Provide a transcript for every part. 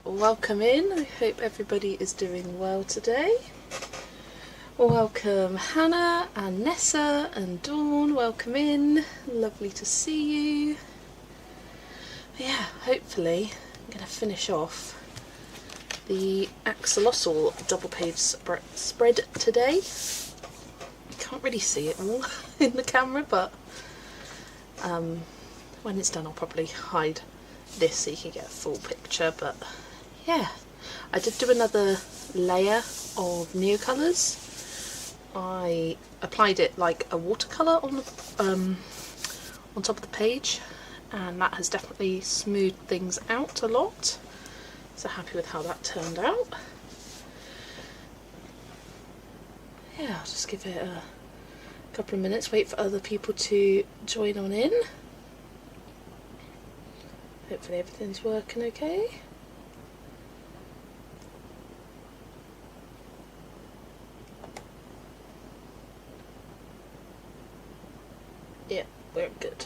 welcome in. I hope everybody is doing well today. Welcome Hannah and Nessa and Dawn, welcome in. Lovely to see you. Yeah, hopefully I'm going to finish off the axolotl double page spread today. You can't really see it all in the camera, but when it's done I'll probably hide this so you can get a full picture. But yeah, I did do another layer of Neocolours. I applied it like a watercolour on top of the page, and that has definitely smoothed things out a lot. So happy with how that turned out. Yeah, I'll just give it a couple of minutes, wait for other people to join on in. Hopefully everything's working okay. Yeah, we're good.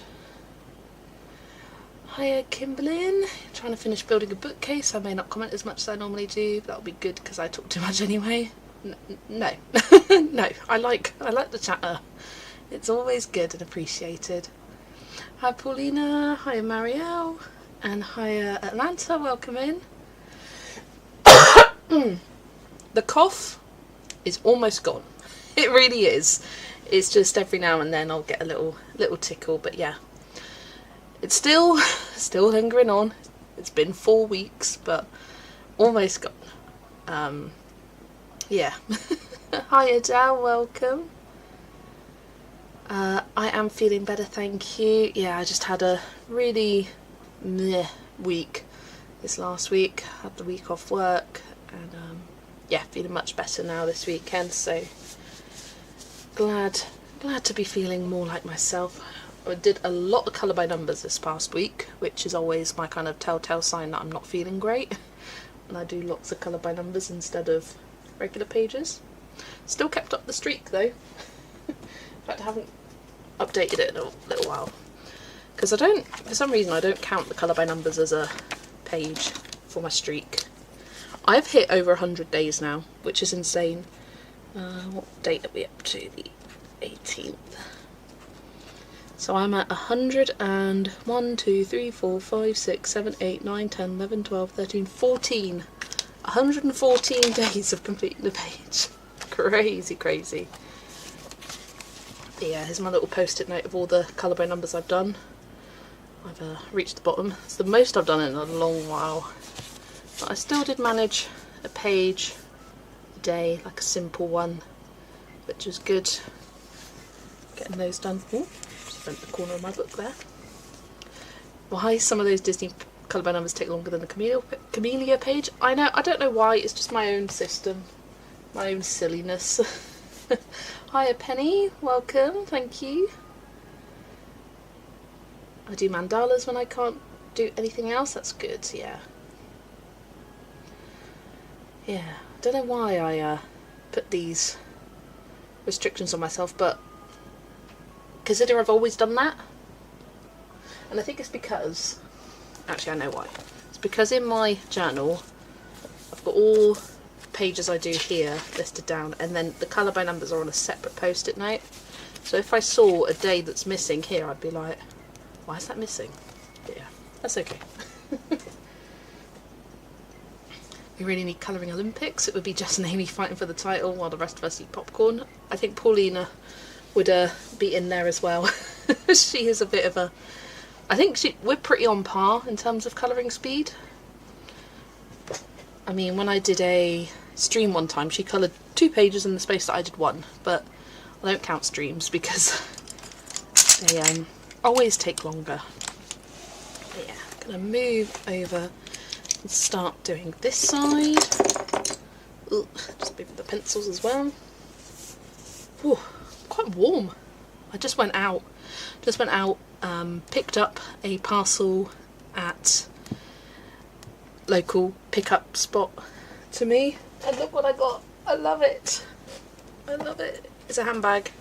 Hiya Kimberlyn, trying to finish building a bookcase. I may not comment as much as I normally do, but that'll be good because I talk too much anyway. No, no, I like the chatter. It's always good and appreciated. Hi Paulina, hiya Marielle, and hiya Atlanta, welcome in. The cough is almost gone. It really is. It's just every now and then I'll get a little tickle, but yeah. It's still lingering on. It's been 4 weeks, but almost gone. Yeah. Hi Adele, welcome. I am feeling better, thank you. Yeah, I just had a really meh week this last week. Had the week off work, and yeah, feeling much better now this weekend. So glad to be feeling more like myself. I did a lot of colour by numbers this past week, which is always my kind of telltale sign that I'm not feeling great. And I do lots of colour by numbers instead of regular pages. Still kept up the streak though. In fact, I haven't updated it in a little while. Because for some reason I don't count the colour by numbers as a page for my streak. I've hit over 100 days now, which is insane. What date are we up to? The 18th. So I'm at 100 and 1, 2, 3, 4, 5, 6, 7, 8, 9, 10, 11, 12, 13, 14. 114 days of completing the page. Crazy, crazy. But yeah, here's my little post-it note of all the colour by numbers I've done. I've reached the bottom. It's the most I've done in a long while. But I still did manage a page a day, like a simple one, which was good. Getting those done. Ooh, just bent the corner of my book there. Why some of those Disney colour by numbers take longer than the Camellia page? I know, I don't know why, it's just my own system. My own silliness. Hiya Penny, welcome, thank you. I do mandalas when I can't do anything else, that's good, yeah. Yeah, I don't know why I put these restrictions on myself, but consider I've always done that. And I think it's because, actually I know why. It's because in my journal I've got all pages I do here listed down, and then the colour by numbers are on a separate post-it note. So if I saw a day that's missing here, I'd be like, why is that missing? But yeah, that's okay. We really need colouring Olympics. It would be Jess and Amy fighting for the title while the rest of us eat popcorn. I think Paulina would be in there as well. She is a bit of a... I think we're pretty on par in terms of colouring speed. I mean, when I did a stream one time, she coloured 2 pages in the space that I did 1, but I don't count streams because they always take longer. But yeah, I'm going to move over and start doing this side. Ooh, just move the pencils as well. Ooh, quite warm. I just went out, picked up a parcel at local pickup spot to me, and look what I got. I love it. I love it. It's a handbag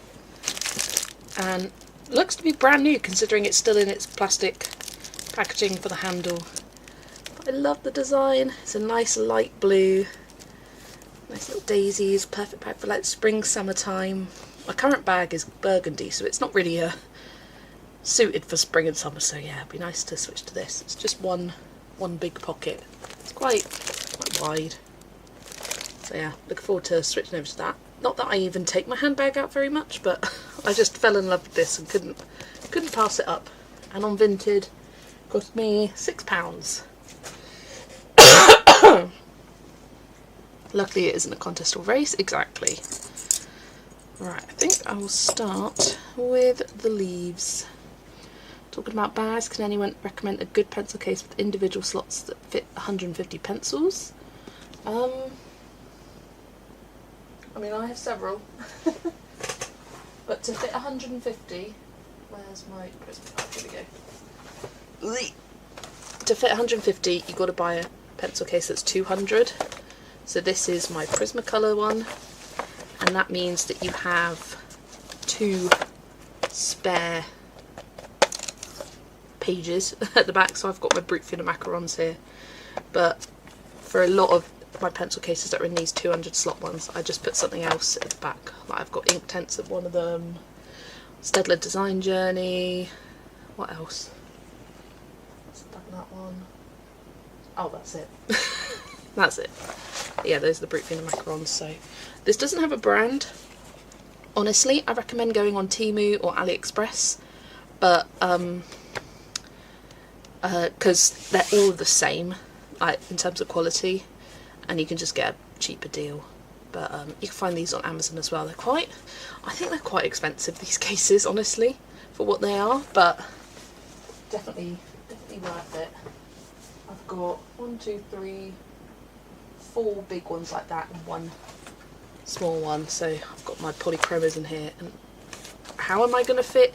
and looks to be brand new considering it's still in its plastic packaging for the handle. But I love the design. It's a nice light blue. Nice little daisies, perfect bag for like spring, summertime. My current bag is burgundy, so it's not really suited for spring and summer, so yeah, it'd be nice to switch to this. It's just one big pocket. It's quite wide. So yeah, looking forward to switching over to that. Not that I even take my handbag out very much, but I just fell in love with this and couldn't pass it up. And on Vinted, cost me £6. Luckily it isn't a contest or race, exactly. Right, I think I will start with the leaves. Talking about bags, can anyone recommend a good pencil case with individual slots that fit 150 pencils? I mean, I have several, but to fit 150, where's my Prismacolor? Here we go. To fit 150, you've got to buy a pencil case that's 200. So this is my Prismacolor one, and that means that you have 2 spare pages at the back. So I've got my Brutfina macarons here, but for a lot of my pencil cases that are in these 200 slot ones, I just put something else at the back. Like I've got Inktense at one of them, Staedtler Design Journey, what else? Stuck in that one. Oh, that's it. That's it. Yeah, those are the Brutfina macarons. So this doesn't have a brand. Honestly, I recommend going on Temu or AliExpress, but because they're all the same, like in terms of quality, and you can just get a cheaper deal. But you can find these on Amazon as well. I think they're quite expensive, these cases, honestly, for what they are, but definitely worth it. I've got 1, 2, 3, 4 big ones like that and 1 small one. So I've got my polychromos in here, and how am I going to fit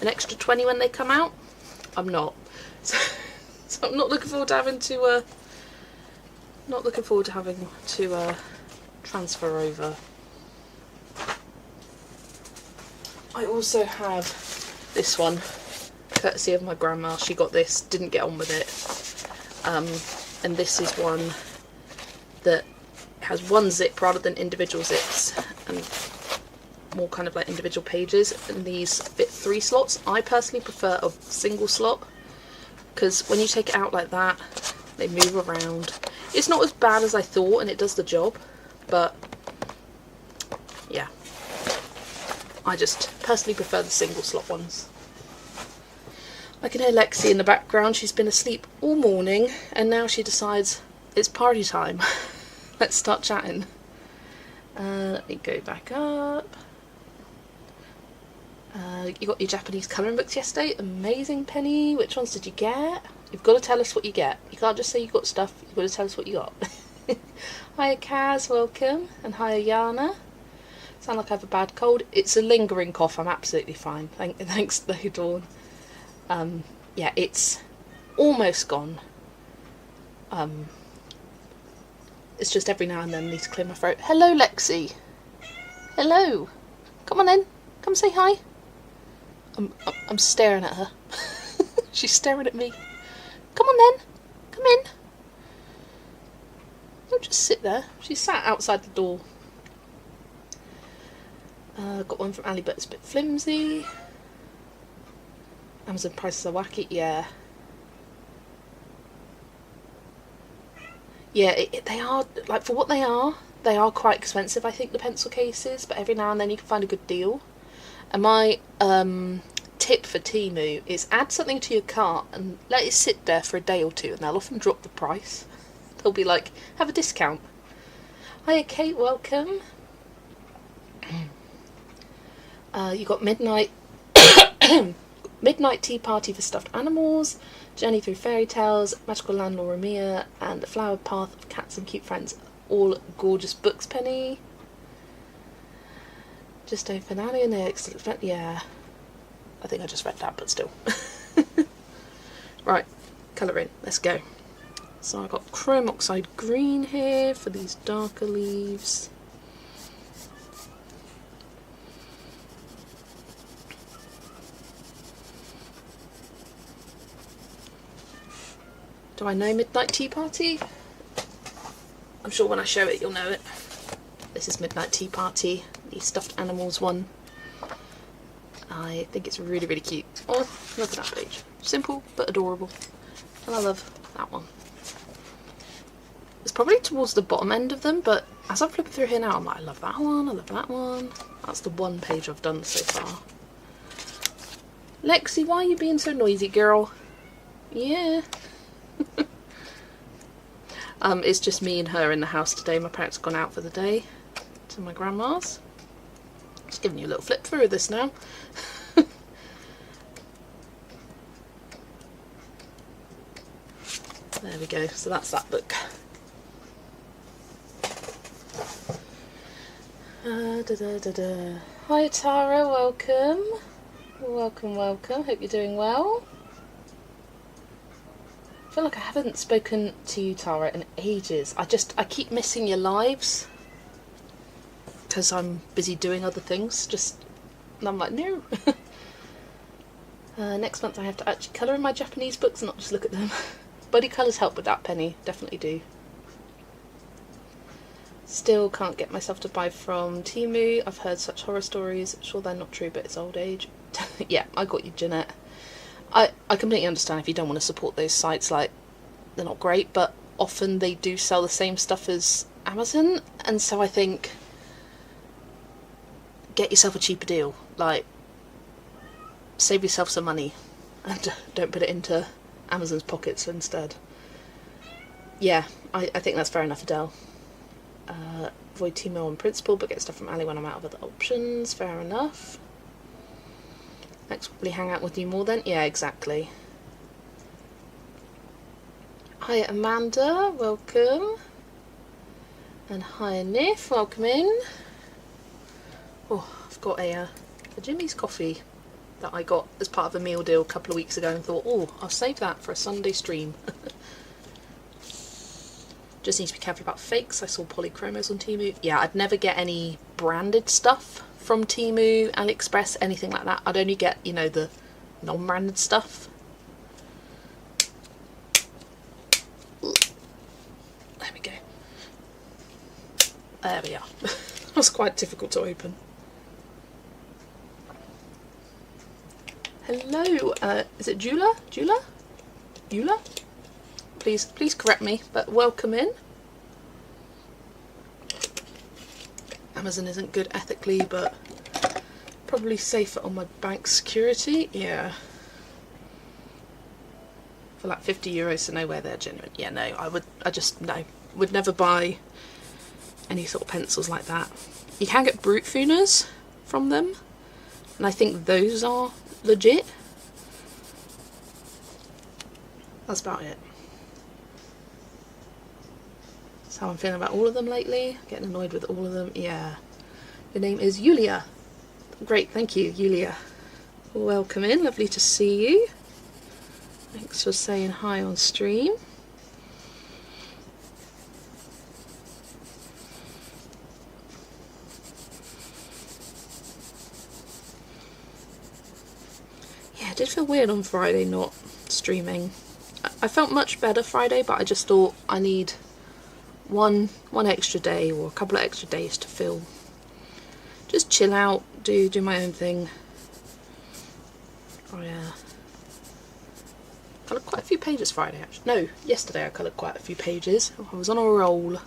an extra 20 when they come out? I'm not. So I'm not looking forward to having to transfer over. I also have this one, courtesy of my grandma. She got this, didn't get on with it, and this is one that has 1 zip rather than individual zips, and more kind of like individual pages, and these fit 3 slots. I personally prefer a single slot, because when you take it out like that, they move around. It's not as bad as I thought, and it does the job, but yeah, I just personally prefer the single slot ones. I can hear Lexi in the background. She's been asleep all morning, and now she decides it's party time. Let's start chatting. Let me go back up. You got your Japanese colouring books yesterday. Amazing, Penny. Which ones did you get? You've got to tell us what you get. You can't just say you got stuff. You've got to tell us what you got. Hiya, Kaz. Welcome. And hiya, Yana. Sound like I have a bad cold. It's a lingering cough. I'm absolutely fine. Thanks, though, Dawn. Yeah, it's almost gone. It's just every now and then I need to clear my throat. Hello, Lexi. Hello. Come on in. Come say hi. I'm staring at her. She's staring at me. Come on then. Come in. Don't just sit there. She sat outside the door. Got one from Ali, but it's a bit flimsy. Amazon prices are wacky. Yeah. Yeah, they are, like, for what they are quite expensive, I think, the pencil cases, but every now and then you can find a good deal. And my tip for Temu is add something to your cart and let it sit there for a day or 2, and they'll often drop the price. They'll be like, have a discount. Hiya, Kate, welcome. You got Midnight Tea Party for Stuffed Animals, Journey Through Fairy Tales, Magical Land Laura Mia, and The Flower Path of Cats and Cute Friends. All gorgeous books, Penny. Just open Ali and the excellent. Yeah, I think I just read that, but still. Right, colour in. Let's go. So I've got Chrome Oxide Green here for these darker leaves. Do I know Midnight Tea Party? I'm sure when I show it you'll know it. This is Midnight Tea Party, the stuffed animals one. I think it's really, really cute. Oh, look at that page. Simple but adorable. And I love that one. It's probably towards the bottom end of them, but as I'm flipping through here now, I'm like, I love that one, I love that one. That's the one page I've done so far. Lexi, why are you being so noisy, girl? Yeah. It's just me and her in the house today. My parents have gone out for the day to my grandma's. Just giving you a little flip through of this now. There we go, so that's that book. Hi Tara, welcome. Welcome, welcome. Hope you're doing well. I feel like I haven't spoken to you, Tara, in ages. I keep missing your lives because I'm busy doing other things. And I'm like, no. Next month I have to actually colour in my Japanese books and not just look at them. Buddy colours help with that, Penny. Definitely do. Still can't get myself to buy from Temu. I've heard such horror stories. Sure they're not true, but it's old age. Yeah, I got you, Jeanette. I completely understand if you don't want to support those sites, like, they're not great, but often they do sell the same stuff as Amazon, and so I think get yourself a cheaper deal. Like, save yourself some money and don't put it into Amazon's pockets instead. Yeah, I think that's fair enough, Adele. Avoid Temu on principle, but get stuff from Ali when I'm out of other options. Fair enough. Next, probably hang out with you more then. Yeah, exactly. Hi Amanda, welcome. And hi Nif, welcome in. Oh, I've got a Jimmy's coffee that I got as part of a meal deal a couple of weeks ago and thought, oh, I'll save that for a Sunday stream. Just need to be careful about fakes. I saw polychromos on Temu. Yeah, I'd never get any branded stuff from Temu, AliExpress, anything like that. I'd only get, you know, the non-branded stuff. There we go. There we are. That was quite difficult to open. Hello, is it Jula? Jula? Jula? Please correct me, but welcome in. Amazon isn't good ethically, but probably safer on my bank security. Yeah. For like €50 to know where they're genuine. Yeah, no, I would never buy any sort of pencils like that. You can get brute funers from them, and I think those are legit. That's about it. That's how I'm feeling about all of them lately. Getting annoyed with all of them. Yeah. Your name is Yulia. Great, thank you, Yulia. Welcome in, lovely to see you. Thanks for saying hi on stream. Yeah, it did feel weird on Friday not streaming. I felt much better Friday, but I just thought I need one extra day or a couple of extra days to feel, just chill out, do my own thing. Oh yeah. Coloured quite a few pages Friday actually. No, yesterday I coloured quite a few pages. I was on a roll.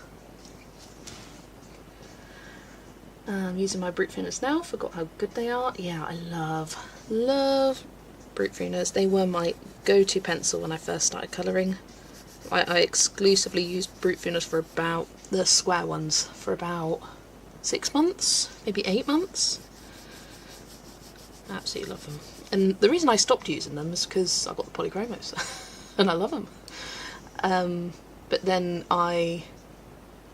I'm using my brute thinners now, forgot how good they are. Yeah, I love brute thinners. They were my go-to pencil when I first started colouring. I exclusively used brute thinners for about, the square ones, for about 6 months, maybe 8 months. I absolutely love them. And the reason I stopped using them is because I got the polychromos and I love them. But then I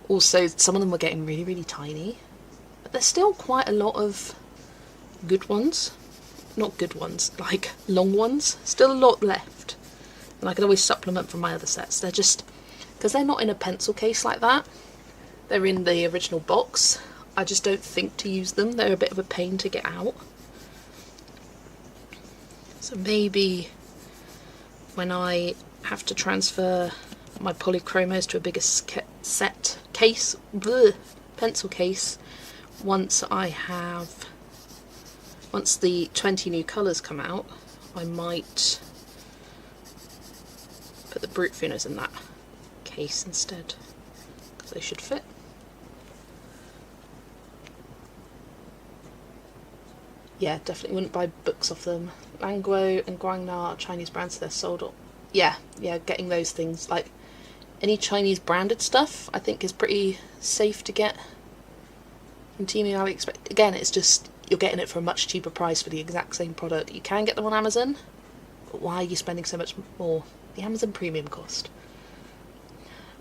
also, some of them were getting really, really tiny. But there's still quite a lot of good ones. Not good ones, like long ones. Still a lot left. And I can always supplement from my other sets. They're just, because they're not in a pencil case like that, they're in the original box. I just don't think to use them. They're a bit of a pain to get out. So maybe when I have to transfer my polychromos to a bigger pencil case once the 20 new colours come out. I might put the brute Funos in that case instead, because they should fit. Yeah, definitely wouldn't buy books off them. Langguo and Guangna are Chinese brands, so they're sold on. Yeah, getting those things, like any Chinese branded stuff, I think is pretty safe to get from Temu, AliExpress. Again, it's just you're getting it for a much cheaper price for the exact same product. You can get them on Amazon, but why are you spending so much more? The Amazon premium cost.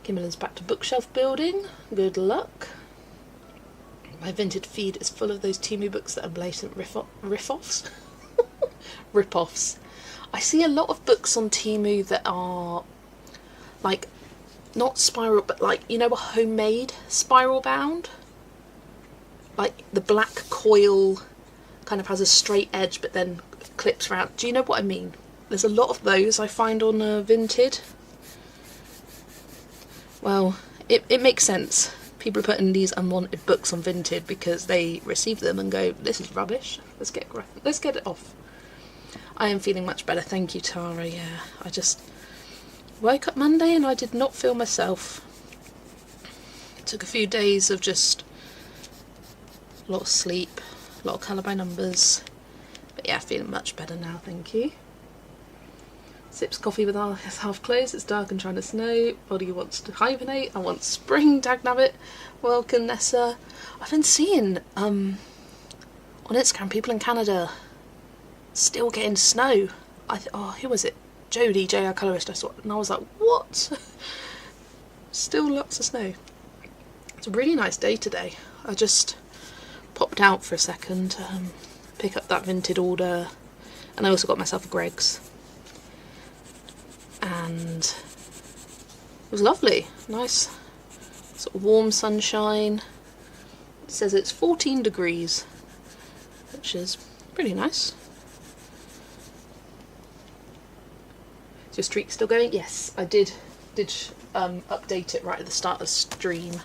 Kimberlin's back to bookshelf building. Good luck. My Vinted feed is full of those Temu books that are blatant riff-offs. Rip-offs. I see a lot of books on Temu that are like not spiral, but like, you know, a homemade spiral bound. Like the black coil kind of has a straight edge but then clips around. Do you know what I mean? There's a lot of those I find on Vinted. Well, it makes sense. People are putting these unwanted books on Vinted because they receive them and go, this is rubbish, let's get it off. I am feeling much better, thank you, Tara. Yeah, I just woke up Monday and I did not feel myself. It took a few days of just a lot of sleep, a lot of colour by numbers, but yeah, feeling much better now, thank you. Sips coffee with eyes half closed, it's dark and trying to snow, body wants to hibernate, I want spring, dagnabbit. Welcome, Nessa. I've been seeing on Instagram people in Canada still getting snow. Who was it? Jodie, JR Colourist, I saw, and I was like, what? Still lots of snow. It's a really nice day today. I just popped out for a second to pick up that Vinted order, and I also got myself a Greggs. And it was lovely, nice sort of warm sunshine. It says it's 14 degrees, which is pretty nice. Is your streak still going? Yes, I did update it right at the start of the stream.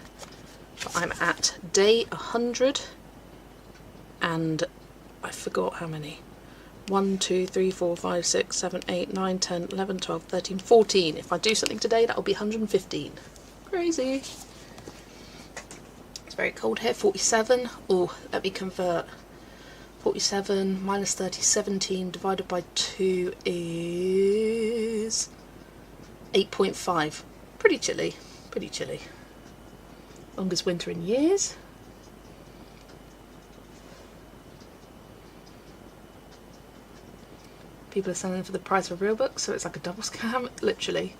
But I'm at day 100 and I forgot how many. 1, 2, 3, 4, 5, 6, 7, 8, 9, 10, 11, 12, 13, 14. If I do something today, that'll be 115. Crazy. It's very cold here. 47. Oh, let me convert. 47 minus 30, 17 divided by 2 is 8.5. Pretty chilly. Pretty chilly. Longest winter in years. People are selling for the price of a real book, so it's like a double scam, literally.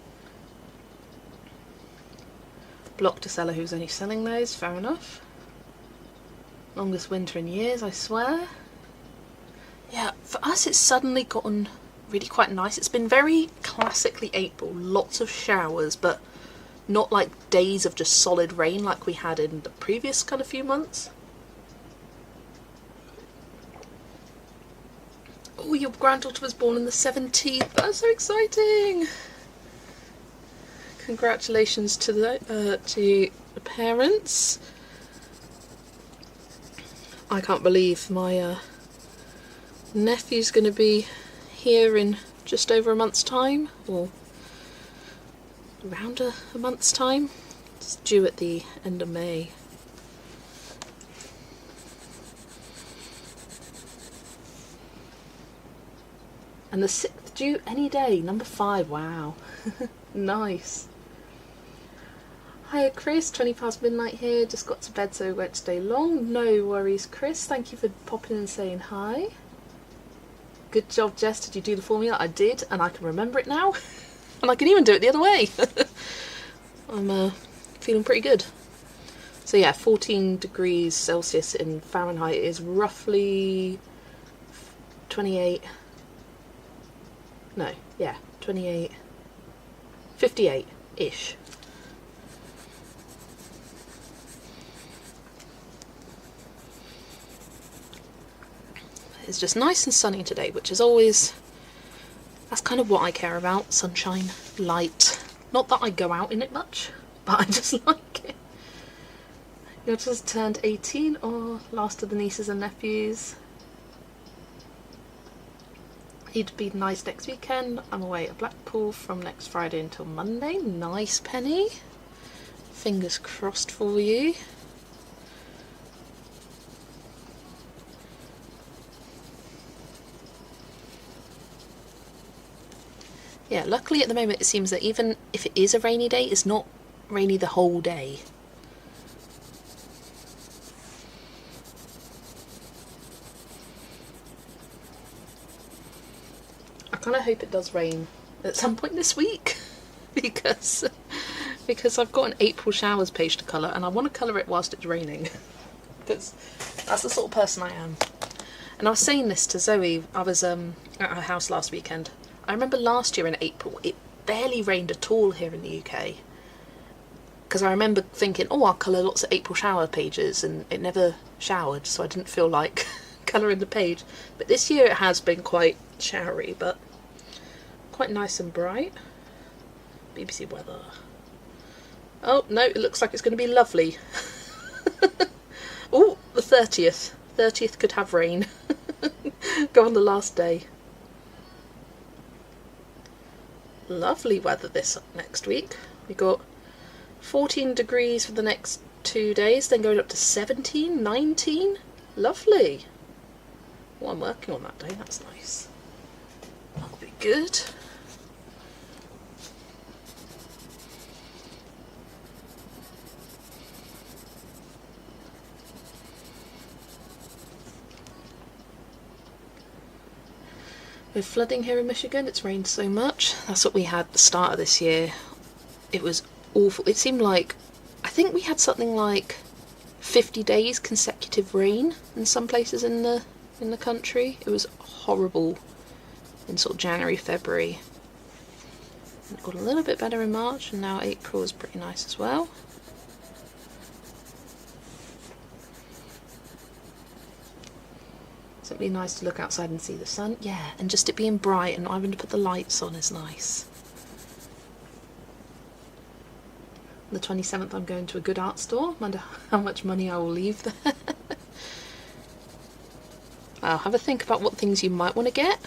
Blocked a seller who's only selling those, fair enough. Longest winter in years, I swear. Yeah, for us it's suddenly gotten really quite nice. It's been very classically April, lots of showers, but not like days of just solid rain like we had in the previous kind of few months. Oh, your granddaughter was born on the 17th. That's so exciting! Congratulations to the parents. I can't believe my nephew's going to be here in just over a month's time, or around a month's time. It's due at the end of May. And the 6th due any day, number 5, wow. Nice. Hiya Chris, 20 past midnight here, just got to bed so we won't stay long. No worries Chris, thank you for popping in and saying hi. Good job Jess, did you do the formula? I did, and I can remember it now. And I can even do it the other way. I'm feeling pretty good. So yeah, 14 degrees Celsius in Fahrenheit is roughly 28... No, yeah, 28, 58-ish. It's just nice and sunny today, which is always That's kind of what I care about, sunshine, light. Not that I go out in it much, but I just like it. You just turned 18, or last of the nieces and nephews. It'd be nice next weekend. I'm away at Blackpool from next Friday until Monday. Nice, Penny. Fingers crossed for you. Yeah, luckily at the moment it seems that even if it is a rainy day, it's not rainy the whole day. I kind of hope it does rain at some point this week because I've got an April showers page to colour and I want to colour it whilst it's raining because that's the sort of person I am. And I was saying this to Zoe, I was at her house last weekend. I remember last year in April it barely rained at all here in the UK because I remember thinking, oh, I'll colour lots of April shower pages, and it never showered, so I didn't feel like colouring the page. But this year it has been quite showery, but quite nice and bright. BBC weather. Oh no, it looks like it's going to be lovely. Oh, the 30th. 30th could have rain. Go on the last day. Lovely weather this next week. We got 14 degrees for the next 2 days, then going up to 17, 19. Lovely. Well, I'm working on that day, that's nice. That'll be good. With flooding here in Michigan, it's rained so much. That's what we had at the start of this year. It was awful. It seemed like, I think we had something like 50 days consecutive rain in some places in the country. It was horrible in sort of January, February. And it got a little bit better in March, and now April is pretty nice as well. Something nice to look outside and see the sun. Yeah, and just it being bright and not having to put the lights on is nice. On the 27th I'm going to a good art store. I wonder how much money I will leave there. I'll have a think about what things you might want to get.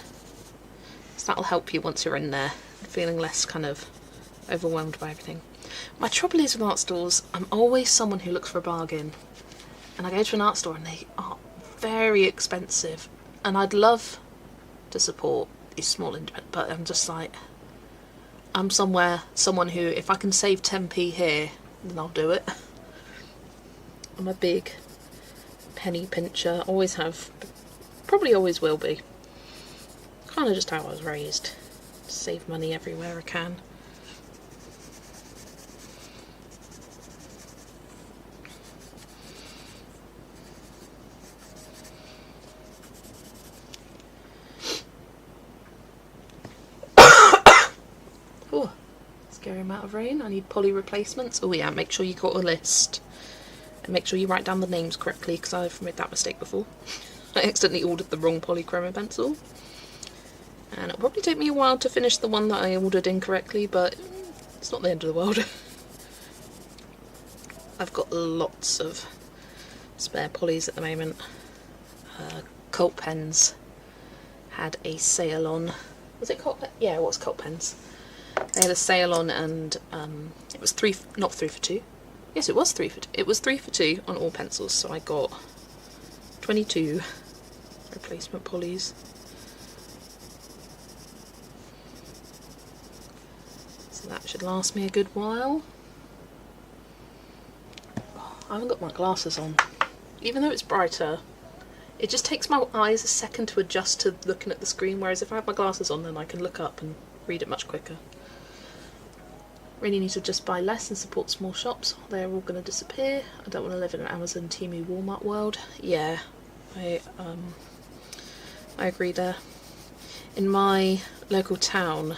So that'll help you once you're in there, feeling less kind of overwhelmed by everything. My trouble is with art stores, I'm always someone who looks for a bargain. And I go to an art store and they are very expensive, and I'd love to support these small independent, but I'm just like, I'm someone who, if I can save 10p here, then I'll do it. I'm a big penny pincher, always have, probably always will be. Kind of just how I was raised. Save money everywhere I can. Oh, scary amount of rain. I need poly replacements. Oh yeah, make sure you got a list. And make sure you write down the names correctly, because I've made that mistake before. I accidentally ordered the wrong polychroma pencil. And it'll probably take me a while to finish the one that I ordered incorrectly, but it's not the end of the world. I've got lots of spare polys at the moment. Cult Pens had a sale on. Was it Cult? Yeah, it was Cult Pens. They had a sale on, and it was not 3 for 2. Yes, it was 3 for 2. It was 3 for 2 on all pencils, so I got 22 replacement polys. So that should last me a good while. I haven't got my glasses on. Even though it's brighter, it just takes my eyes a second to adjust to looking at the screen, whereas if I have my glasses on, then I can look up and read it much quicker. Really need to just buy less and support small shops. They're all going to disappear. I don't want to live in an Amazon, Temu, Walmart world. Yeah, I agree there. In my local town,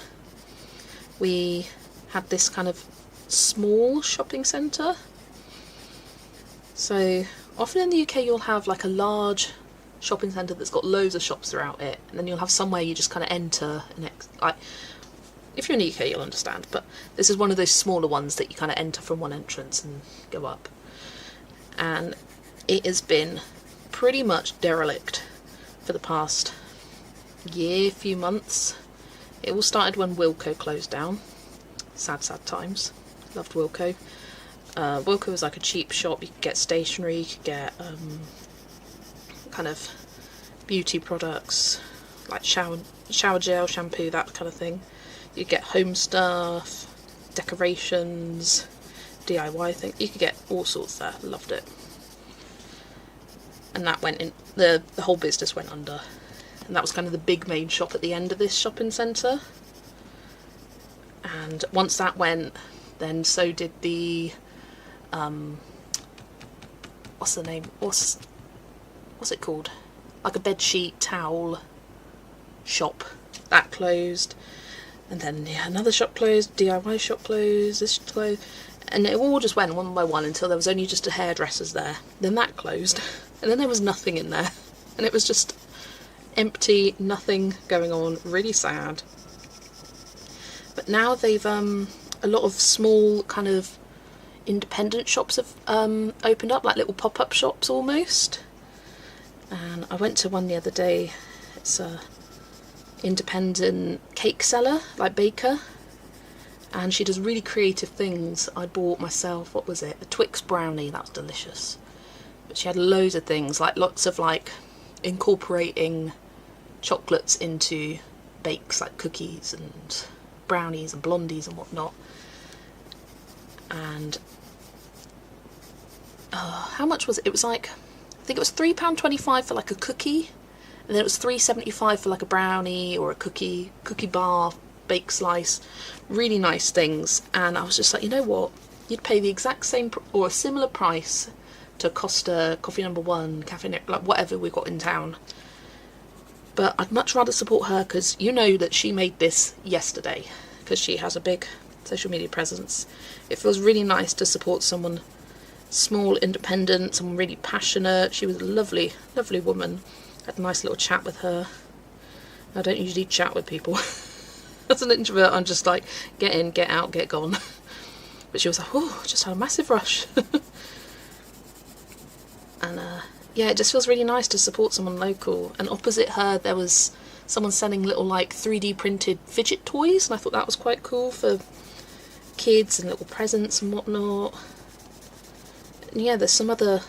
we had this kind of small shopping centre. So often in the UK you'll have like a large shopping centre that's got loads of shops throughout it, and then you'll have somewhere you just kind of enter and like, if you're in the UK you'll understand, but this is one of those smaller ones that you kind of enter from one entrance and go up. And it has been pretty much derelict for the past year, few months. It all started when Wilko closed down. Sad times. Loved Wilko. Wilko was like a cheap shop. You could get stationery, you could get kind of beauty products like shower gel, shampoo, that kind of thing. You could get home stuff, decorations, DIY things. You could get all sorts there. Loved it. And that went in, the whole business went under. And that was kind of the big main shop at the end of this shopping centre. And once that went, then so did the what's the name? What's it called? Like a bedsheet towel shop. That closed. And then another shop closed, DIY shop closed, this closed. And it all just went one by one until there was only just a hairdresser's there. Then that closed. And then there was nothing in there. And it was just empty, nothing going on, really sad. But now they've a lot of small kind of independent shops have opened up, like little pop-up shops almost. And I went to one the other day. It's a independent cake seller, like baker, and she does really creative things. I bought myself, what was it, a Twix brownie. That was delicious. But she had loads of things, like lots of like incorporating chocolates into bakes, like cookies and brownies and blondies and whatnot. And how much was it? It was like, I think it was £3.25 for like a cookie, and then it was £3.75 for like a brownie or a cookie bar, bake slice. Really nice things. And I was just like, you know what, you'd pay the exact same or a similar price to Costa, Coffee Number One, Cafe, like whatever we got in town. But I'd much rather support her, because you know that she made this yesterday, because she has a big social media presence. It feels really nice to support someone small, independent, someone really passionate. She was a lovely, lovely woman. Had a nice little chat with her. I don't usually chat with people. As an introvert, I'm just like, get in, get out, get gone. But she was like, oh, just had a massive rush. And yeah, it just feels really nice to support someone local. And opposite her there was someone selling little like 3D printed fidget toys, and I thought that was quite cool for kids and little presents and whatnot. And yeah, there's some other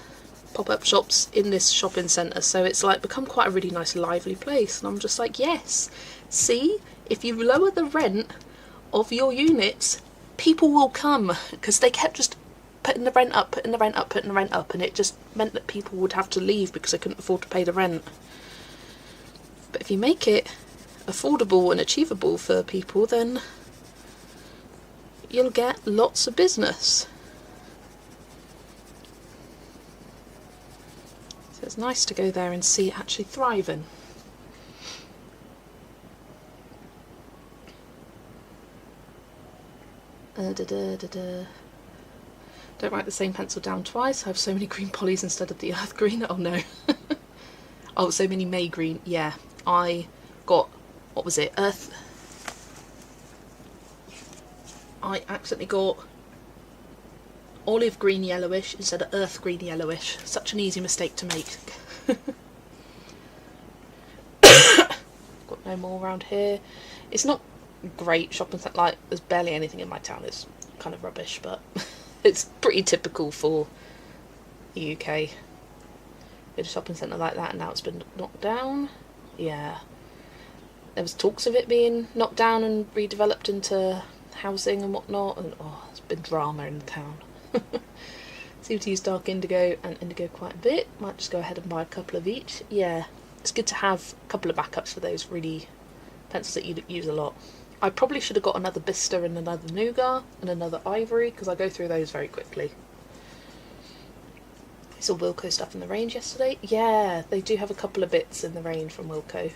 pop-up shops in this shopping centre, so it's like become quite a really nice lively place. And I'm just like, yes, see, if you lower the rent of your units, people will come, because they kept just putting the rent up, putting the rent up, putting the rent up, and it just meant that people would have to leave because they couldn't afford to pay the rent. But if you make it affordable and achievable for people, then you'll get lots of business. So it's nice to go there and see it actually thriving. Don't write the same pencil down twice. I have so many green polys instead of the earth green. Oh no. Oh, so many May green. Yeah, I got, what was it, earth. I accidentally got olive green yellowish instead of earth green yellowish. Such an easy mistake to make. Got no more around here. It's not great shopping centre, like there's barely anything in my town. It's kind of rubbish, but it's pretty typical for the UK. A shopping centre like that, and now it's been knocked down. Yeah, there was talks of it being knocked down and redeveloped into housing and whatnot, and oh, it's been drama in the town. Seem to use dark indigo and indigo quite a bit. Might just go ahead and buy a couple of each. Yeah, it's good to have a couple of backups for those really pencils that you use a lot. I probably should have got another Bista and another Nougat and another Ivory, because I go through those very quickly. I saw Wilko stuff in the range yesterday. Yeah, they do have a couple of bits in the range from Wilko.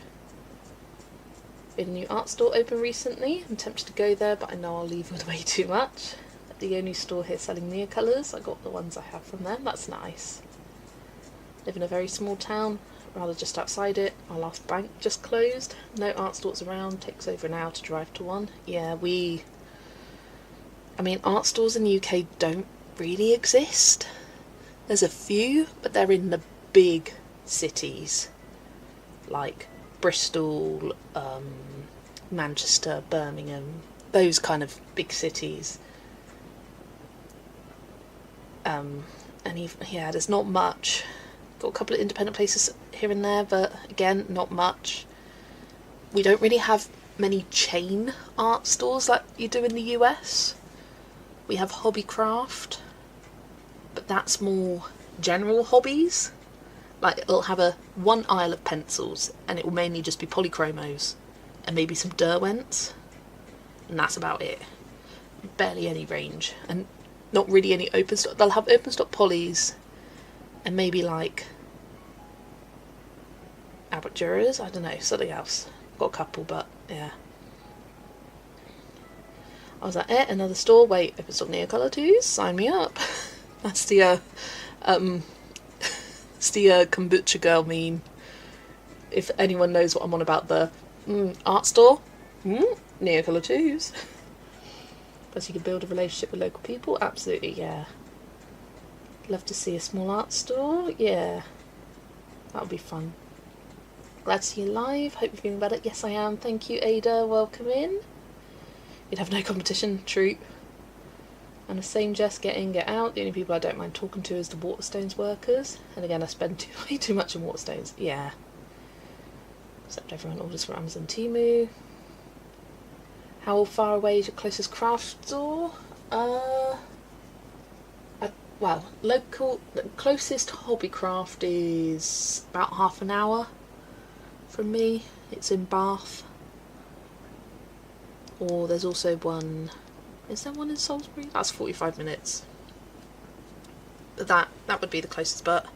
Been a new art store open recently. I'm tempted to go there, but I know I'll leave with way too much. The only store here selling Mia colours. I got the ones I have from them. That's nice. Live in a very small town. rather just outside it. Our last bank just closed. No art stores around. Takes over an hour to drive to one. Yeah, I mean, art stores in the UK don't really exist. There's a few, but they're in the big cities like Bristol, Manchester, Birmingham, those kind of big cities. And even, yeah, there's not much. Got a couple of independent places here and there, but again, not much. We don't really have many chain art stores like you do in the US. We have Hobbycraft, but that's more general hobbies. Like, it'll have one aisle of pencils, and it will mainly just be polychromos and maybe some Derwents, and that's about it. Barely any range, and not really any open stock. They'll have open stock polys and maybe like aperturas, I don't know, something else. Got a couple, but yeah. I was like, another store, wait, open stock Neocolor 2s, sign me up. That's the kombucha girl meme. If anyone knows what I'm on about, the art store, Neocolor 2s. Plus you can build a relationship with local people, absolutely, yeah. Love to see a small art store, yeah. That would be fun. Glad to see you live, hope you're feeling better. Yes I am, thank you Ada, welcome in. You'd have no competition, true. And the same Jess, get in, get out. The only people I don't mind talking to is the Waterstones workers. And again, I spend way too much in Waterstones. Yeah. Except everyone orders from Amazon Temu. How far away is your closest craft store? Well, the closest Hobbycraft is about half an hour from me. It's in Bath. Or there's also one... Is there one in Salisbury? That's 45 minutes. But that would be the closest, but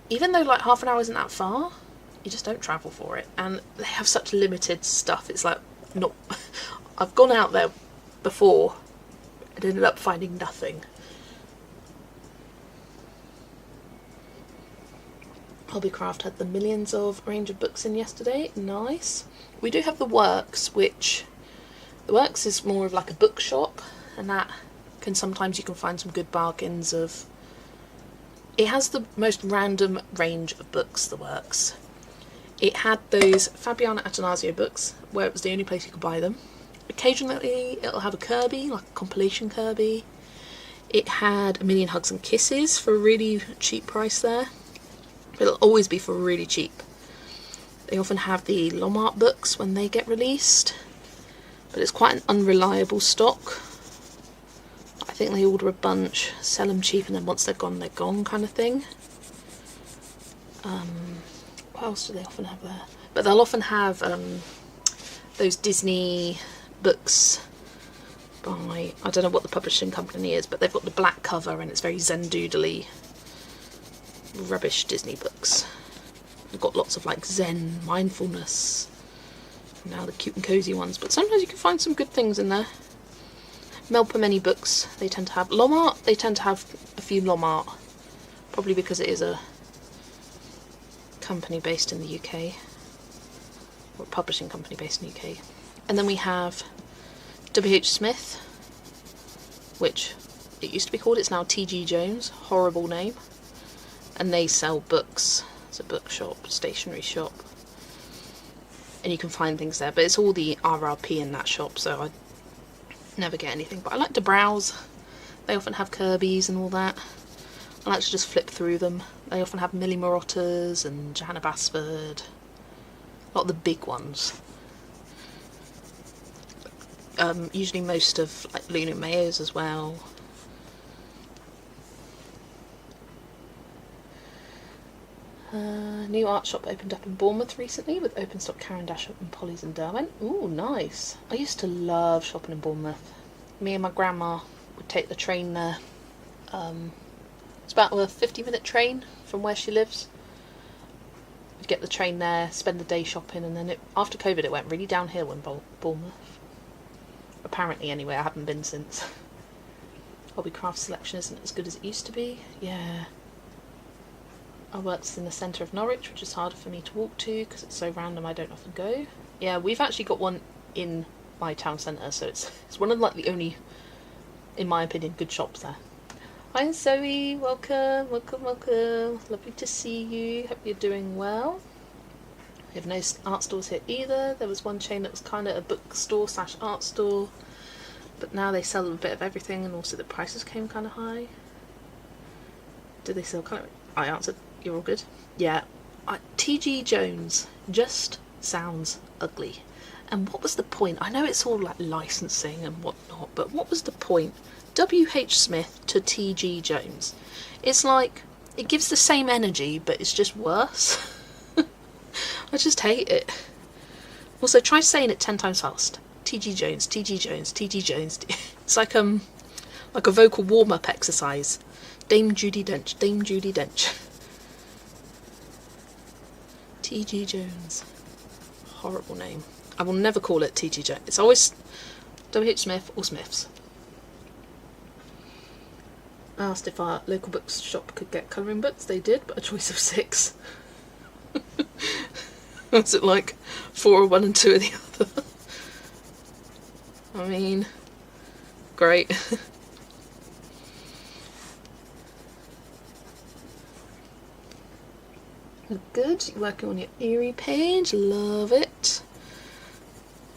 even though like half an hour isn't that far, you just don't travel for it. And they have such limited stuff, it's like, not... I've gone out there before and ended up finding nothing. Hobbycraft had the millions of range of books in yesterday, nice. We do have the Works, which... The Works is more of like a bookshop, and that can sometimes you can find some good bargains of... It has the most random range of books, the Works. It had those Fabiana Attanasio books, where it was the only place you could buy them. Occasionally it'll have a Kirby, like a compilation Kirby. It had A Million Hugs and Kisses for a really cheap price there. But it'll always be for really cheap. They often have the Lomart books when they get released. But it's quite an unreliable stock. I think they order a bunch, sell them cheap, and then once they're gone kind of thing. What else do they often have there? But they'll often have those Disney books by, I don't know what the publishing company is, but they've got the black cover and it's very Zen-doodly, rubbish Disney books. They've got lots of like Zen, mindfulness, now the cute and cozy ones, but sometimes you can find some good things in there. Melpomene books, they tend to have. Lomart, they tend to have a few Lomart, probably because it is a company based in the UK, or a publishing company based in the UK. And then we have W.H. Smith, which it used to be called, it's now T.G. Jones, horrible name, and they sell books. It's a bookshop, stationery shop. And you can find things there, but it's all the RRP in that shop, so I never get anything. But I like to browse. They often have Kirby's and all that. I like to just flip through them. They often have Millie Marottas and Johanna Basford. A lot of the big ones. Usually most of like Luna Mayer's as well. New art shop opened up in Bournemouth recently with open stock Caran d'Ache and Polly's and Derwent. Ooh, nice. I used to love shopping in Bournemouth. Me and my grandma would take the train there. It's about a 50-minute train from where she lives. We'd get the train there, spend the day shopping, and then after COVID it went really downhill in Bournemouth. Apparently anyway, I haven't been since. Hobbycraft selection isn't as good as it used to be. Yeah. I worked in the centre of Norwich, which is harder for me to walk to because it's so random I don't often go. Yeah, we've actually got one in my town centre, so it's one of like the only, in my opinion, good shops there. Hi Zoe, welcome, welcome, welcome. Lovely to see you. Hope you're doing well. We have no art stores here either. There was one chain that was kind of a bookstore / art store, but now they sell a bit of everything, and also the prices came kind of high. Do they sell kind of? I answered. You're all good. Yeah. TG Jones just sounds ugly. And what was the point? I know it's all like licensing and whatnot, but what was the point? WH Smith to TG Jones. It's like, it gives the same energy, but it's just worse. I just hate it. Also, try saying it 10 times fast. TG Jones, TG Jones, TG Jones. It's like a vocal warm-up exercise. Dame Judi Dench, Dame Judi Dench. TG Jones. Horrible name. I will never call it TG Jones. It's always WH Smith or Smiths. I asked if our local bookshop could get colouring books. They did, but a choice of 6. Was it like 4 of one and 2 of the other? I mean, great. Good, you're working on your Eerie page, love it.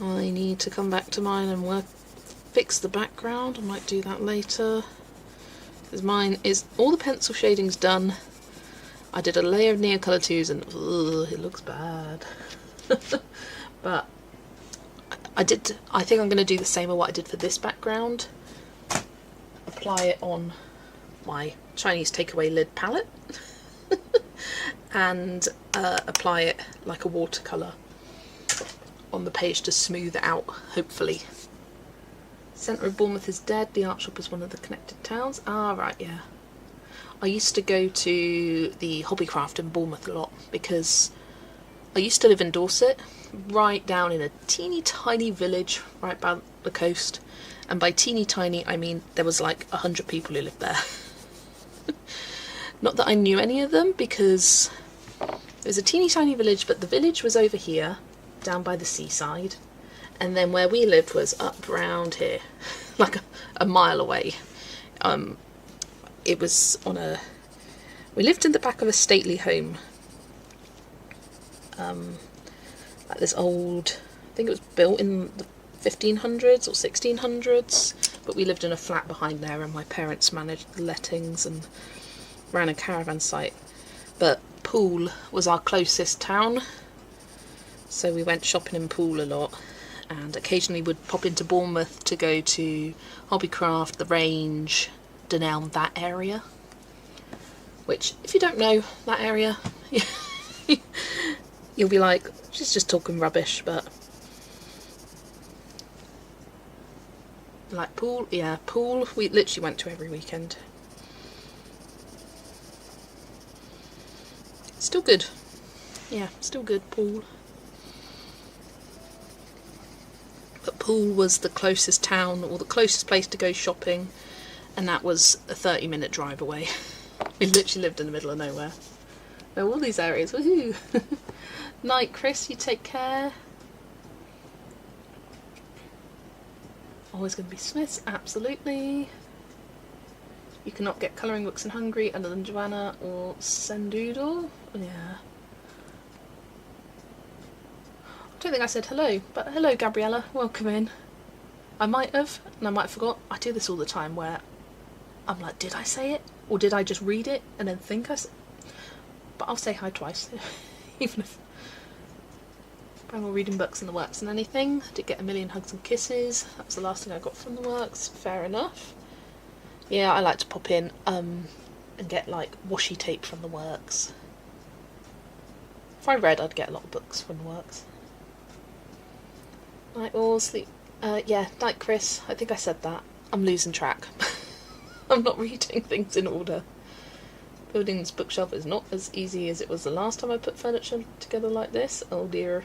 I need to come back to mine and fix the background. I might do that later. Because mine is, all the pencil shading's done. I did a layer of Neocolor 2s and it looks bad. But I think I'm going to do the same as what I did for this background. Apply it on my Chinese takeaway lid palette. And apply it like a watercolour on the page to smooth it out, hopefully. Centre of Bournemouth is dead. The art shop is one of the connected towns. Ah, right, yeah. I used to go to the Hobbycraft in Bournemouth a lot because I used to live in Dorset, right down in a teeny tiny village right by the coast. And by teeny tiny, I mean there was like 100 people who lived there. Not that I knew any of them, because it was a teeny tiny village, but the village was over here, down by the seaside, and then where we lived was up round here, like a mile away. It was on we lived in the back of a stately home, like this old, I think it was built in the 1500s or 1600s, but we lived in a flat behind there, and my parents managed the lettings and ran a caravan site. But Poole was our closest town, so we went shopping in Poole a lot, and occasionally would pop into Bournemouth to go to Hobbycraft, the Range, Dunelm, that area. Which, if you don't know that area, you'll be like, she's just talking rubbish, but like Poole, yeah, Poole, we literally went to every weekend. Still good. Yeah, still good, Poole. But Poole was the closest town, or the closest place to go shopping, and that was a 30-minute drive away. We literally lived in the middle of nowhere. Know all these areas, woohoo! Night, Chris, you take care. Always going to be Smiths, absolutely. You cannot get colouring books in Hungary other than Joanna or Sendoodle. Yeah. I don't think I said hello, but hello Gabriella, welcome in. I might have, and I might have forgot. I do this all the time where I'm like, did I say it? Or did I just read it and then think I said? But I'll say hi twice, even if I'm all reading books in the works and anything. I did get a million hugs and kisses. That was the last thing I got from the works, fair enough. Yeah, I like to pop in and get like washi tape from the works. If I read, I'd get a lot of books from the works. Night all, sleep. Yeah, night Chris. I think I said that. I'm losing track. I'm not reading things in order. Building this bookshelf is not as easy as it was the last time I put furniture together like this. Oh dear.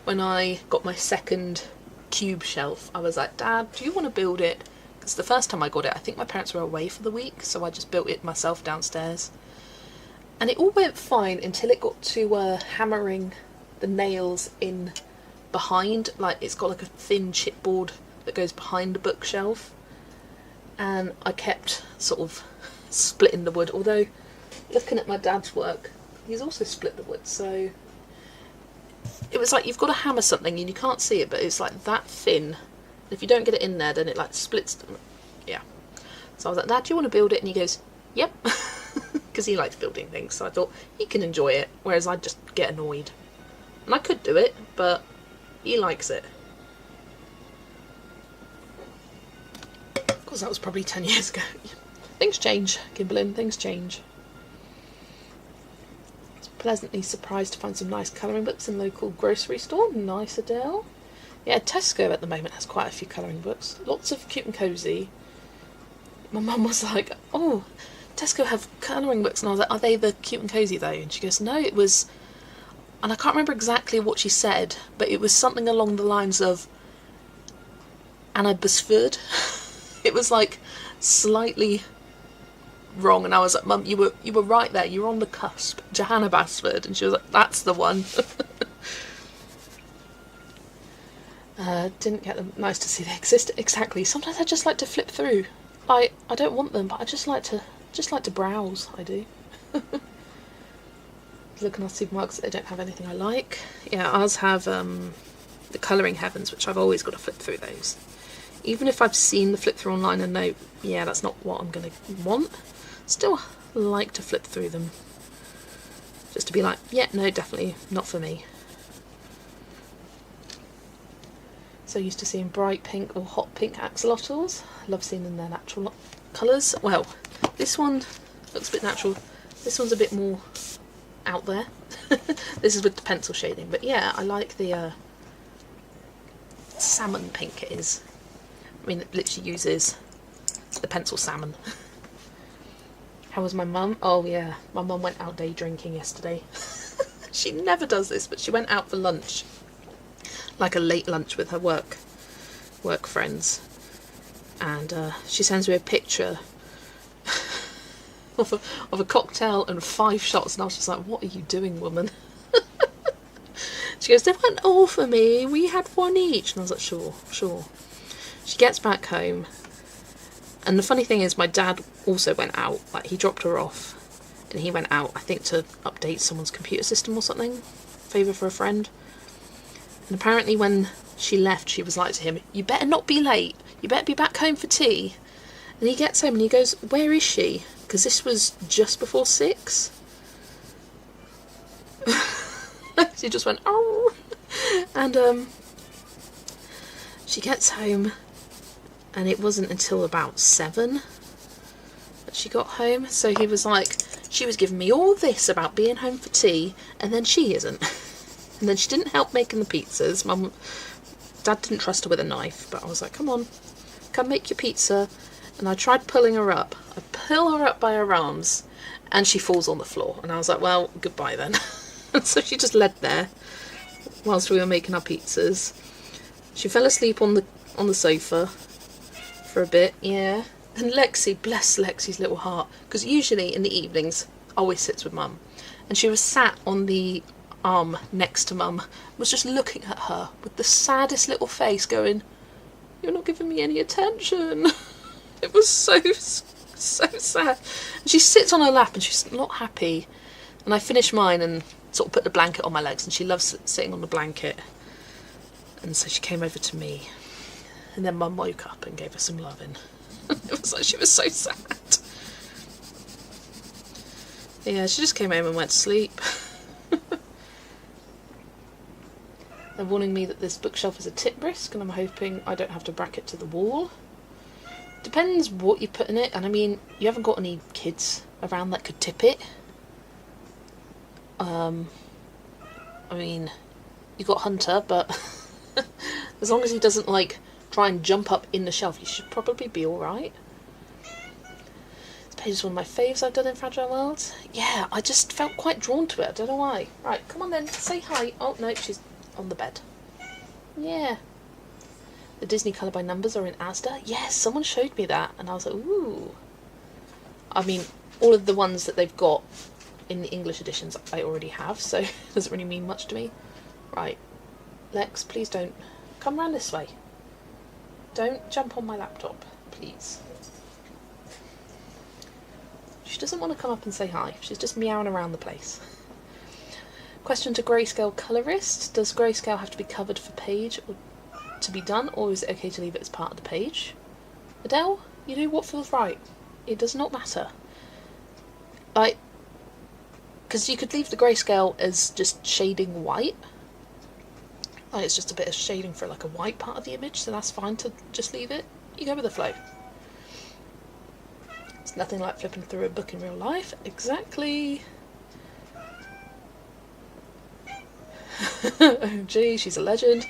When I got my second cube shelf, I was like, Dad, do you want to build it? Because the first time I got it, I think my parents were away for the week, so I just built it myself downstairs. And it all went fine until it got to hammering the nails in behind. Like, it's got like a thin chipboard that goes behind the bookshelf. And I kept sort of splitting the wood. Although, looking at my dad's work, he's also split the wood. So it was like, you've got to hammer something and you can't see it, but it's like that thin. If you don't get it in there, then it like splits. Yeah. So I was like, Dad, do you want to build it? And he goes, yep. Because he likes building things. So I thought, he can enjoy it, whereas I'd just get annoyed. And I could do it, but he likes it. Of course, that was probably 10 years ago. Things change, Kimberlyn, things change. I was pleasantly surprised to find some nice colouring books in the local grocery store. Nice, Adele. Yeah, Tesco at the moment has quite a few colouring books. Lots of cute and cosy. My mum was like, oh, Tesco have colouring books. And I was like, are they the cute and cosy though? And she goes, no, it was... And I can't remember exactly what she said, but it was something along the lines of Anna Busford. It was like slightly wrong, and I was like, Mum, you were right there. You were on the cusp. Johanna Basford. And she was like, that's the one. Didn't get them. Nice to see they exist. Exactly. Sometimes I just like to flip through. I don't want them, but I just like to browse. I do. Look in our supermarkets, they don't have anything I like. Yeah, ours have the Colouring Heavens, which I've always got to flip through those. Even if I've seen the flip through online and know, yeah, that's not what I'm going to want, still like to flip through them. Just to be like, yeah, no, definitely not for me. So used to seeing bright pink or hot pink axolotls. I love seeing them in their natural colours. Well, this one looks a bit natural. This one's a bit more out there. This is with the pencil shading, but yeah, I like the salmon pink it is. I mean, it literally uses the pencil salmon. How was my mum? Oh yeah, my mum went out day drinking yesterday. She never does this, but she went out for lunch, like a late lunch with her work friends, and she sends me a picture of a cocktail and 5 shots, and I was just like, what are you doing, woman? She goes, they weren't all for me, we had 1 each. And I was like, sure. She gets back home, and the funny thing is my dad also went out. Like, he dropped her off and he went out, I think, to update someone's computer system or something, favour for a friend. And apparently when she left, she was like to him, you better not be late, you better be back home for tea. And he gets home and he goes, where is she? Because this was just before 6. She just went, oh. And she gets home, and it wasn't until about 7 that she got home. So he was like, she was giving me all this about being home for tea, and then she isn't. And then she didn't help making the pizzas. Dad didn't trust her with a knife, but I was like, come on, come make your pizza. And I tried pulling her up. I pull her up by her arms, and she falls on the floor. And I was like, well, goodbye then. And so she just led there whilst we were making our pizzas. She fell asleep on the sofa for a bit, yeah. And Lexi, bless Lexi's little heart, because usually in the evenings always sits with Mum, and she was sat on the arm next to Mum, was just looking at her with the saddest little face, going, "You're not giving me any attention." It was so sad. And she sits on her lap and she's not happy. And I finished mine and sort of put the blanket on my legs, and she loves sitting on the blanket. And so she came over to me, and then Mum woke up and gave her some loving. It was like she was so sad. Yeah, she just came home and went to sleep. They're warning me that this bookshelf is a tip risk, and I'm hoping I don't have to bracket to the wall. Depends what you put in it, and I mean, you haven't got any kids around that could tip it. I mean, you got Hunter, but as long as he doesn't like try and jump up in the shelf, you should probably be alright. This page is one of my faves I've done in Fragile Worlds. Yeah, I just felt quite drawn to it, I don't know why. Right, come on then, say hi. Oh no, she's on the bed. Yeah. The Disney Colour by Numbers are in Asda. Yes, someone showed me that, and I was like, ooh. I mean, all of the ones that they've got in the English editions I already have, so it doesn't really mean much to me. Right, Lex, please don't come round this way. Don't jump on my laptop, please. She doesn't want to come up and say hi. She's just meowing around the place. Question to Grayscale colorist. Does Grayscale have to be covered for page or to be done, or is it okay to leave it as part of the page? Adele, you do what feels right. It does not matter. Because you could leave the Grayscale as just shading white. Like it's just a bit of shading for like a white part of the image, so that's fine to just leave it. You go with the flow. It's nothing like flipping through a book in real life. Exactly. Oh gee, she's a legend.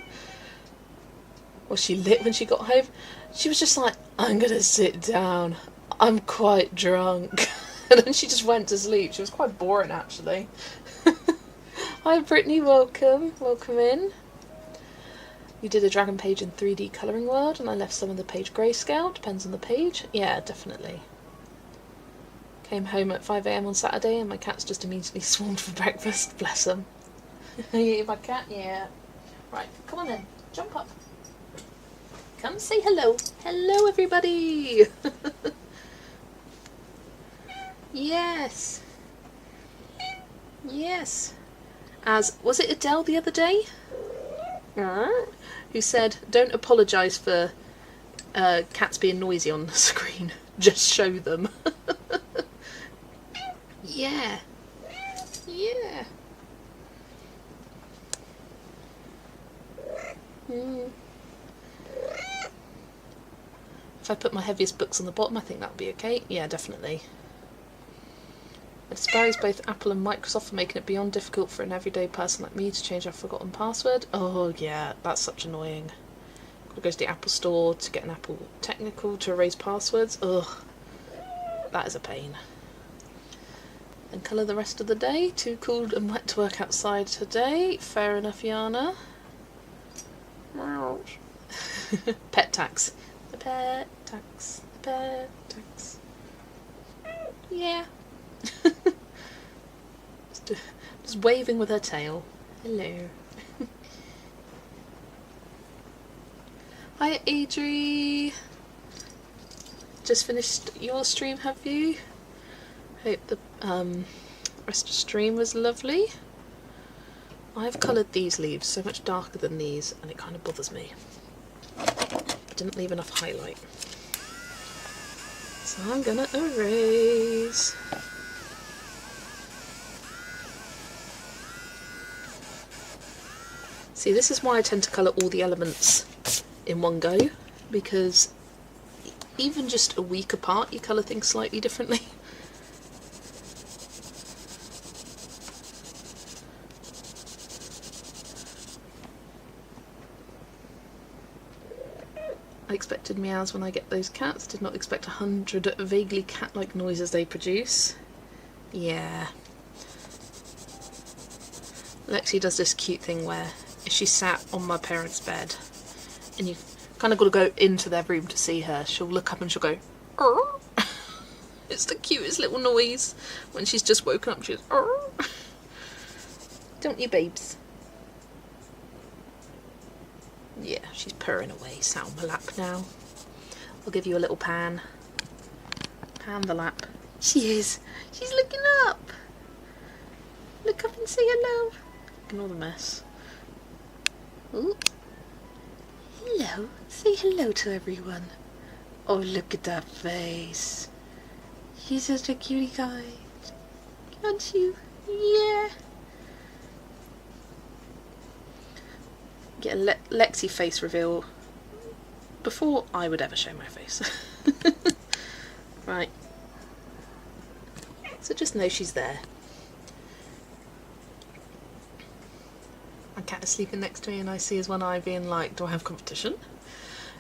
Was she lit when she got home? She was just like, I'm gonna sit down. I'm quite drunk. And then she just went to sleep. She was quite boring actually. Hi Brittany, welcome. Welcome in. You did a dragon page in 3D colouring world and I left some of the page grayscale. Depends on the page. Yeah, definitely. Came home at 5 AM on Saturday and my cats just immediately swarmed for breakfast. Bless them. You my cat? Yeah. Right, come on then. Jump up. Come say hello. Hello everybody. Yes. Yes. As, was it Adele the other day? Who said, don't apologise for cats being noisy on the screen. Just show them. Yeah. Yeah. If I put my heaviest books on the bottom, I think that would be okay. Yeah, definitely. I despise both Apple and Microsoft for making it beyond difficult for an everyday person like me to change a forgotten password. Oh yeah, that's such annoying. Gotta go to the Apple store to get an Apple Technical to erase passwords. Ugh, that is a pain. And colour the rest of the day. Too cold and wet to work outside today. Fair enough, Yana. Pet tax. The pet tax. The pet tax. Yeah. Just waving with her tail. Hello. Hi Adri. Just finished your stream, have you? Hope the rest of the stream was lovely. I've coloured these leaves so much darker than these and it kind of bothers me. I didn't leave enough highlight. So I'm gonna erase. See, this is why I tend to colour all the elements in one go, because even just a week apart you colour things slightly differently. I expected meows when I get those cats, did not expect 100 vaguely cat-like noises they produce. Yeah. Lexi does this cute thing where if she sat on my parents' bed and you kind of got to go into their room to see her, she'll look up and she'll go, "Arr." It's the cutest little noise when she's just woken up. She's, "Arr." Don't you, babes? Yeah, she's purring away, sat on my lap now. I'll give you a little pan. Pan the lap. She is. She's looking up. Look up and say hello. Ignore the mess. Ooh. Hello. Say hello to everyone. Oh, look at that face. She's such a cutie guy. Aren't you? Yeah. Get a Lexi face reveal before I would ever show my face. Right. So just know she's there. My cat is sleeping next to me and I see his one eye being like, do I have competition?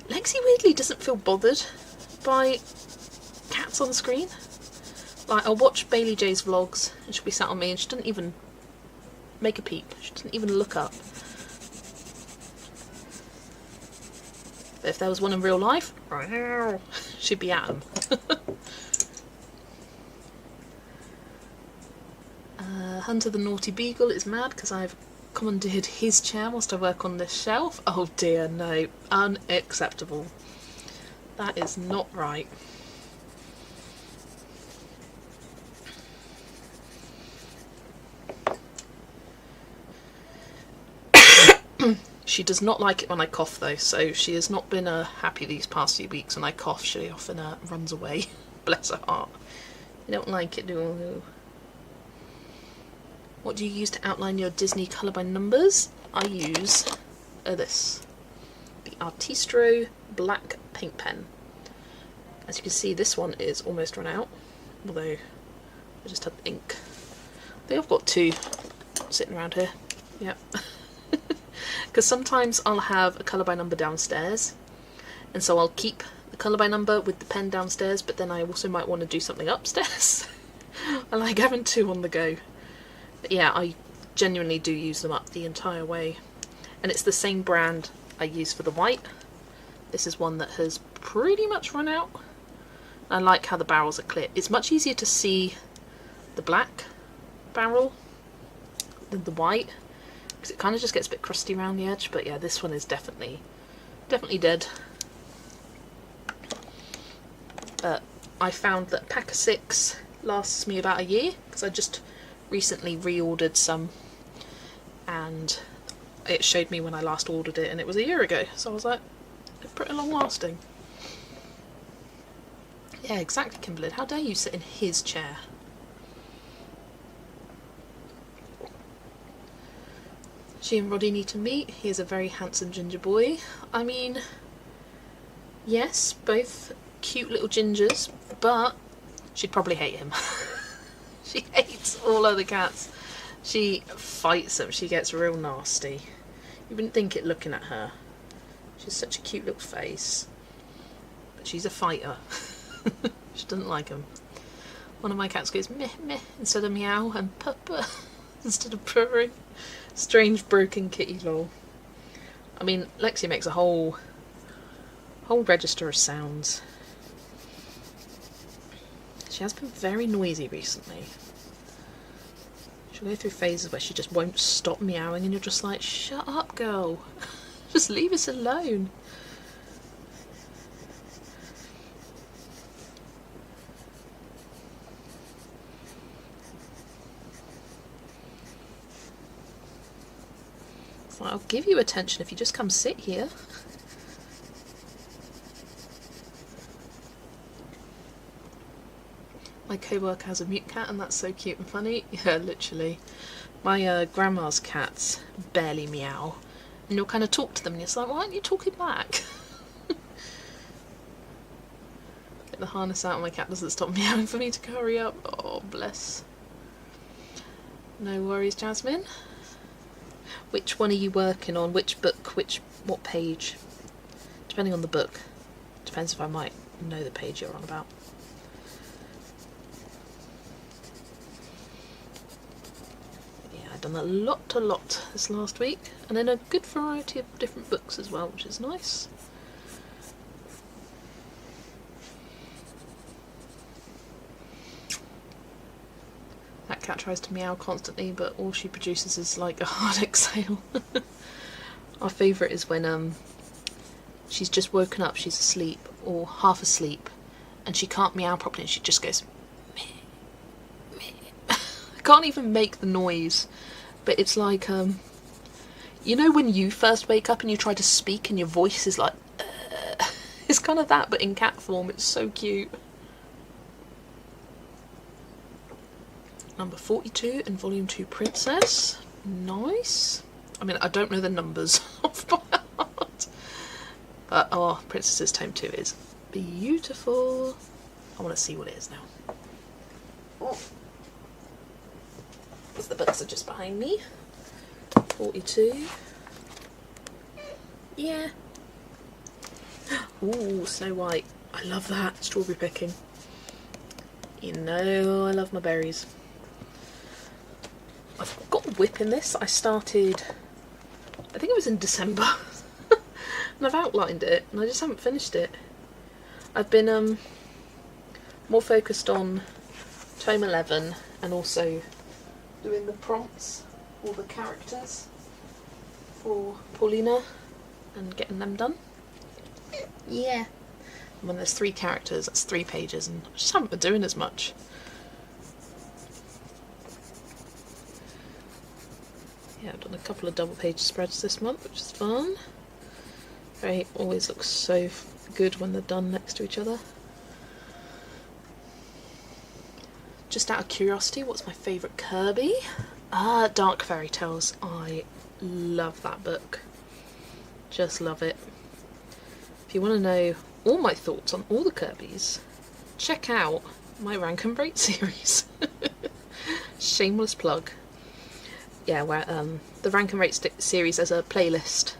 Lexi weirdly doesn't feel bothered by cats on the screen. Like, I'll watch Bailey J's vlogs and she'll be sat on me and she doesn't even make a peep. She doesn't even look up. But if there was one in real life, she'd be at him. Hunter the Naughty Beagle is mad because I've commandeered his chair whilst I work on this shelf. Oh dear, no. Unacceptable. That is not right. She does not like it when I cough though, so she has not been happy these past few weeks. When I cough, she often runs away. Bless her heart. You don't like it, do you? What do you use to outline your Disney colour by numbers? I use this. The Artistro black paint pen. As you can see, this one is almost run out, although I just had ink. I think I've got 2 sitting around here. Yep. Because sometimes I'll have a colour by number downstairs, and so I'll keep the colour by number with the pen downstairs, but then I also might want to do something upstairs. I like having 2 on the go. But yeah, I genuinely do use them up the entire way. And it's the same brand I use for the white. This is one that has pretty much run out. I like how the barrels are clear. It's much easier to see the black barrel than the white, because it kind of just gets a bit crusty around the edge. But yeah, this one is definitely dead. But I found that a pack of 6 lasts me about a year, because I just recently reordered some, and it showed me when I last ordered it, and it was a year ago. So I was like, it's pretty long lasting. Yeah, exactly, Kimberly. How dare you sit in his chair? She and Roddy need to meet. He is a very handsome ginger boy. I mean, yes, both cute little gingers, but she'd probably hate him. She hates all other cats. She fights them. She gets real nasty. You wouldn't think it looking at her. She's such a cute little face. But she's a fighter. She doesn't like him. One of my cats goes meh meh instead of meow, and puppa instead of purring. Strange broken kitty lol. I mean, Lexi makes a whole register of sounds. She has been very noisy recently. She'll go through phases where she just won't stop meowing, and you're just like, shut up, girl. Just leave us alone. It's like, I'll give you attention if you just come sit here. My co-worker has a mute cat, and that's so cute and funny. Yeah, literally. My grandma's cats barely meow, and you'll kind of talk to them and it's like, why aren't you talking back? Get the harness out and my cat doesn't stop meowing for me to hurry up. Oh, bless. No worries, Jasmine. Which one are you working on? Which book? What page? Depending on the book. Depends if I might know the page you're on about. Done a lot this last week, and then a good variety of different books as well, which is nice. That cat tries to meow constantly, but all she produces is like a hard exhale. Our favourite is when she's just woken up, she's asleep or half asleep, and she can't meow properly, and she just goes meh, meh. I can't even make the noise. But it's like, you know when you first wake up and you try to speak and your voice is like, it's kind of that, but in cat form. It's so cute. Number 42 in Volume 2 Princess. Nice. I mean, I don't know the numbers off by heart. But, oh, Princess's Tome 2 is beautiful. I want to see what it is now. Oh. Because the books are just behind me. 42. Yeah. Ooh, Snow White. I love that. Strawberry picking. You know I love my berries. I've got a whip in this. I started, I think it was in December. And I've outlined it, and I just haven't finished it. I've been more focused on Tome 11 and also doing the prompts, all the characters for Paulina and getting them done. Yeah. And when there's 3 characters, that's 3 pages, and I just haven't been doing as much. Yeah, I've done a couple of double page spreads this month, which is fun. They always look so good when they're done next to each other. Just out of curiosity, what's my favourite Kirby? Dark Fairy Tales. I love that book. Just love it. If you want to know all my thoughts on all the Kirbys, check out my Rank and Break series. Shameless plug. Yeah, where the Rank and Rate series, there's a playlist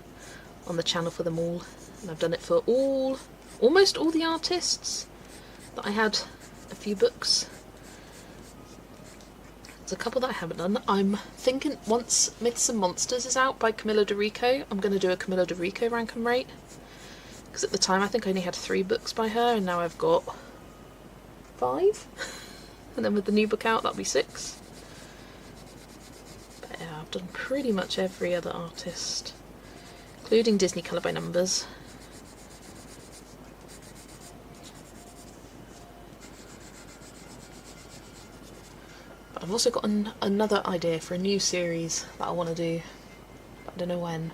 on the channel for them all, and I've done it for almost all the artists that I had a few books. There's a couple that I haven't done. I'm thinking once Myths and Monsters is out by Camilla DeRico, I'm going to do a Camilla DeRico Rank and Rate, because at the time I think I only had 3 books by her, and now I've got 5, and then with the new book out that'll be 6. But yeah, I've done pretty much every other artist, including Disney Colour by Numbers. But I've also got another idea for a new series that I want to do, but I don't know when.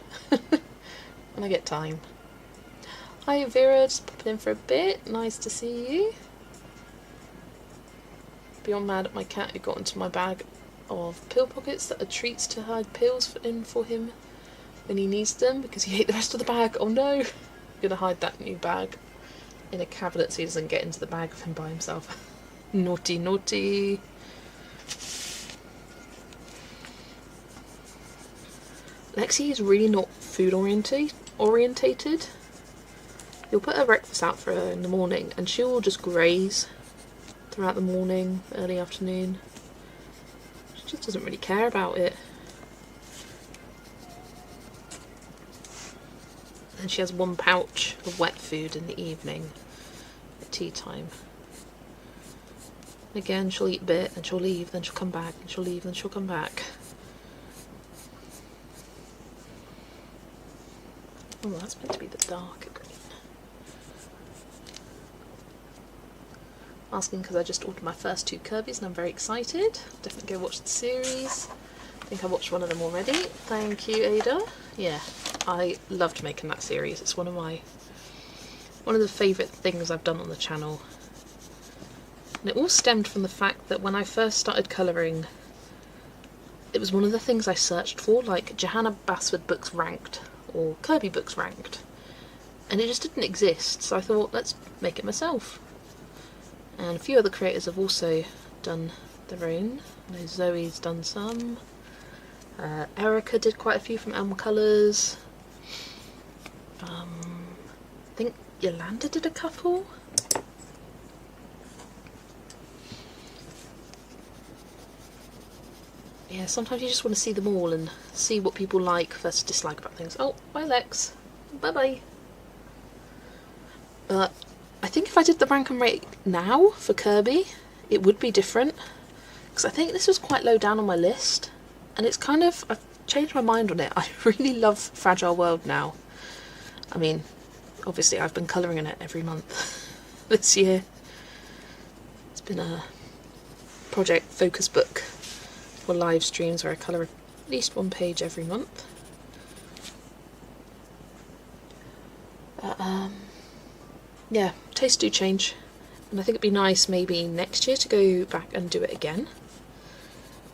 When I get time. Hi Vera, just popping in for a bit, nice to see you. Beyond mad at my cat who got into my bag of pill pockets that are treats to hide pills in for him when he needs them, because he ate the rest of the bag. Oh no! I'm gonna hide that new bag in a cabinet so he doesn't get into the bag of him by himself. Naughty, naughty. Lexi is really not food orientated. You'll put her breakfast out for her in the morning and she will just graze throughout the morning, early afternoon. She just doesn't really care about it. And she has 1 pouch of wet food in the evening at tea time. And again, she'll eat a bit, and she'll leave, then she'll come back, and she'll leave, then she'll come back. Oh, that's meant to be the darker green. Asking because I just ordered my first 2 Kirbys and I'm very excited. Definitely go watch the series. I think I watched one of them already. Thank you, Ada. Yeah, I loved making that series. It's one of the favourite things I've done on the channel. And it all stemmed from the fact that when I first started colouring, it was one of the things I searched for, like Johanna Basford books ranked, or Kirby books ranked. And it just didn't exist, so I thought, let's make it myself. And a few other creators have also done their own. I know Zoe's done some. Erica did quite a few from Elm Colours. I think Yolanda did a couple. Yeah, sometimes you just want to see them all and see what people like versus dislike about things. Oh, bye Lex. Bye bye. But I think if I did the rank and rate now for Kirby, it would be different. Because I think this was quite low down on my list. And it's kind of, I've changed my mind on it. I really love Fragile World now. I mean, obviously I've been colouring in it every month this year. It's been a project focus book for live streams where I colour at least 1 page every month. Yeah, tastes do change, and I think it'd be nice maybe next year to go back and do it again.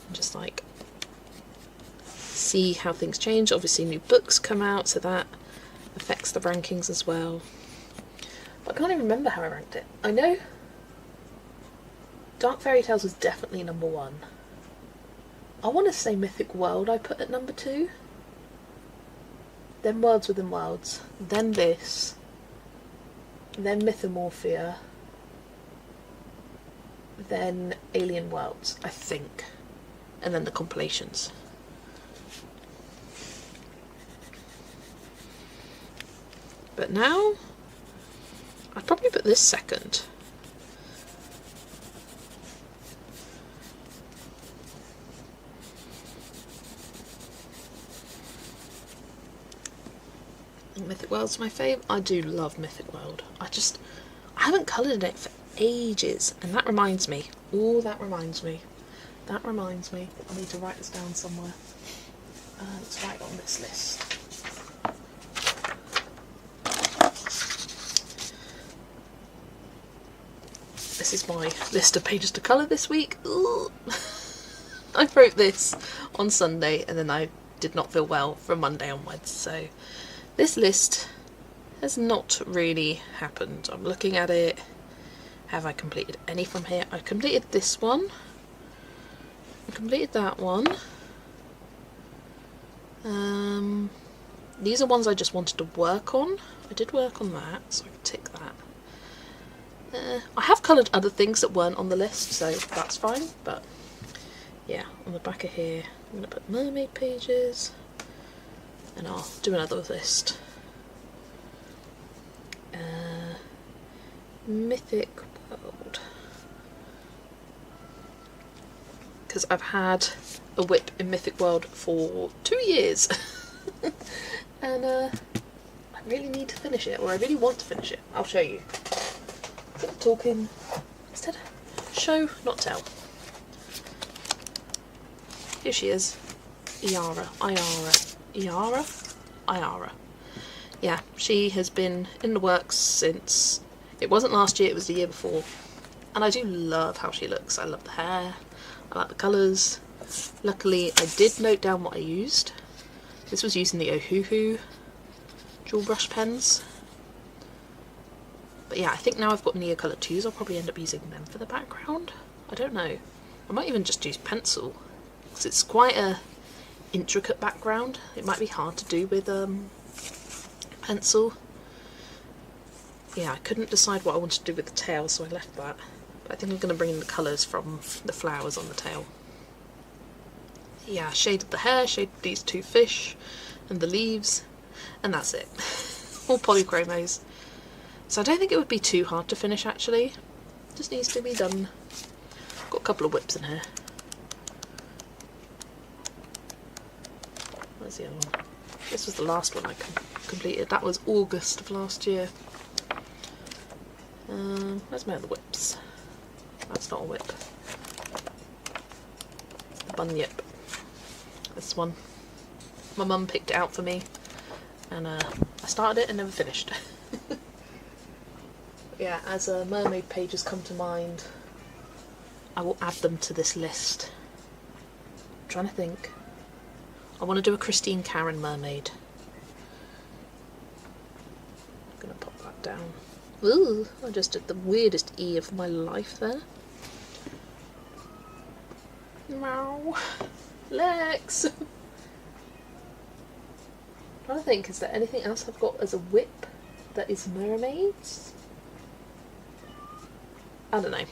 And just like see how things change. Obviously new books come out, so that affects the rankings as well. But I can't even remember how I ranked it. I know Dark Fairy Tales was definitely number 1. I want to say Mythic World I put at number 2. Then Worlds Within Worlds. Then this. Then Mythomorphia. Then Alien Worlds, I think. And then the compilations. But now, I'd probably put this second. Mythic World's my fave. I do love Mythic World. I haven't coloured it for ages, and that reminds me. Oh, that reminds me. That reminds me. I need to write this down somewhere. Let's write on this list. This is my list of pages to colour this week. Ooh. I wrote this on Sunday, and then I did not feel well from Monday onwards, so this list has not really happened. I'm looking at it. Have I completed any from here? I completed this one. I completed that one. These are ones I just wanted to work on. I did work on that, so I can tick that. I have coloured other things that weren't on the list, so that's fine, but yeah, on the back of here I'm going to put mermaid pages, and I'll do another list. Mythic World, because I've had a whip in Mythic World for 2 years and I really need to finish it, or I really want to finish it. I'll show you. Talking instead, show not tell. Here she is, Iara. Yeah, she has been in the works since, it wasn't last year, it was the year before, and I do love how she looks. I love the hair, I like the colours. Luckily I did note down what I used. This was using the Ohuhu dual brush pens. But yeah, I think now I've got Neocolor 2s, I'll probably end up using them for the background. I don't know. I might even just use pencil, because it's quite a intricate background. It might be hard to do with pencil. Yeah, I couldn't decide what I wanted to do with the tail, so I left that. But I think I'm going to bring in the colours from the flowers on the tail. Yeah, shaded the hair, shaded these 2 fish and the leaves, and that's it. All polychromos. So I don't think it would be too hard to finish, actually. Just needs to be done. Got a couple of whips in here. Where's the other one? This was the last one I completed. That was August of last year. Where's my other whips? That's not a whip. The bunyip. This one. My mum picked it out for me, and I started it and never finished. Yeah, as mermaid pages come to mind, I will add them to this list. I'm trying to think. I want to do a Christine Karen mermaid. I'm going to pop that down. Ooh, I just did the weirdest E of my life there. Meow. Lex! I'm trying to think, is there anything else I've got as a whip that is mermaids? I don't know.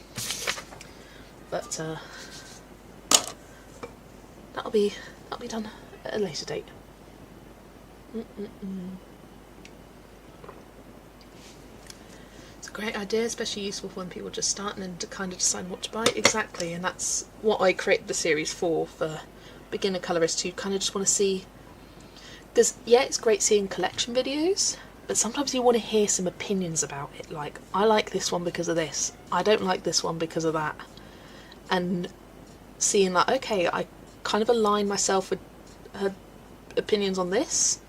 But that'll be done at a later date. It's a great idea, especially useful for when people are just starting and to kind of decide what to buy. Exactly, and that's what I created the series for beginner colorists who kind of just want to see. Because yeah, it's great seeing collection videos, but sometimes you want to hear some opinions about it, like, I like this one because of this, I don't like this one because of that, and seeing like, okay, I kind of align myself with her opinions on this,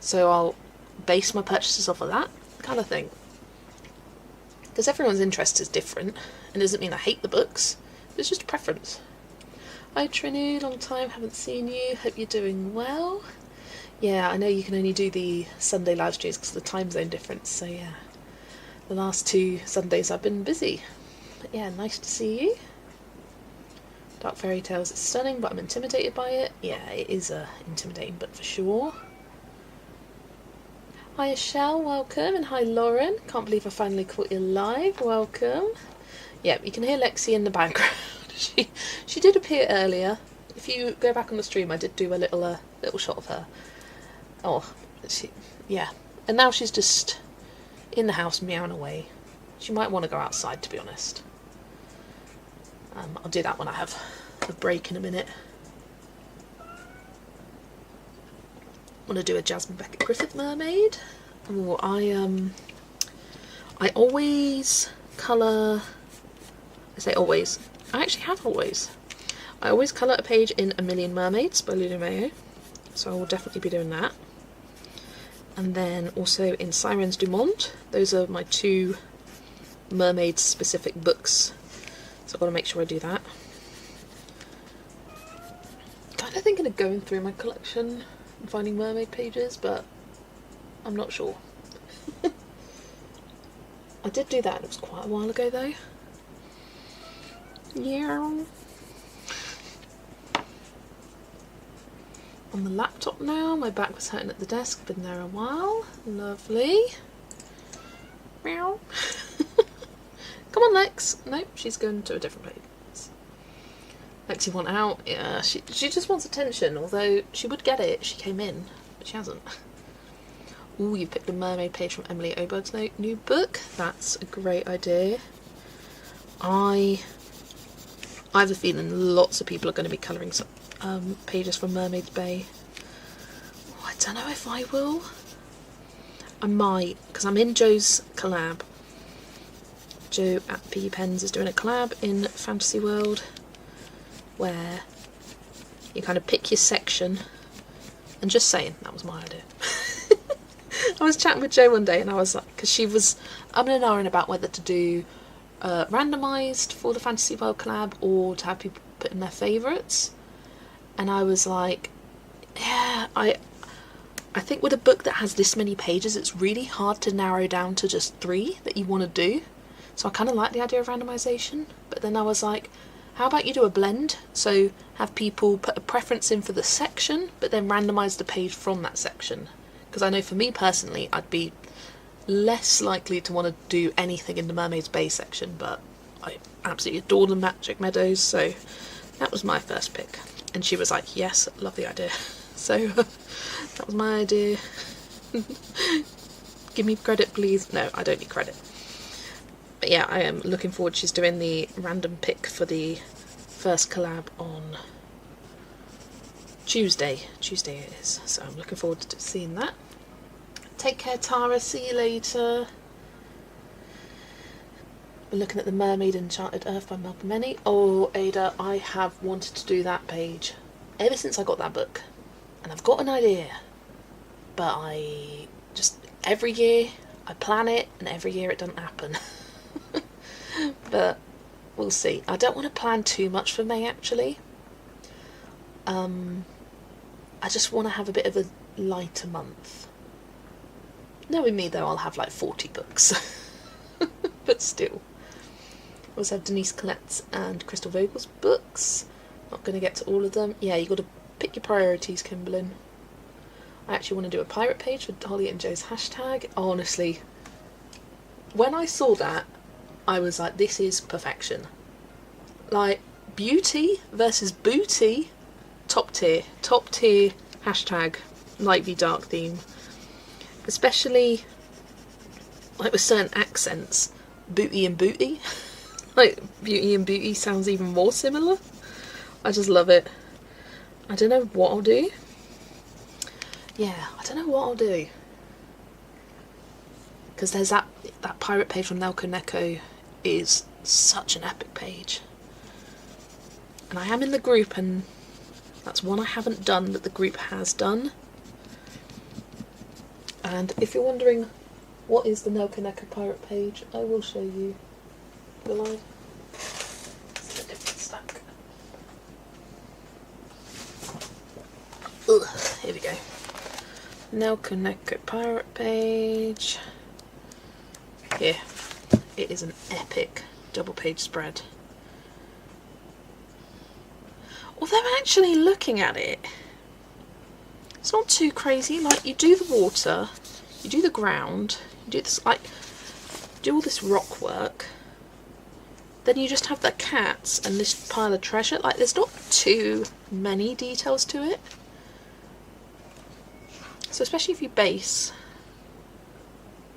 so I'll base my purchases off of that kind of thing. Because everyone's interest is different, and it doesn't mean I hate the books, it's just a preference. Hi Trini, long time, haven't seen you, hope you're doing well. Yeah, I know you can only do the Sunday live streams because of the time zone difference, so yeah. The last 2 Sundays I've been busy. But yeah, nice to see you. Dark Fairy Tales is stunning, but I'm intimidated by it. Yeah, it is a intimidating book for sure. Hi Michelle, welcome, and hi Lauren. Can't believe I finally caught you live. Welcome. Yeah, you can hear Lexi in the background. she did appear earlier. If you go back on the stream, I did do a little shot of her. Oh, yeah. And now she's just in the house meowing away. She might want to go outside, to be honest. I'll do that when I have a break in a minute. want to do a Jasmine Beckett Griffith mermaid. Oh, I always colour, I say always, I actually have always. I always colour a page in A Million Mermaids by Lulu Mayo, so I will definitely be doing that. And then also in Sirens du Monde. Those are my 2 mermaid specific books, so I've got to make sure I do that. Kind of thinking of going through my collection and finding mermaid pages, but I'm not sure. I did do that, and it was quite a while ago though. Yeah. On the laptop now, my back was hurting at the desk, been there a while. Lovely. Meow. Come on, Lex. Nope, she's going to a different place. Lexi want out. Yeah, she just wants attention, although she would get it if she came in, but she hasn't. Ooh, you picked a mermaid page from Emily Oberg's new book. That's a great idea. I have a feeling lots of people are going to be colouring some pages from Mermaid's Bay. Oh, I don't know if I will. I might, because I'm in Joe's collab. Joe at P Pens is doing a collab in Fantasy World where you kind of pick your section, and just saying, that was my idea. I was chatting with Jo one day and I was like, because she was umming and ahhing about whether to do randomised for the Fantasy World collab or to have people put in their favourites, and I was like, yeah, I think with a book that has this many pages it's really hard to narrow down to just 3 that you want to do, so I kind of like the idea of randomisation, but then I was like, how about you do a blend, so have people put a preference in for the section but then randomise the page from that section. Because I know for me personally, I'd be less likely to want to do anything in the Mermaid's Bay section, but I absolutely adore the Magic Meadows, so that was my first pick. And she was like, yes, love the idea. So that was my idea. Give me credit, please. No, I don't need credit. But yeah, I am looking forward. She's doing the random pick for the first collab on Tuesday it is, so I'm looking forward to seeing that. Take care, Tara, see you later. We're looking at the Mermaid Enchanted Earth by Malcolm Many. Oh, Ada, I have wanted to do that page ever since I got that book, and I've got an idea, but I just, every year I plan it and every year it doesn't happen. But we'll see. I don't want to plan too much for May actually. I just want to have a bit of a lighter month. Knowing me though, I'll have like 40 books. But still. I also have Denise Collette's and Crystal Vogel's books. Not going to get to all of them. Yeah, you got to pick your priorities, Kimberlyn. I actually want to do a pirate page for Holly and Joe's hashtag. Honestly, when I saw that, I was like, this is perfection. Like, beauty versus booty. Top tier hashtag light v dark theme, especially like with certain accents, booty and booty. Like beauty and booty sounds even more similar. I just love it. I don't know what I'll do. Yeah, I don't know what I'll do, because there's that pirate page from Nelko Neko is such an epic page, and I am in the group, and that's one I haven't done that the group has done. And if you're wondering what is the Nelko Neko pirate page, I will show you. Will I? It's a different stack. Ugh, here we go. Nelko Neko pirate page. Here. It is an epic double page spread. Although actually looking at it, it's not too crazy. Like, you do the water, you do the ground, you do this, like, do all this rock work, then you just have the cats and this pile of treasure. Like, there's not too many details to it. So especially if you base,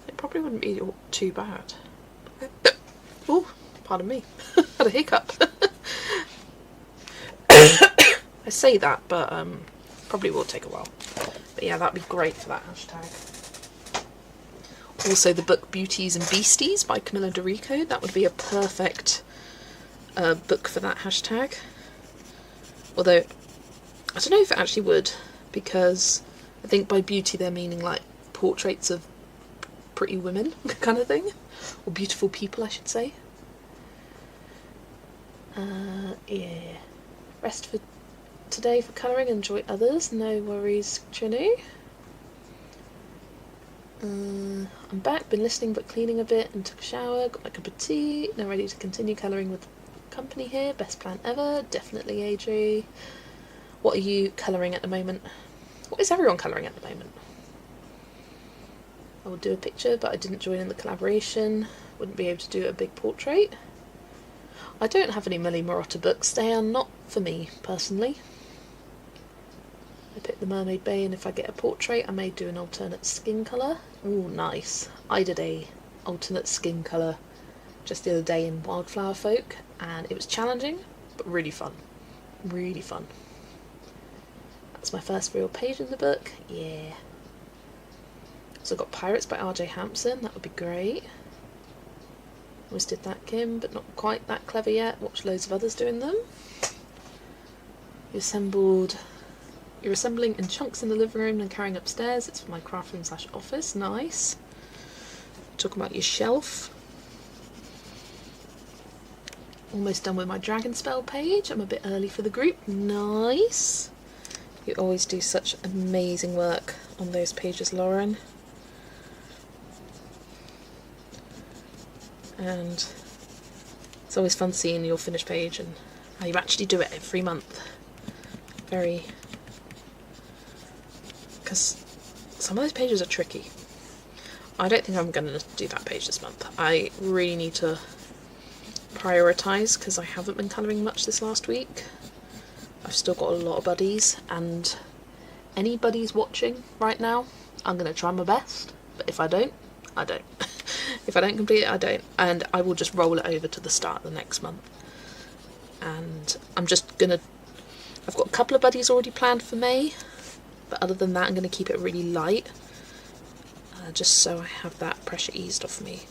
it probably wouldn't be too bad. Oh, pardon me, had a hiccup. I say that, but probably will take a while. But But yeah, that'd be great for that hashtag. Also the book Beauties and Beasties by Camilla Dorico, that would be a perfect book for that hashtag. Although, I don't know if it actually would, because I think by beauty they're meaning like portraits of pretty women kind of thing. Or beautiful people, I should say. Yeah. Rest for today for colouring, enjoy others, no worries, Trini. I'm back, been listening but cleaning a bit and took a shower, got my cup of tea, now ready to continue colouring with company here, best plan ever, definitely Adri. What are you colouring at the moment? What is everyone colouring at the moment? I will do a picture but I didn't join in the collaboration, wouldn't be able to do a big portrait. I don't have any Millie Marotta books, they are not for me personally. I picked the Mermaid Bay, and if I get a portrait I may do an alternate skin colour. Ooh, nice. I did a alternate skin colour just the other day in Wildflower Folk, and it was challenging but really fun. Really fun. That's my first real page in the book. Yeah. So I've got Pirates by R.J. Hampson, that would be great. Always did that, Kim, but not quite that clever yet. Watched loads of others doing them. You're assembling in chunks in the living room and carrying upstairs. It's for my craft room / office. Nice. Talking about your shelf. Almost done with my dragon spell page. I'm a bit early for the group. Nice. You always do such amazing work on those pages, Lauren. And it's always fun seeing your finished page and how you actually do it every month. Very... because some of those pages are tricky. I don't think I'm going to do that page this month. I really need to prioritise because I haven't been colouring much this last week. I've still got a lot of buddies, and any buddies watching right now, I'm going to try my best, but if I don't, I don't. If I don't complete it, I don't, and I will just roll it over to the start of the next month. And I'm just going to... I've got a couple of buddies already planned for May, but other than that I'm going to keep it really light, just so I have that pressure eased off me.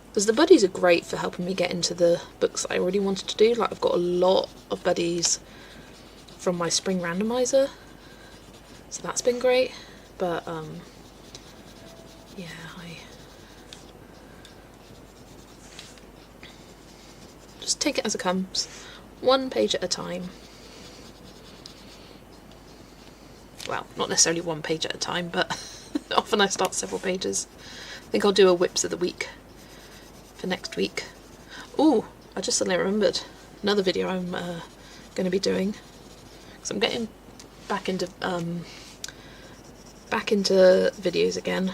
Because the buddies are great for helping me get into the books that I already wanted to do. Like, I've got a lot of buddies from my spring randomizer, so that's been great. But yeah, I just take it as it comes, one page at a time. Well, not necessarily one page at a time, but often I start several pages. I think I'll do a whips of the week for next week. Ooh, I just suddenly remembered another video I'm going to be doing, because I'm getting back into videos again,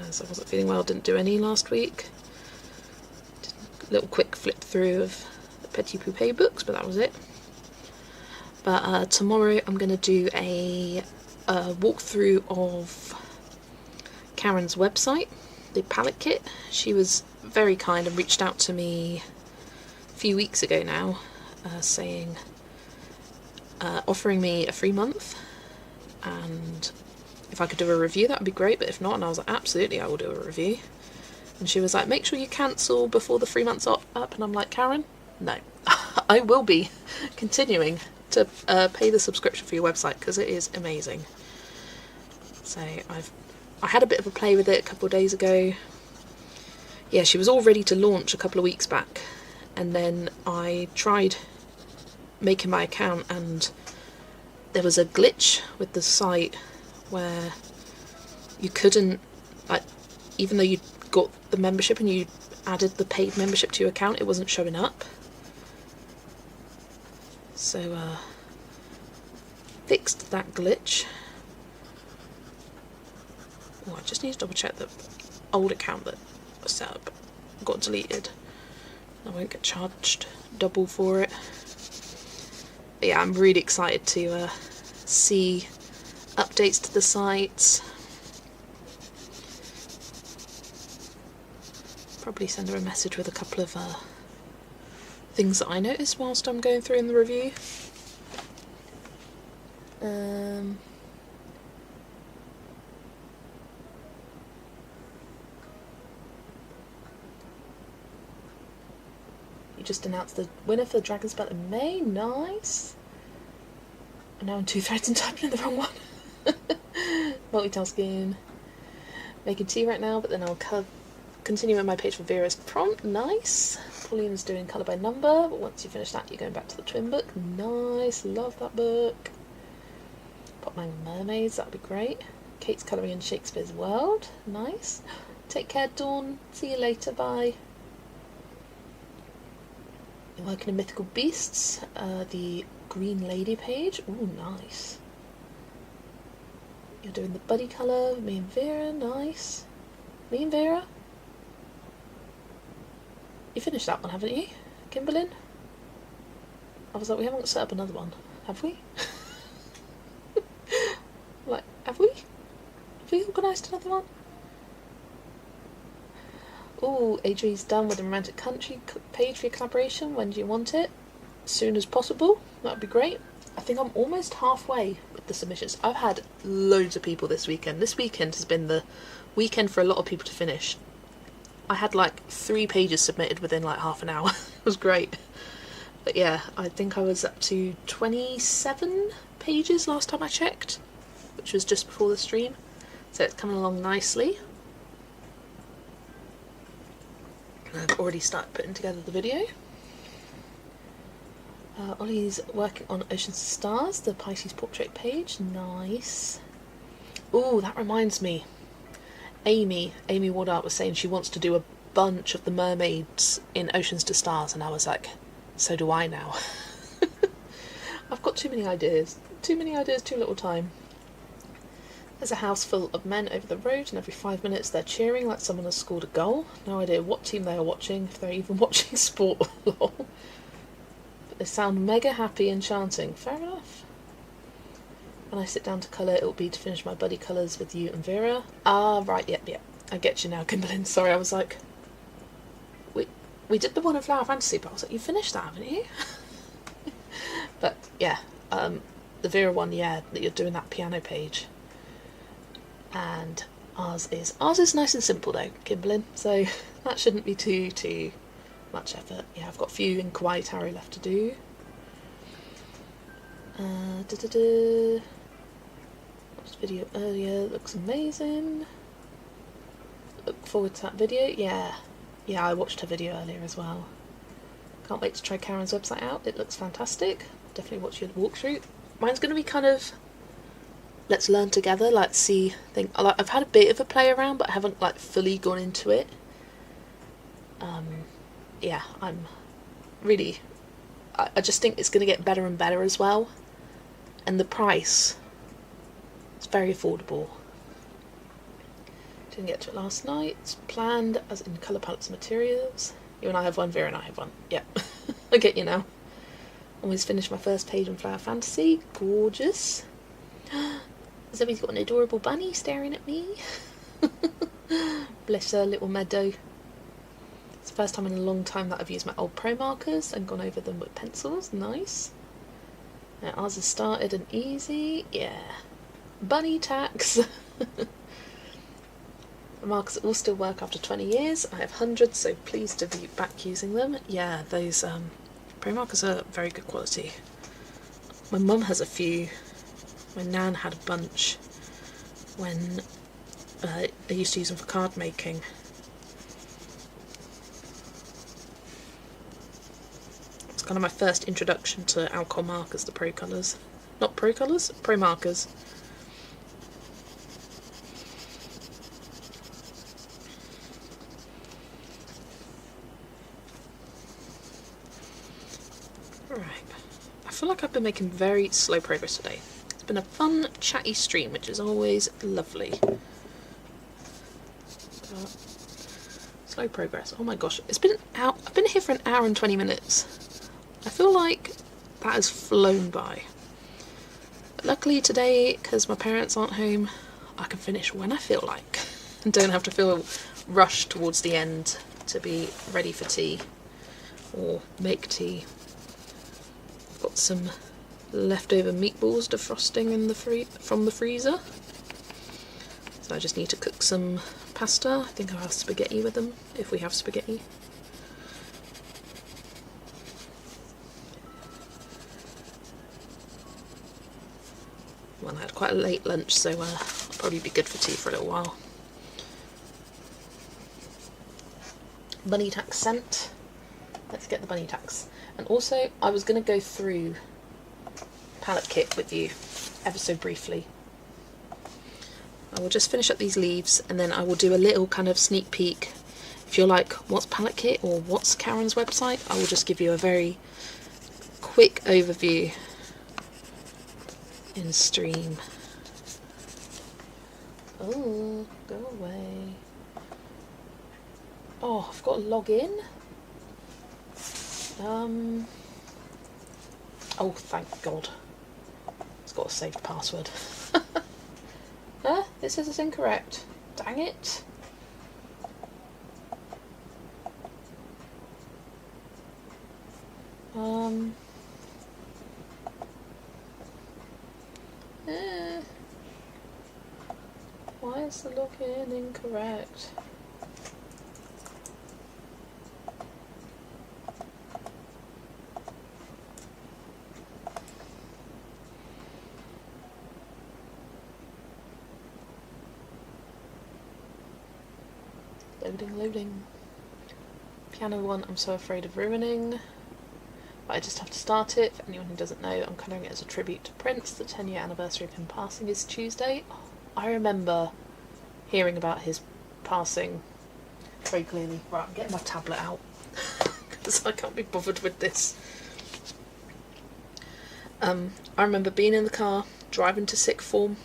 as I wasn't feeling well, didn't do any last week. Did a little quick flip through of the Petit Poupée books, but that was it. But tomorrow I'm going to do a walkthrough of Karen's website, the palette kit. She was very kind and reached out to me a few weeks ago now, saying, offering me a free month, and if I could do a review that would be great, but if not, and I was like, absolutely, I will do a review. And she was like, make sure you cancel before the 3 months are up, and I'm like, Karen, no. I will be continuing to pay the subscription for your website, because it is amazing. So I had a bit of a play with it a couple of days ago. Yeah, she was all ready to launch a couple of weeks back, and then I tried making my account and there was a glitch with the site where you couldn't, like, even though you got the membership and you added the paid membership to your account, it wasn't showing up. So fixed that glitch. Oh, I just need to double check the old account that was set up got deleted. I won't get charged double for it. But yeah, I'm really excited to see updates to the site. Probably send her a message with a couple of things that I noticed whilst I'm going through in the review. just announced the winner for the Dragon's Belt in May. Nice. I'm now in 2 threads and typing in the wrong one. Multitasking. Making tea right now, but then I'll continue with my page for Vera's prompt. Nice. Pauline's doing colour by number, but once you finish that, you're going back to the twin book. Nice. Love that book. Pop my mermaids, that'd be great. Kate's colouring in Shakespeare's World. Nice. Take care, Dawn. See you later. Bye. You're working in Mythical Beasts. The Green Lady page. Ooh, nice. You're doing the buddy colour. Me and Vera. Nice. Me and Vera. You finished that one, haven't you, Kimberlyn? I was like, we haven't set up another one, have we? Like, have we? Have we organised another one? Ooh, Adri's done with the Romantic Country page for your collaboration. When do you want it? As soon as possible. That would be great. I think I'm almost halfway with the submissions. I've had loads of people this weekend. This weekend has been the weekend for a lot of people to finish. I had like 3 pages submitted within like half an hour. It was great. But yeah, I think I was up to 27 pages last time I checked, which was just before the stream. So it's coming along nicely. And I've already started putting together the video. Ollie's working on Oceans and Stars, the Pisces portrait page. Nice. Ooh, that reminds me. Amy Wardart was saying she wants to do a bunch of the mermaids in Oceans to Stars, and I was like, so do I now. I've got too many ideas. Too many ideas, too little time. There's a house full of men over the road, and every 5 minutes they're cheering like someone has scored a goal. No idea what team they are watching, if they're even watching sport or lol. But they sound mega happy and chanting. Fair enough. When I sit down to colour, it'll be to finish my buddy colours with you and Vera. Ah, right, yep. I get you now, Kimberlyn. Sorry, I was like... We did the one in Flower Fantasy, but I was like, you finished that, haven't you? But, yeah. The Vera one, yeah, that you're doing that piano page. And ours is nice and simple, though, Kimberlyn. So that shouldn't be too much effort. Yeah, I've got a few in Kawaii Tarot left to do. Watched the video earlier, looks amazing. Look forward to that video. Yeah, I watched her video earlier as well. Can't wait to try Karen's website out. It looks fantastic. Definitely watch your walkthrough. Mine's going to be kind of let's learn together, like see thing. I've had a bit of a play around, but I haven't like fully gone into it. Yeah, I'm really. I just think it's going to get better and better as well. And the price, it's very affordable. Didn't get to it last night. It's planned as in colour palettes and materials. You and I have one, Vera and I have one. Yeah, I get you now. Almost finished my first page on Flower Fantasy. Gorgeous. Zoe's got an adorable bunny staring at me. Bless her little meadow. It's the first time in a long time that I've used my old pro markers and gone over them with pencils. Nice. Now ours has started and easy. Yeah. Bunny tax. The markers all still work after 20 years. I have hundreds, so pleased to be back using them. Yeah, those pro markers are very good quality. My mum has a few. My nan had a bunch when they used to use them for card making. It's kind of my first introduction to alcohol markers, the pro colours. Not pro colours, pro markers. Right. I feel like I've been making very slow progress today. It's been a fun, chatty stream, which is always lovely. Slow progress. Oh my gosh, it's been out. I've been here for an hour and 20 minutes. I feel like that has flown by. But luckily today, because my parents aren't home, I can finish when I feel like and don't have to feel rushed towards the end to be ready for tea or make tea. I've got some leftover meatballs defrosting in the from the freezer, so I just need to cook some pasta. I think I'll have spaghetti with them if we have spaghetti. quite a late lunch, so I'll probably be good for tea for a little while. Bunny tax scent. Let's get the bunny tax. And also, I was going to go through palette kit with you ever so briefly. I will just finish up these leaves and then I will do a little kind of sneak peek. If you're like, what's palette kit or what's Karen's website, I will just give you a very quick overview in stream. Oh, go away. Oh, I've got to log in. Oh, thank God. It's got a saved password. It says it's incorrect. Dang it. Why is the login incorrect? Loading. Piano 1 I'm so afraid of ruining, but I just have to start it. For anyone who doesn't know, I'm colouring it as a tribute to Prince. The 10-year anniversary of him passing is Tuesday. I remember hearing about his passing very clearly. Right, I'm getting my tablet out because I can't be bothered with this. I remember being in the car, driving to sixth form.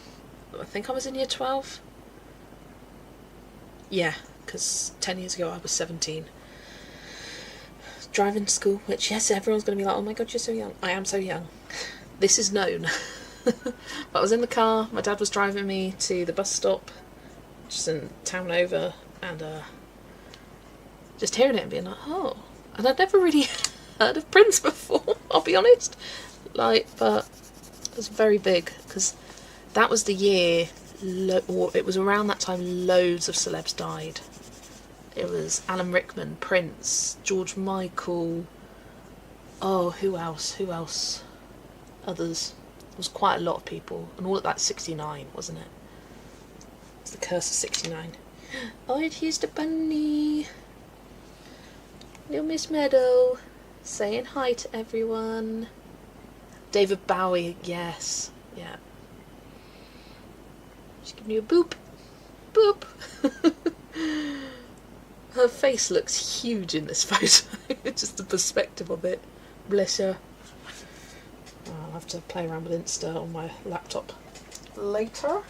I think I was in year 12. Yeah, because 10 years ago I was 17. Driving to school, which, yes, everyone's going to be like, oh my God, you're so young. I am so young. This is known. But I was in the car, my dad was driving me to the bus stop, just in town over, and just hearing it and being like, oh. And I'd never really heard of Prince before, I'll be honest. But it was very big, because that was the year, or it was around that time loads of celebs died. It was Alan Rickman, Prince, George Michael, oh, who else? Others. There was quite a lot of people, and all at that 69, wasn't it? It's the curse of 69. Oh, here's the bunny. Little Miss Meadow, saying hi to everyone. David Bowie, yes, yeah. She's giving you a boop. Boop. Her face looks huge in this photo. Just the perspective of it. Bless her. I'll have to play around with Insta on my laptop later.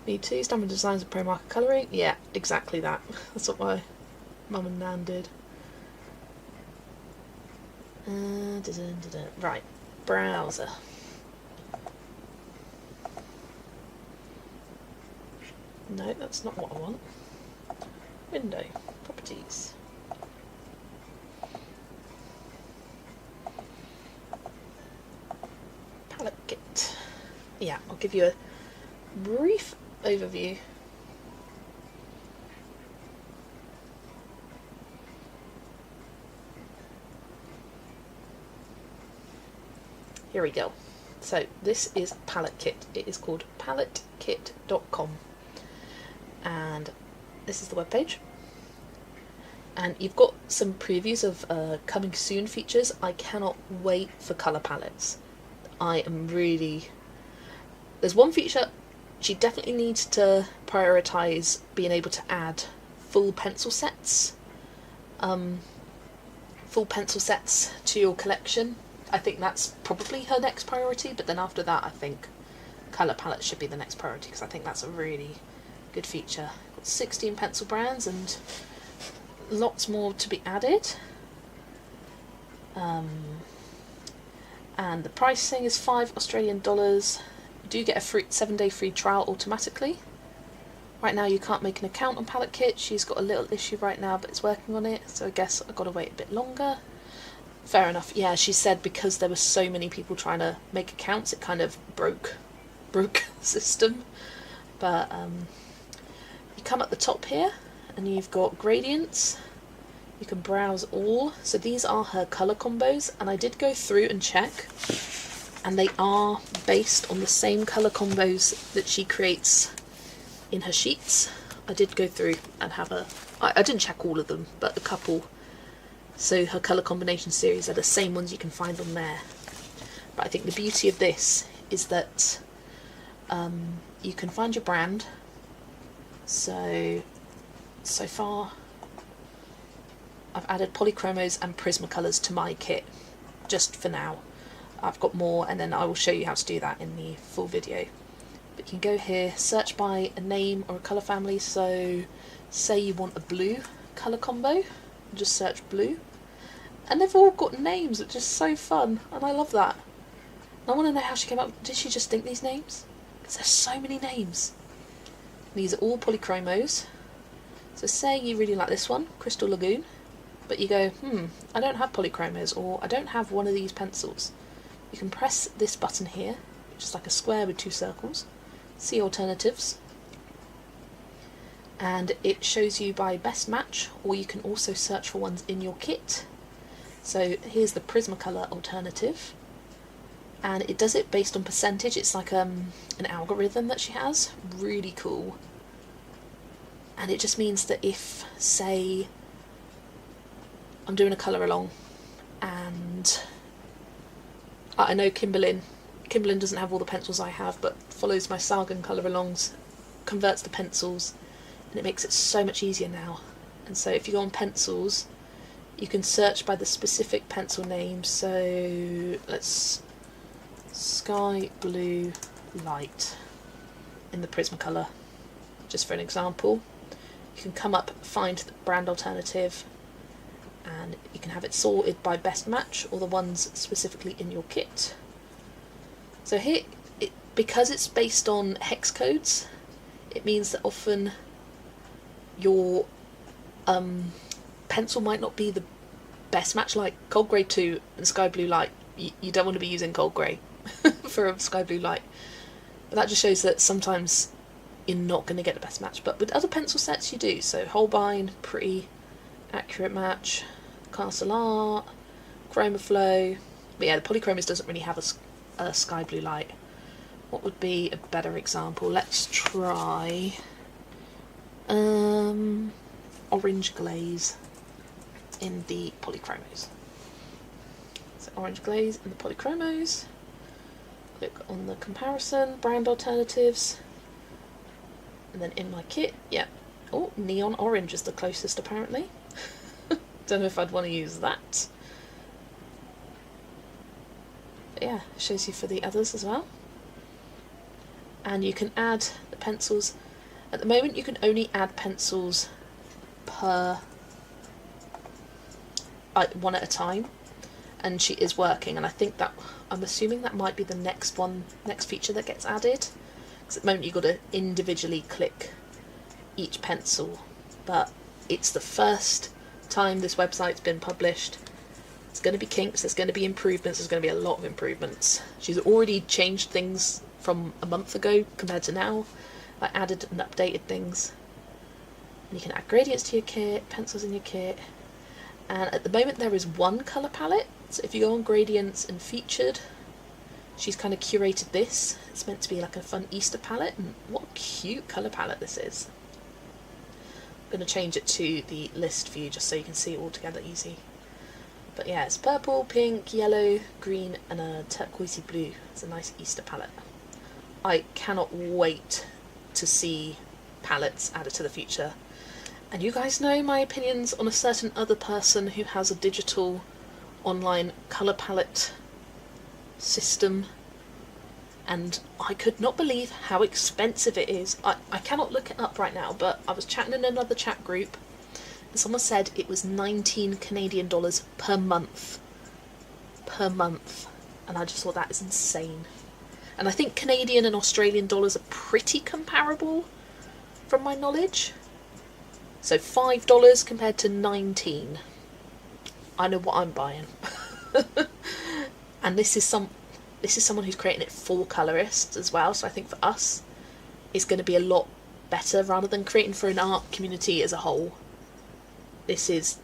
Me too. Stamping designs and pro marker colouring. Yeah, exactly that. That's what my mum and nan did. Right, browser. No, that's not what I want. Window, properties. Palette kit. Yeah, I'll give you a brief overview. Here we go. So this is palette kit. It is called paletkit.com. And this is the webpage, and you've got some previews of coming soon features. I cannot wait for colour palettes. I am really... There's one feature she definitely needs to prioritise, being able to add full pencil sets to your collection. I think that's probably her next priority, but then after that I think colour palettes should be the next priority, because I think that's a really good feature. Got 16 pencil brands and lots more to be added. And the pricing is $5 Australian. You do get a 7-day free trial automatically. Right now you can't make an account on Palette Kit. She's got a little issue right now, but it's working on it, so I guess I've got to wait a bit longer. Fair enough. Yeah, she said because there were so many people trying to make accounts, it kind of broke the system. But you come at the top here and you've got gradients, You can browse all. So these are her colour combos, and I did go through and check, and they are based on the same colour combos that she creates in her sheets. I did go through and have I didn't check all of them, but a couple. So her colour combination series are the same ones you can find on there. But I think the beauty of this is that you can find your brand. So far I've added polychromos and Prismacolors to my kit, just for now. I've got more, and then I will show you how to do that in the full video. But you can go here, search by a name or a colour family. So say you want a blue colour combo, just search blue. And they've all got names, which is so fun, and I love that. And I want to know how she came up. Did she just think these names? Because there's so many names. These are all polychromos. So say you really like this one, Crystal Lagoon, but you go, I don't have polychromos, or I don't have one of these pencils. You can press this button here, which is like a square with 2 circles, see alternatives, and it shows you by best match, or you can also search for ones in your kit. So here's the Prismacolor alternative, and it does it based on percentage. It's like an algorithm that she has, really cool. And it just means that if, say, I'm doing a colour along, and I know Kimberlyn doesn't have all the pencils I have, but follows my Sargon colour alongs, converts the pencils, and it makes it so much easier now. And so if you go on pencils, you can search by the specific pencil name. So let's Sky Blue Light in the Prismacolor, just for an example. You can come up, find the brand alternative, and you can have it sorted by best match or the ones specifically in your kit. So here, because it's based on hex codes, it means that often your pencil might not be the best match. Like Cold Grey 2 and Sky Blue Light, you don't want to be using Cold Grey for a Sky Blue Light. But that just shows that sometimes you're not going to get the best match, but with other pencil sets you do. So Holbein, pretty accurate match, Castle Art, Chromaflow. But yeah, the Polychromos doesn't really have a Sky Blue Light. What would be a better example? Let's try Orange Glaze in the Polychromos. So Orange Glaze in the Polychromos. Click on the comparison, brand alternatives, and then in my kit, yeah. Oh, Neon Orange is the closest apparently. Don't know if I'd want to use that. But yeah, it shows you for the others as well. And you can add the pencils. At the moment you can only add pencils per one at a time, and she is working, and I think that, I'm assuming that might be the next feature that gets added, because at the moment you've got to individually click each pencil. But it's the first time this website's been published. It's going to be kinks, there's going to be improvements, there's going to be a lot of improvements. She's already changed things from a month ago compared to now. I added and updated things. And you can add gradients to your kit, pencils in your kit. And at the moment there is one colour palette. So if you go on gradients and featured, she's kind of curated this. It's meant to be like a fun Easter palette, and what a cute colour palette this is. I'm going to change it to the list view just so you can see it all together easy. But yeah, it's purple, pink, yellow, green and a turquoisey blue. It's a nice Easter palette. I cannot wait to see palettes added to the future. And you guys know my opinions on a certain other person who has a digital online colour palette system, and I could not believe how expensive it is. I cannot look it up right now, but I was chatting in another chat group and someone said it was 19 Canadian dollars per month. And I just thought that is insane. And I think Canadian and Australian dollars are pretty comparable from my knowledge. So $5 compared to 19. I know what I'm buying. And this is someone who's creating it for colourists as well, so I think for us it's going to be a lot better rather than creating for an art community as a whole. This is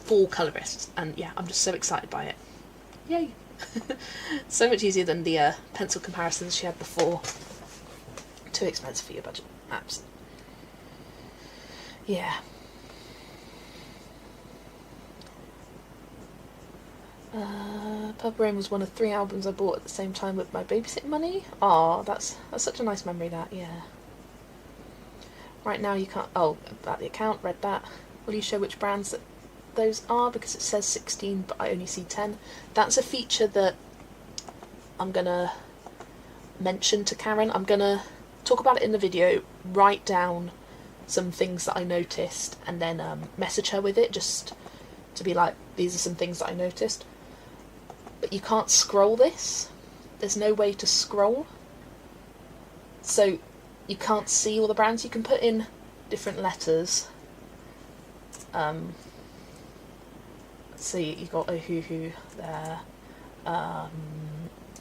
for colorists, and yeah, I'm just so excited by it. Yay! So much easier than the pencil comparisons she had before. Too expensive for your budget. Absolutely. Yeah. Purple Rain was one of 3 albums I bought at the same time with my babysitting money. Oh, that's such a nice memory, that, yeah. Right now you can't... Oh, about the account, read that. Will you show which brands that those are? Because it says 16, but I only see 10. That's a feature that I'm going to mention to Karen. I'm going to talk about it in the video, write down some things that I noticed, and then message her with it, just to be like, these are some things that I noticed. But you can't scroll this. There's no way to scroll. So you can't see all the brands. You can put in different letters. Let's see, you got Ohuhu there.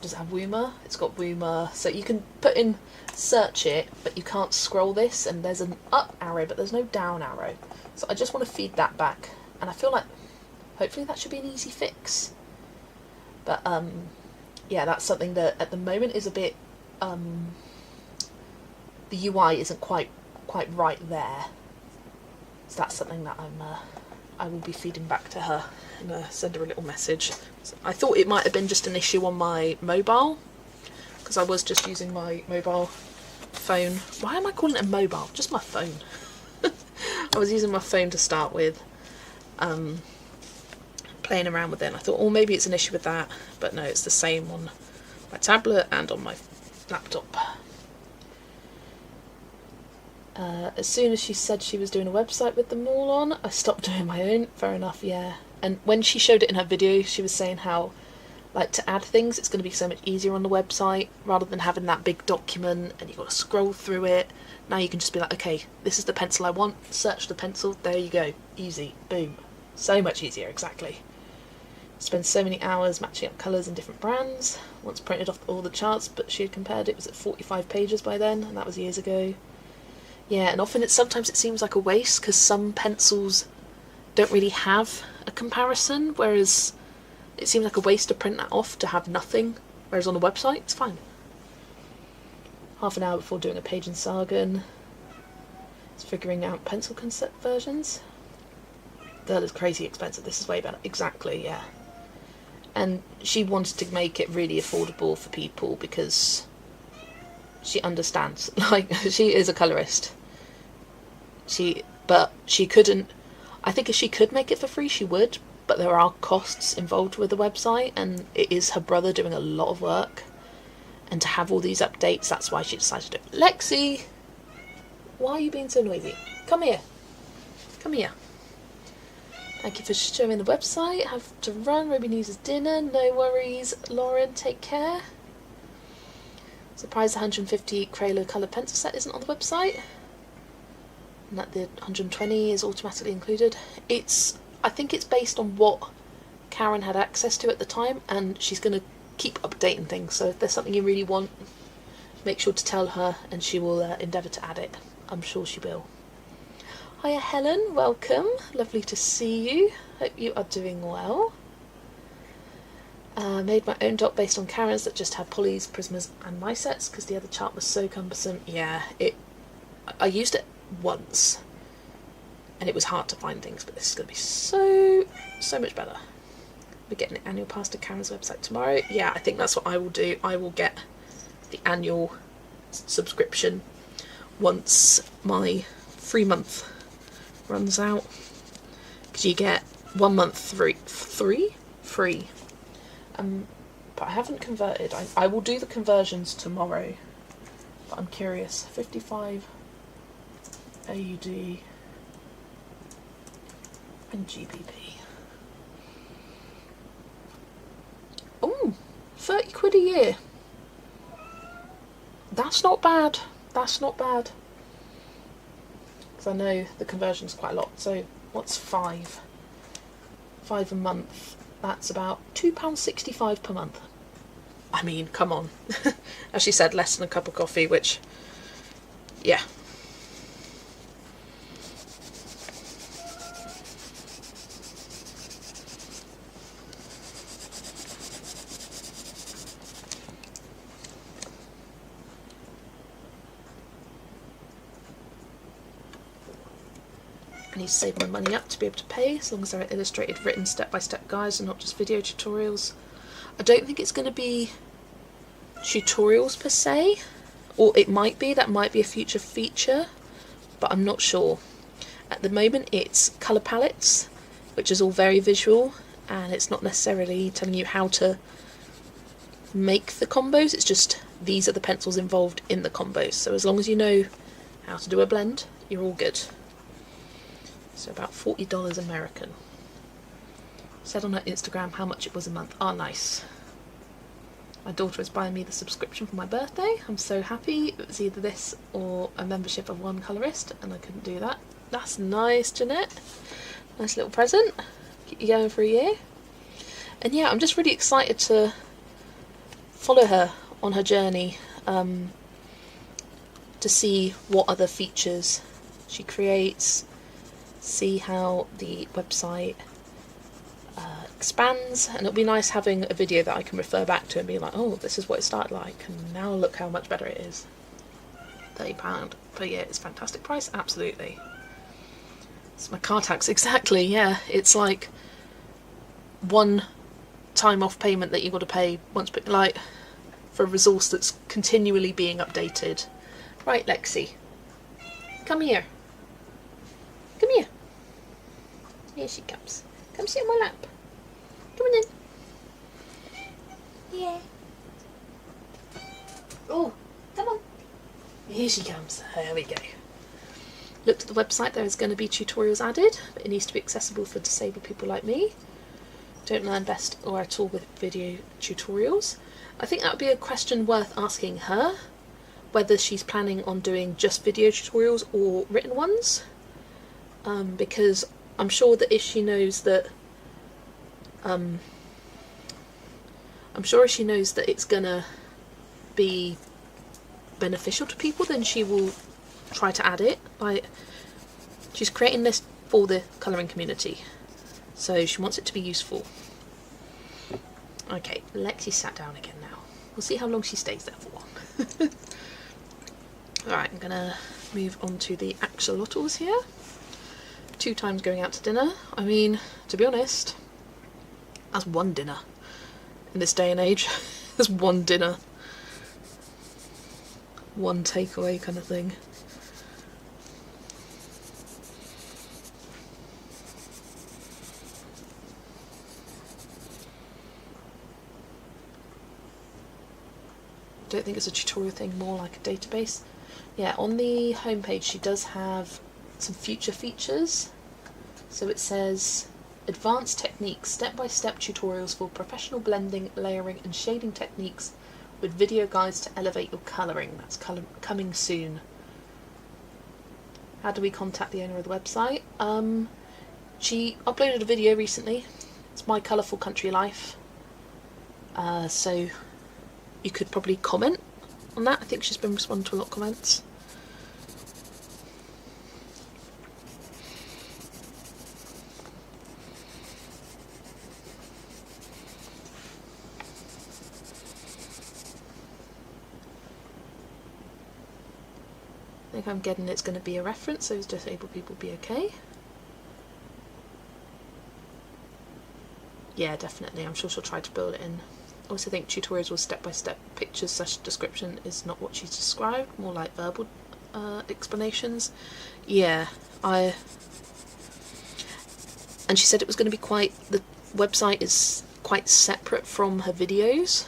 Does it have Woomer? It's got Woomer. So you can put in, search it, but you can't scroll this, and there's an up arrow, but there's no down arrow. So I just want to feed that back. And I feel like hopefully that should be an easy fix. But yeah, that's something that at the moment is a bit the UI isn't quite right there. So that's something that I will be feeding back to her and send her a little message. So I thought it might have been just an issue on my mobile, because I was just using my mobile phone. Why am I calling it a mobile? Just my phone. I was using my phone to start with, playing around with it, and I thought, oh, maybe it's an issue with that, but no, it's the same on my tablet and on my laptop. As soon as she said she was doing a website with them all on, I stopped doing my own. Fair enough, yeah. And when she showed it in her video, she was saying how, like, to add things, it's going to be so much easier on the website, rather than having that big document and you've got to scroll through it. Now you can just be like, okay, this is the pencil I want, search the pencil, there you go, easy, boom. So much easier, exactly. Spend so many hours matching up colours and different brands. Once printed off all the charts, but she had compared it was at 45 pages by then, and that was years ago. Yeah, and often sometimes it seems like a waste, because some pencils don't really have a comparison, whereas it seems like a waste to print that off to have nothing, whereas on a website it's fine. Half an hour before doing a page in Sargon. It's figuring out pencil concept versions. That is crazy expensive. This is way better. Exactly, yeah. And she wanted to make it really affordable for people because she understands. Like, she is a colorist. But she couldn't. I think if she could make it for free, she would. But there are costs involved with the website, and it is her brother doing a lot of work. And to have all these updates, that's why she decided to do it. Lexi! Why are you being so noisy? Come here. Come here. Thank you for showing the website. Have to run. Ruby needs his dinner. No worries. Lauren, take care. Surprised the 150 Crayola colour pencil set isn't on the website. And that the 120 is automatically included. I think it's based on what Karen had access to at the time, and she's going to keep updating things. So if there's something you really want, make sure to tell her, and she will endeavour to add it. I'm sure she will. Hiya Helen, welcome. Lovely to see you. Hope you are doing well. Made my own dot based on Karen's that just had polys, prismas and my sets because the other chart was so cumbersome. Yeah, I used it once and it was hard to find things, but this is going to be so much better. We're getting an annual pass to Karen's website tomorrow. Yeah, I think that's what I will do. I will get the annual subscription once my free month runs out, because you get 1 month free. But I haven't converted. I will do the conversions tomorrow, but I'm curious. 55 AUD and GBP. Oh, 30 quid a year. That's not bad. That's not bad. I know the conversion's quite a lot. So what's 5 a month? That's about £2.65 per month. I mean, come on. As she said, less than a cup of coffee, which, yeah. I need to save my money up to be able to pay, as long as they're illustrated, written step-by-step guides and not just video tutorials. I don't think it's going to be tutorials per se, or it might be, that might be a future feature, but I'm not sure. At the moment it's colour palettes, which is all very visual, and it's not necessarily telling you how to make the combos, it's just these are the pencils involved in the combos. So as long as you know how to do a blend, you're all good. So about $40 American. Said on her Instagram how much it was a month. Oh, nice. My daughter is buying me the subscription for my birthday. I'm so happy. It was either this or a membership of one colourist, and I couldn't do that. That's nice, Jeanette. Nice little present. Keep you going for a year. And yeah, I'm just really excited to follow her on her journey, to see what other features she creates, see how the website expands, and it'll be nice having a video that I can refer back to and be like, oh, this is what it started like, and now look how much better it is. £30 per year is a fantastic price, absolutely. It's my car tax, exactly, yeah. It's like one time off payment that you've got to pay once, like, for a resource that's continually being updated. Right, Lexi, come here. Come here. Here she comes. Come sit on my lap. Come on in. Yeah. Oh, come on. Here she comes. There we go. Looked at the website, there is going to be tutorials added, but it needs to be accessible for disabled people like me. Don't learn best or at all with video tutorials. I think that would be a question worth asking her, whether she's planning on doing just video tutorials or written ones, because I'm sure that if she knows that it's gonna be beneficial to people, then she will try to add it. Like, she's creating this for the colouring community, so she wants it to be useful. Okay, Lexi sat down again now. We'll see how long she stays there for. Alright, I'm gonna move on to the axolotls here. 2 times going out to dinner. I mean, to be honest, that's one dinner in this day and age. There's one dinner, one takeaway kind of thing. I don't think it's a tutorial thing, more like a database. Yeah, on the homepage she does have some future features. So it says advanced techniques, step-by-step tutorials for professional blending, layering and shading techniques with video guides to elevate your colouring. That's coming soon. How do we contact the owner of the website? She uploaded a video recently. It's My Colourful Country Life. So you could probably comment on that. I think she's been responding to a lot of comments. I think I'm getting it's going to be a reference, so disabled people be okay. Yeah, definitely. I'm sure she'll try to build it in. I also think tutorials with step-by-step pictures / description is not what she's described, more like verbal explanations. Yeah, and she said it was going to be the website is quite separate from her videos.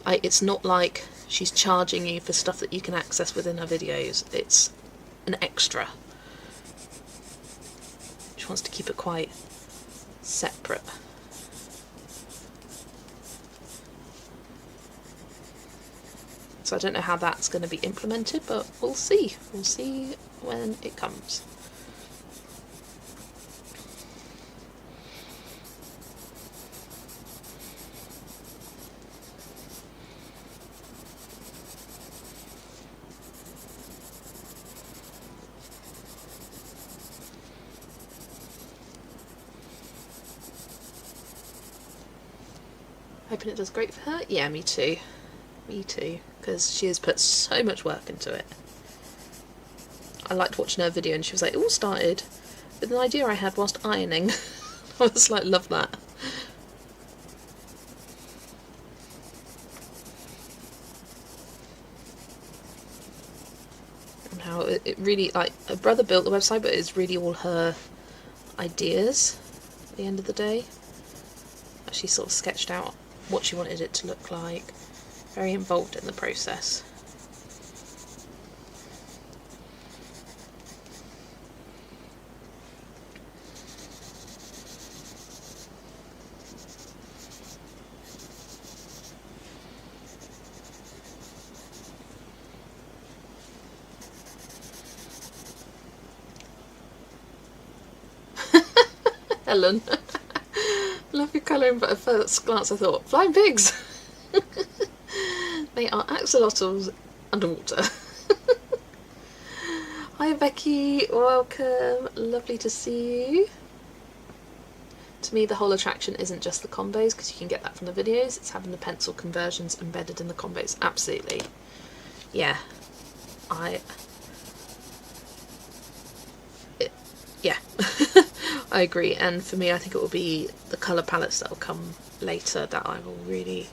It's not like she's charging you for stuff that you can access within her videos. It's an extra. She wants to keep it quite separate. So I don't know how that's going to be implemented, but we'll see. We'll see when it comes. Hoping it does great for her. Yeah, me too. Me too, because she has put so much work into it. I liked watching her video, and she was like, it all started with an idea I had whilst ironing. I was like, love that. And how it really, like, her brother built the website, but it's really all her ideas at the end of the day. She sort of sketched out what she wanted it to look like. Very involved in the process. Ellen. Love your colouring, but at first glance I thought, flying pigs! They are axolotls underwater. Hi Becky, welcome, lovely to see you. To me the whole attraction isn't just the combos, because you can get that from the videos, it's having the pencil conversions embedded in the combos, absolutely. Yeah, yeah. I agree, and for me I think it will be the colour palettes that will come later that I will really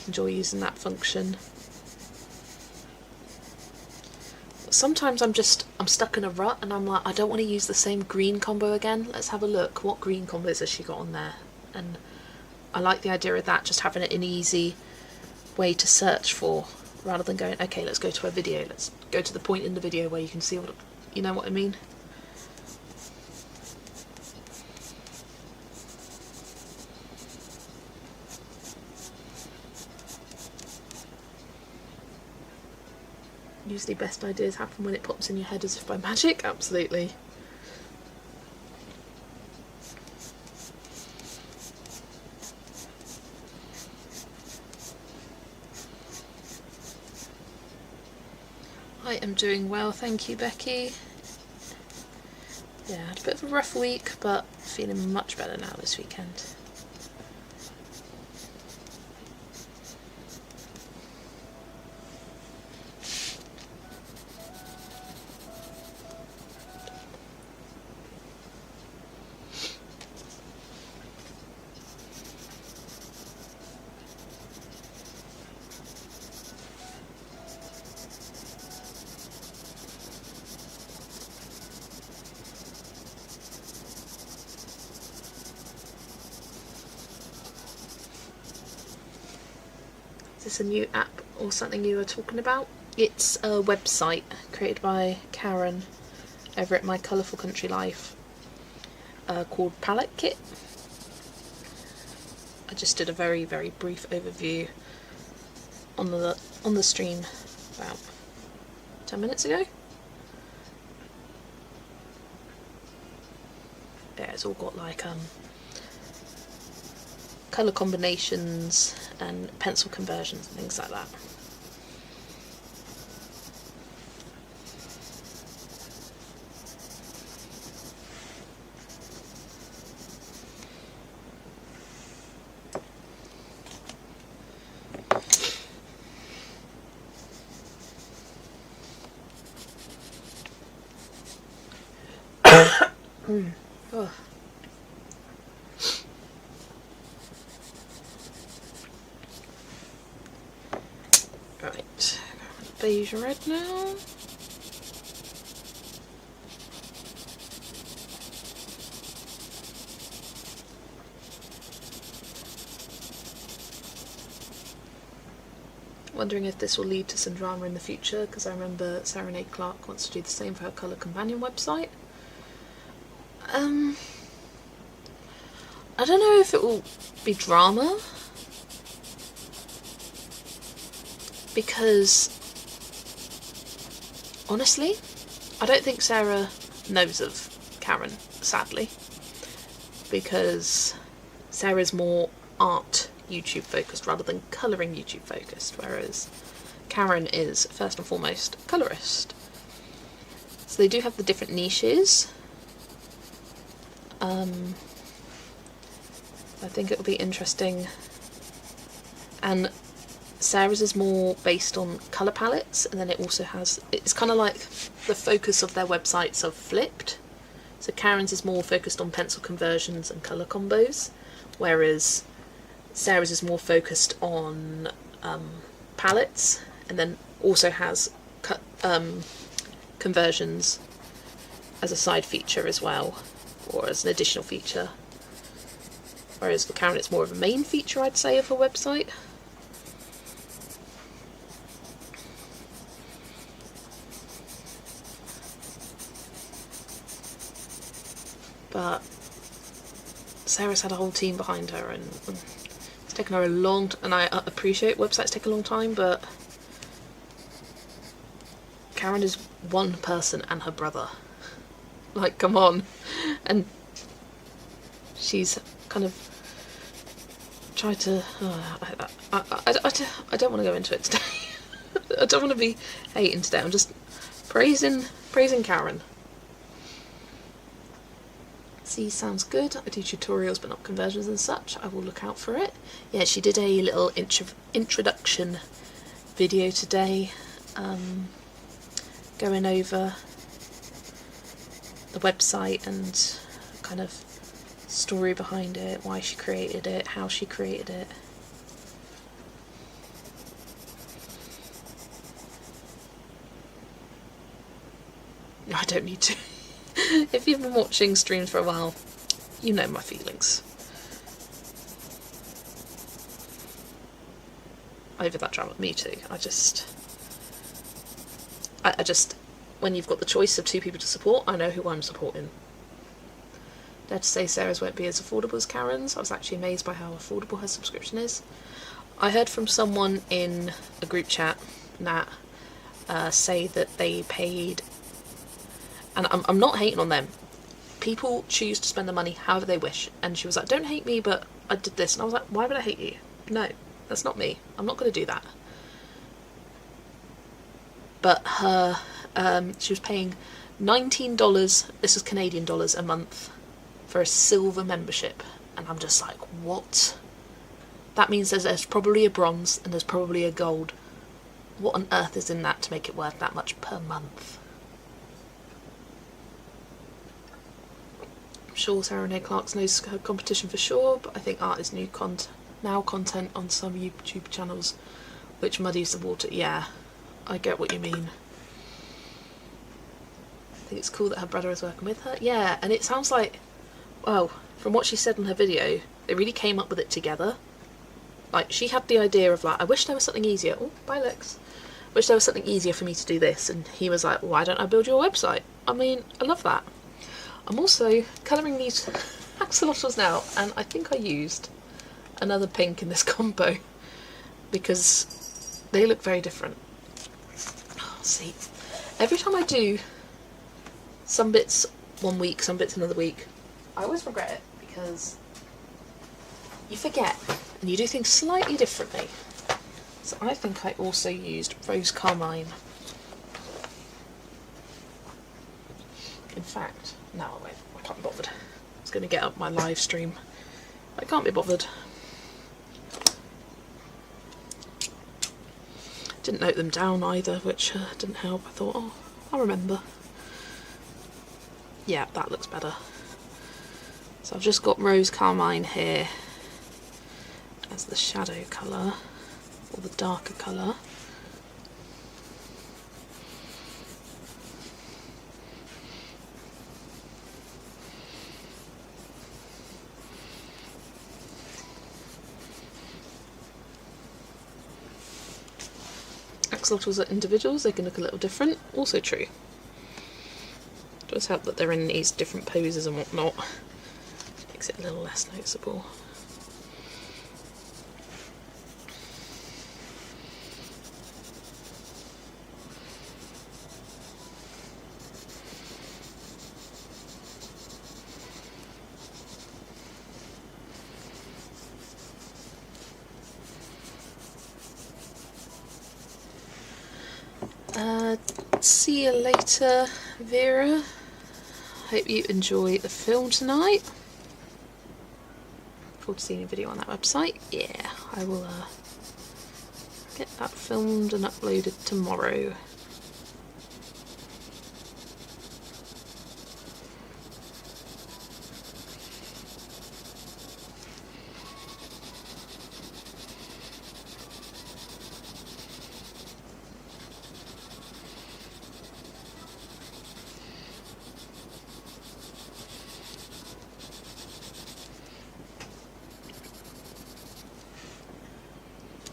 enjoy using that function. Sometimes I'm stuck in a rut and I'm like, I don't want to use the same green combo again. Let's have a look, what green combos has she got on there? And I like the idea of that, just having it an easy way to search for, rather than going, okay, let's go to a video, let's go to the point in the video where you can see what, you know what I mean? Usually best ideas happen when it pops in your head as if by magic, absolutely. I am doing well, thank you Becky. Yeah, I had a bit of a rough week, but feeling much better now this weekend. Is this a new app or something you were talking about? It's a website created by Karen over at My Colourful Country Life called Palette Kit. I just did a very, very brief overview on the stream about 10 minutes ago. Yeah, it's all got like colour combinations and pencil conversions and things like that. Oh. Right, beige red now. Wondering if this will lead to some drama in the future, because I remember Serenade Clark wants to do the same for her Colour Companion website. I don't know if it will be drama, because honestly I don't think Sarah knows of Karen, sadly, because Sarah's more art YouTube focused rather than colouring YouTube focused, whereas Karen is first and foremost a colourist. So they do have the different niches. I think it will be interesting, and Sarah's is more based on colour palettes, and then it also has, it's kind of like the focus of their websites are flipped. So Karen's is more focused on pencil conversions and colour combos, whereas Sarah's is more focused on palettes, and then also has conversions as a side feature as well, or as an additional feature. Whereas for Karen it's more of a main feature, I'd say, of her website. But Sarah's had a whole team behind her, and it's taken her a long and I appreciate websites take a long time, but Karen is one person and her brother. Like, come on. And she's kind of tried to... I don't want to go into it today. I don't want to be hating today. I'm just praising Karen. See, sounds good. I do tutorials but not conversions and such. I will look out for it. Yeah, she did a little introduction video today, going over the website and kind of story behind it, why she created it, how she created it. I don't need to. If you've been watching streams for a while, you know my feelings over that drama. Me too. I just, when you've got the choice of two people to support, I know who I'm supporting. Dare to say Sarah's won't be as affordable as Karen's. I was actually amazed by how affordable her subscription is. I heard from someone in a group chat, Nat, say that they paid, and I'm not hating on them. People choose to spend the money however they wish. And she was like, don't hate me, but I did this. And I was like, why would I hate you? No, that's not me. I'm not going to do that. But her, she was paying $19, this is Canadian dollars, a month for a silver membership. And I'm just like, what? That means there's probably a bronze and there's probably a gold. What on earth is in that to make it worth that much per month? Sure, Sarah Renee Clark's knows her competition for sure, but I think art is now content on some YouTube channels, which muddies the water. Yeah, I get what you mean. I think it's cool that her brother is working with her. Yeah, and it sounds like, well, from what she said in her video, they really came up with it together. Like, she had the idea of like, I wish there was something easier. Oh, bye Lex. Wish there was something easier for me to do this. And he was like, why don't I build your website? I mean, I love that. I'm also colouring these axolotls now, and I think I used another pink in this combo because they look very different. Oh, see, every time I do some bits one week, some bits another week, I always regret it because you forget and you do things slightly differently. So I think I also used Rose Carmine. In fact, no, I won't. I can't be bothered. I was going to get up my live stream. I can't be bothered. Didn't note them down either, which didn't help. I thought, oh, I'll remember. Yeah, that looks better. So I've just got Rose Carmine here as the shadow colour, or the darker colour. Axolotls are individuals, they can look a little different. Also true. It does help that they're in these different poses and whatnot. Makes it a little less noticeable. See you later, Vera. Hope you enjoy the film tonight. Look forward to seeing a video on that website. Yeah, I will get that filmed and uploaded tomorrow.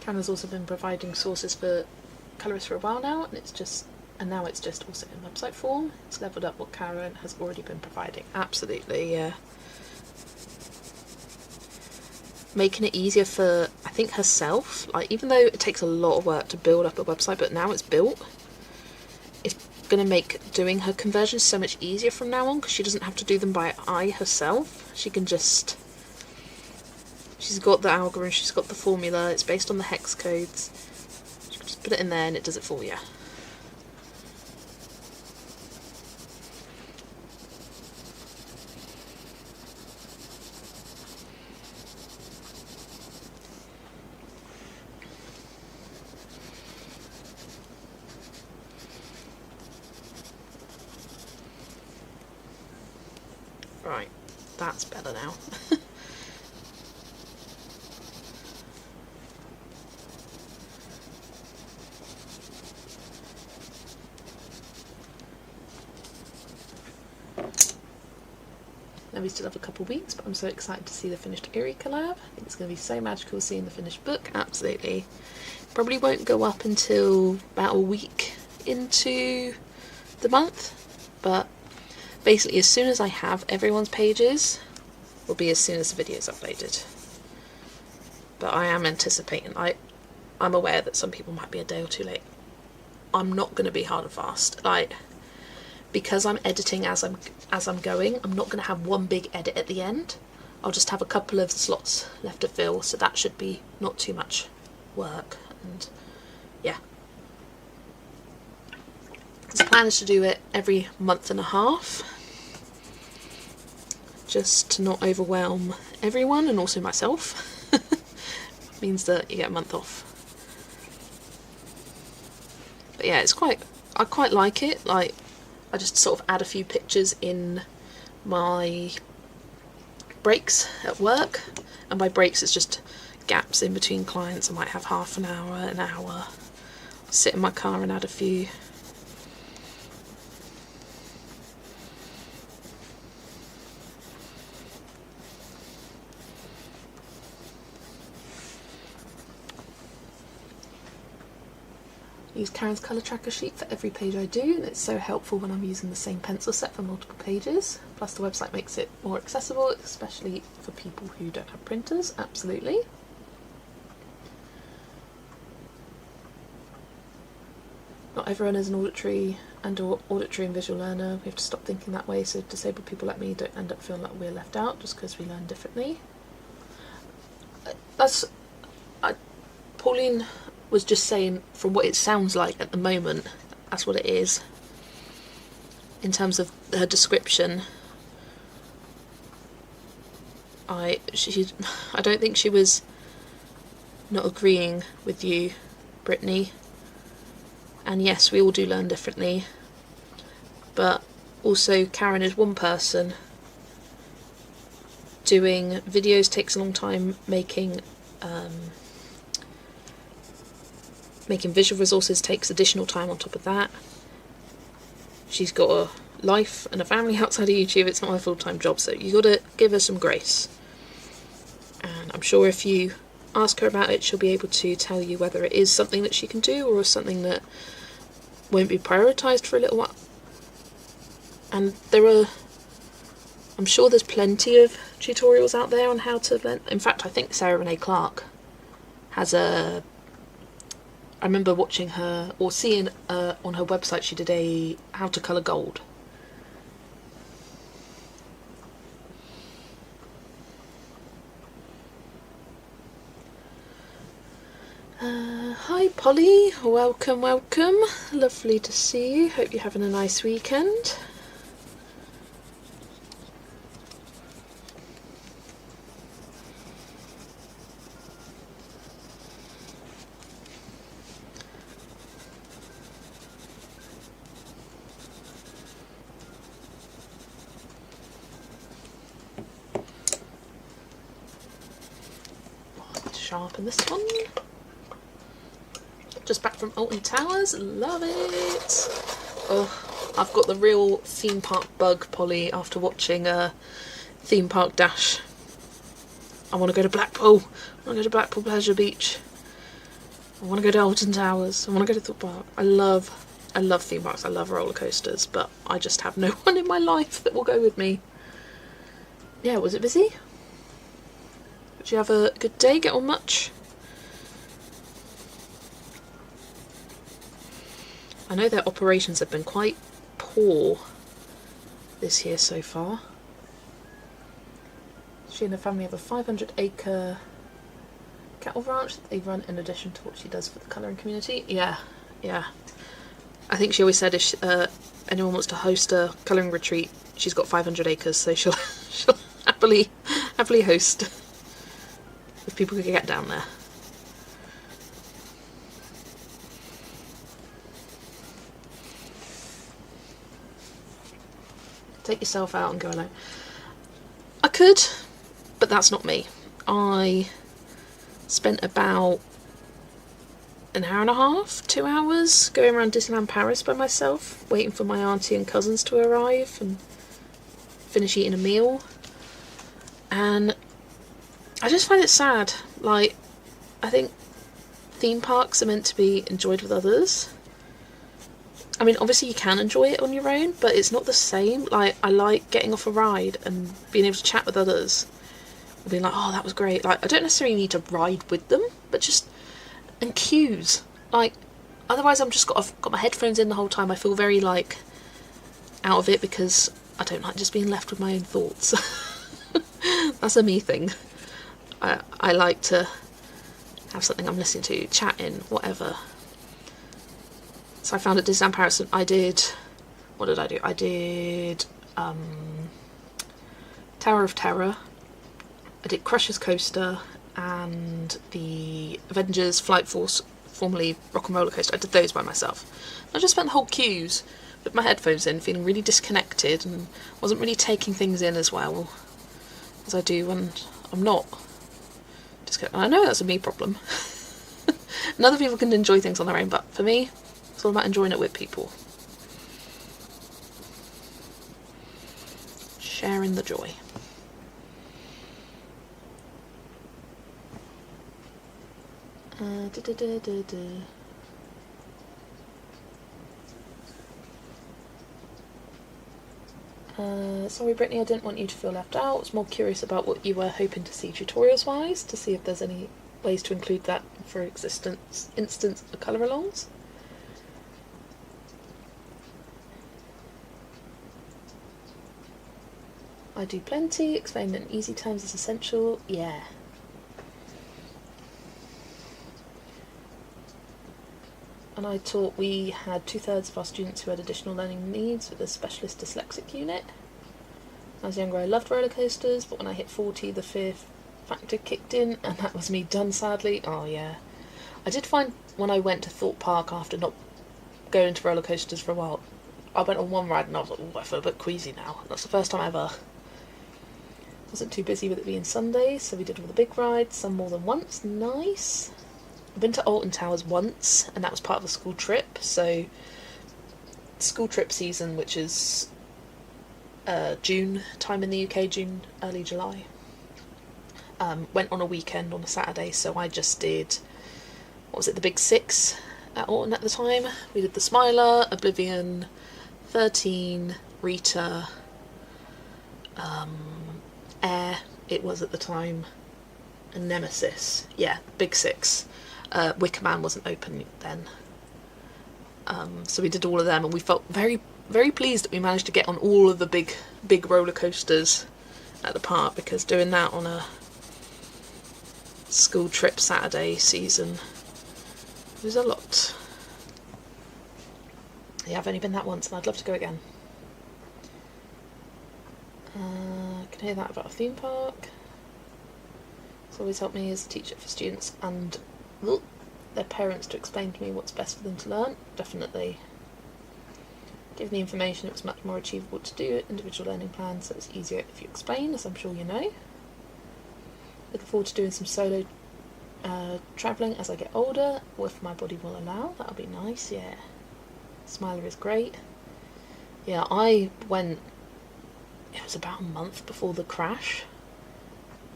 Karen's also been providing sources for colourists for a while now, and now it's just also in website form. It's levelled up what Karen has already been providing. Absolutely, yeah. Making it easier for, I think, herself. Like, even though it takes a lot of work to build up a website, but now it's built, it's going to make doing her conversions so much easier from now on, because she doesn't have to do them by eye herself. She can just... She's got the algorithm, she's got the formula, it's based on the hex codes. You can just put it in there and it does it for you. Right, that's better now. Now we still have a couple of weeks, but I'm so excited to see the finished Erie collab. I think it's going to be so magical seeing the finished book, absolutely. Probably won't go up until about a week into the month, but basically as soon as I have everyone's pages, will be as soon as the video's uploaded. But I am anticipating, I'm aware that some people might be a day or two late. I'm not going to be hard and fast. Because I'm editing as I'm going, I'm not going to have one big edit at the end. I'll just have a couple of slots left to fill, so that should be not too much work. And yeah, the plan is to do it every month and a half, just to not overwhelm everyone and also myself. Means that you get a month off. But yeah, I quite like it. I just sort of add a few pictures in my breaks at work, and by breaks it's just gaps in between clients. I might have half an hour, sit in my car and add a few. Use Karen's colour tracker sheet for every page I do, and it's so helpful when I'm using the same pencil set for multiple pages. Plus the website makes it more accessible, especially for people who don't have printers, absolutely. Not everyone is an auditory and visual learner. We have to stop thinking that way, so disabled people like me don't end up feeling like we're left out just because we learn differently. Pauline was just saying, from what it sounds like at the moment, that's what it is. In terms of her description, I don't think she was not agreeing with you, Brittany. And yes, we all do learn differently, but also Karen is one person. Doing videos takes a long time, making visual resources takes additional time on top of that. She's got a life and a family outside of YouTube. It's not her full-time job, so you gotta give her some grace. And I'm sure if you ask her about it, she'll be able to tell you whether it is something that she can do or something that won't be prioritised for a little while. And I'm sure there's plenty of tutorials out there on how to learn. In fact, I think Sarah Renee Clark has I remember watching her, or seeing on her website, she did a how to colour gold. Hi Polly, welcome. Lovely to see you. Hope you're having a nice weekend. Sharpen this one. Just back from Alton Towers, love it. Oh, I've got the real theme park bug, Polly, after watching Theme Park Dash. I want to go to Blackpool. I want to go to Blackpool Pleasure Beach. I want to go to Alton Towers. I want to go to Thorpe Park. I love theme parks. I love roller coasters, but I just have no one in my life that will go with me. Yeah, was it busy? Did you have a good day? Get on much? I know their operations have been quite poor this year so far. She and her family have a 500-acre cattle ranch that they run in addition to what she does for the colouring community. Yeah. I think she always said if anyone wants to host a colouring retreat, she's got 500 acres, so she'll happily host if people could get down there. Take yourself out and go alone. I could, but that's not me. I spent about an hour and a half, 2 hours, going around Disneyland Paris by myself, waiting for my auntie and cousins to arrive and finish eating a meal. And I just find it sad. Like, I think theme parks are meant to be enjoyed with others. I mean, obviously you can enjoy it on your own, but it's not the same. Like, I like getting off a ride and being able to chat with others. And being like, oh, that was great. Like, I don't necessarily need to ride with them, but just... And cues. Like, otherwise I've got my headphones in the whole time. I feel very, like, out of it because I don't like just being left with my own thoughts. That's a me thing. I like to have something I'm listening to, chatting, whatever. So I found at Disneyland Paris, what did I do? I did Tower of Terror, I did Crusher's Coaster, and the Avengers Flight Force, formerly Rock and Roller Coaster. I did those by myself. I just spent the whole queues with my headphones in, feeling really disconnected, and wasn't really taking things in as well as I do when I'm not disconnected. I know that's a me problem. And other people can enjoy things on their own, but for me, it's all about enjoying it with people. Sharing the joy. Sorry Brittany, I didn't want you to feel left out. I was more curious about what you were hoping to see tutorials wise, to see if there's any ways to include that for instance of colour alongs. I do plenty, explained in easy terms is essential, yeah. And I taught, we had 2/3 of our students who had additional learning needs with a specialist dyslexic unit. When I was younger I loved roller coasters, but when I hit 40 the fear factor kicked in, and that was me done sadly. Oh yeah. I did find when I went to Thorpe Park after not going to roller coasters for a while, I went on one ride and I was like, oh, I feel a bit queasy now. That's the first time ever. Wasn't too busy with it being Sunday, so we did all the big rides, some more than once. Nice. I've been to Alton Towers once, and that was part of a school trip. So, school trip season, which is June time in the UK, June, early July. Went on a weekend on a Saturday, so I just did, what was it, the Big Six at Alton at the time. We did the Smiler, Oblivion, 13, Rita, Air, it was at the time, and Nemesis. Yeah, Big Six. Wicker Man wasn't open then. So we did all of them, and we felt very, very pleased that we managed to get on all of the big roller coasters at the park, because doing that on a school trip Saturday season was a lot. Yeah, I've only been that once and I'd love to go again. I can hear that about a theme park. It's always helped me as a teacher for students and their parents to explain to me what's best for them to learn. Definitely. Given the information, it was much more achievable to do individual learning plans, so it's easier if you explain, as I'm sure you know. Looking forward to doing some solo travelling as I get older, or if my body will allow. That'll be nice, yeah. Smiler is great. Yeah, I went, it was about a month before the crash,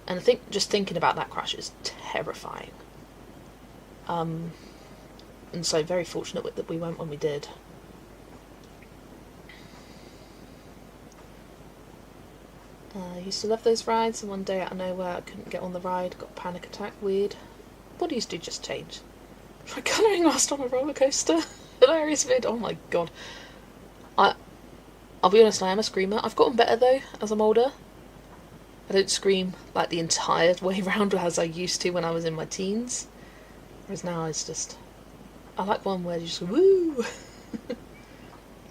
and I think just thinking about that crash is terrifying. and so very fortunate that we went when we did. I used to love those rides, and one day out of nowhere I couldn't get on the ride, got a panic attack, weird. Bodies do just change. Try colouring whilst on a roller coaster. Hilarious vid, oh my god. I'll be honest, I am a screamer. I've gotten better though, as I'm older. I don't scream like the entire way round as I used to when I was in my teens. Whereas now it's just... I like one where you just woo!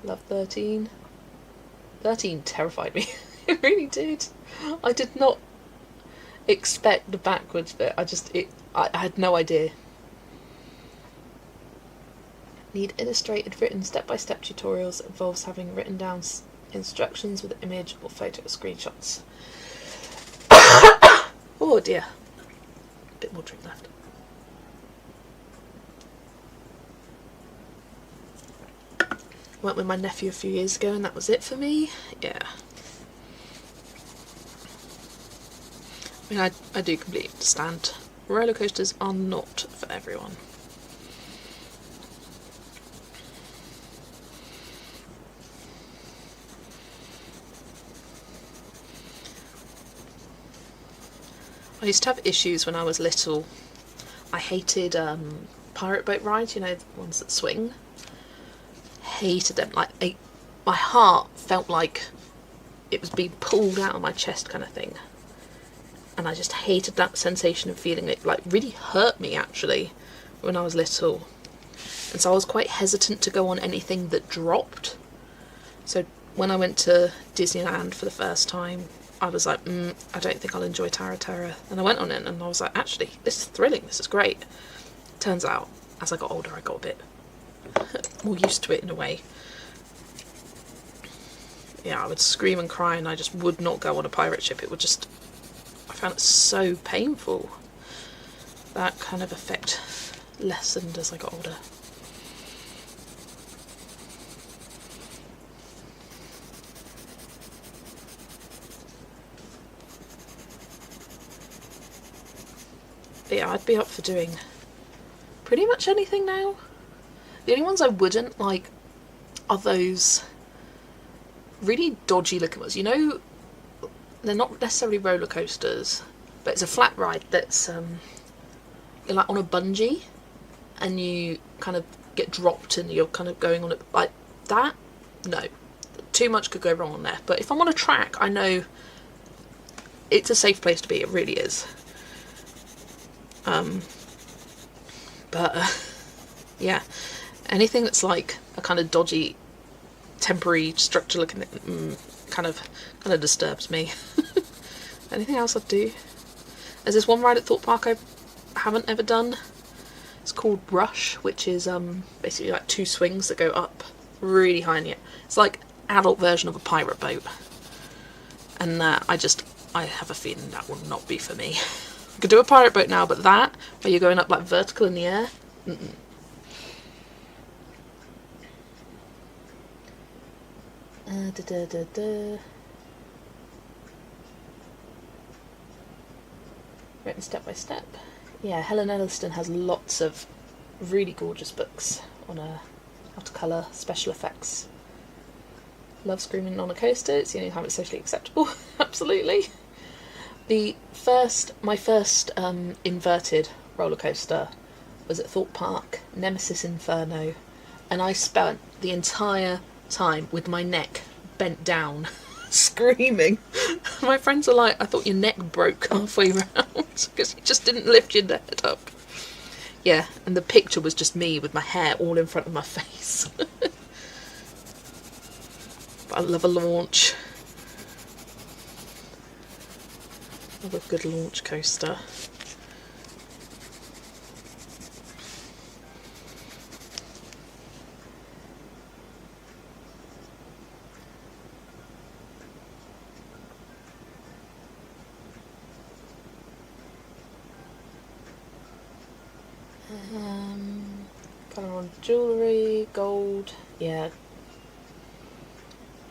Love 13. 13 terrified me. It really did. I did not expect the backwards bit. I had no idea. Need illustrated, written, step-by-step tutorials that involves having written down instructions with image or photo screenshots. Oh dear. A bit more drink left. Went with my nephew a few years ago and that was it for me. Yeah. I mean, I do completely understand. Roller coasters are not for everyone. I used to have issues when I was little. I hated pirate boat rides, you know, the ones that swing. Hated them. Like, my heart felt like it was being pulled out of my chest kind of thing. And I just hated that sensation of feeling it. Like, really hurt me actually when I was little. And so I was quite hesitant to go on anything that dropped. So when I went to Disneyland for the first time, I was like, I don't think I'll enjoy Tower of Terror. And I went on it and I was like, actually, this is thrilling, this is great. Turns out, as I got older, I got a bit more used to it in a way. Yeah, I would scream and cry and I just would not go on a pirate ship. It would just, I found it so painful. That kind of effect lessened as I got older. But yeah, I'd be up for doing pretty much anything now. The only ones I wouldn't like are those really dodgy looking ones. You know, they're not necessarily roller coasters, but it's a flat ride that's you're like on a bungee and you kind of get dropped and you're kind of going on it like that. No, too much could go wrong on there. But if I'm on a track, I know it's a safe place to be. It really is. Yeah, anything that's like a kind of dodgy, temporary structure looking kind of disturbs me. Anything else I'd do? There's this one ride at Thorpe Park I haven't ever done. It's called Rush, which is basically like 2 swings that go up really high in the air. It's like adult version of a pirate boat, and I have a feeling that will not be for me. I could do a pirate boat now, but that, where you're going up like vertical in the air, Written step by step. Yeah, Helen Elliston has lots of really gorgeous books on how to colour, special effects. Love screaming on a coaster. It's the only time it's socially acceptable. Absolutely. My first inverted roller coaster was at Thorpe Park, Nemesis Inferno, and I spent the entire time with my neck bent down, screaming. My friends were like, I thought your neck broke halfway round because you just didn't lift your head up. Yeah, and the picture was just me with my hair all in front of my face. But I love a launch. Love a good launch coaster. Colour on jewellery, gold, yeah.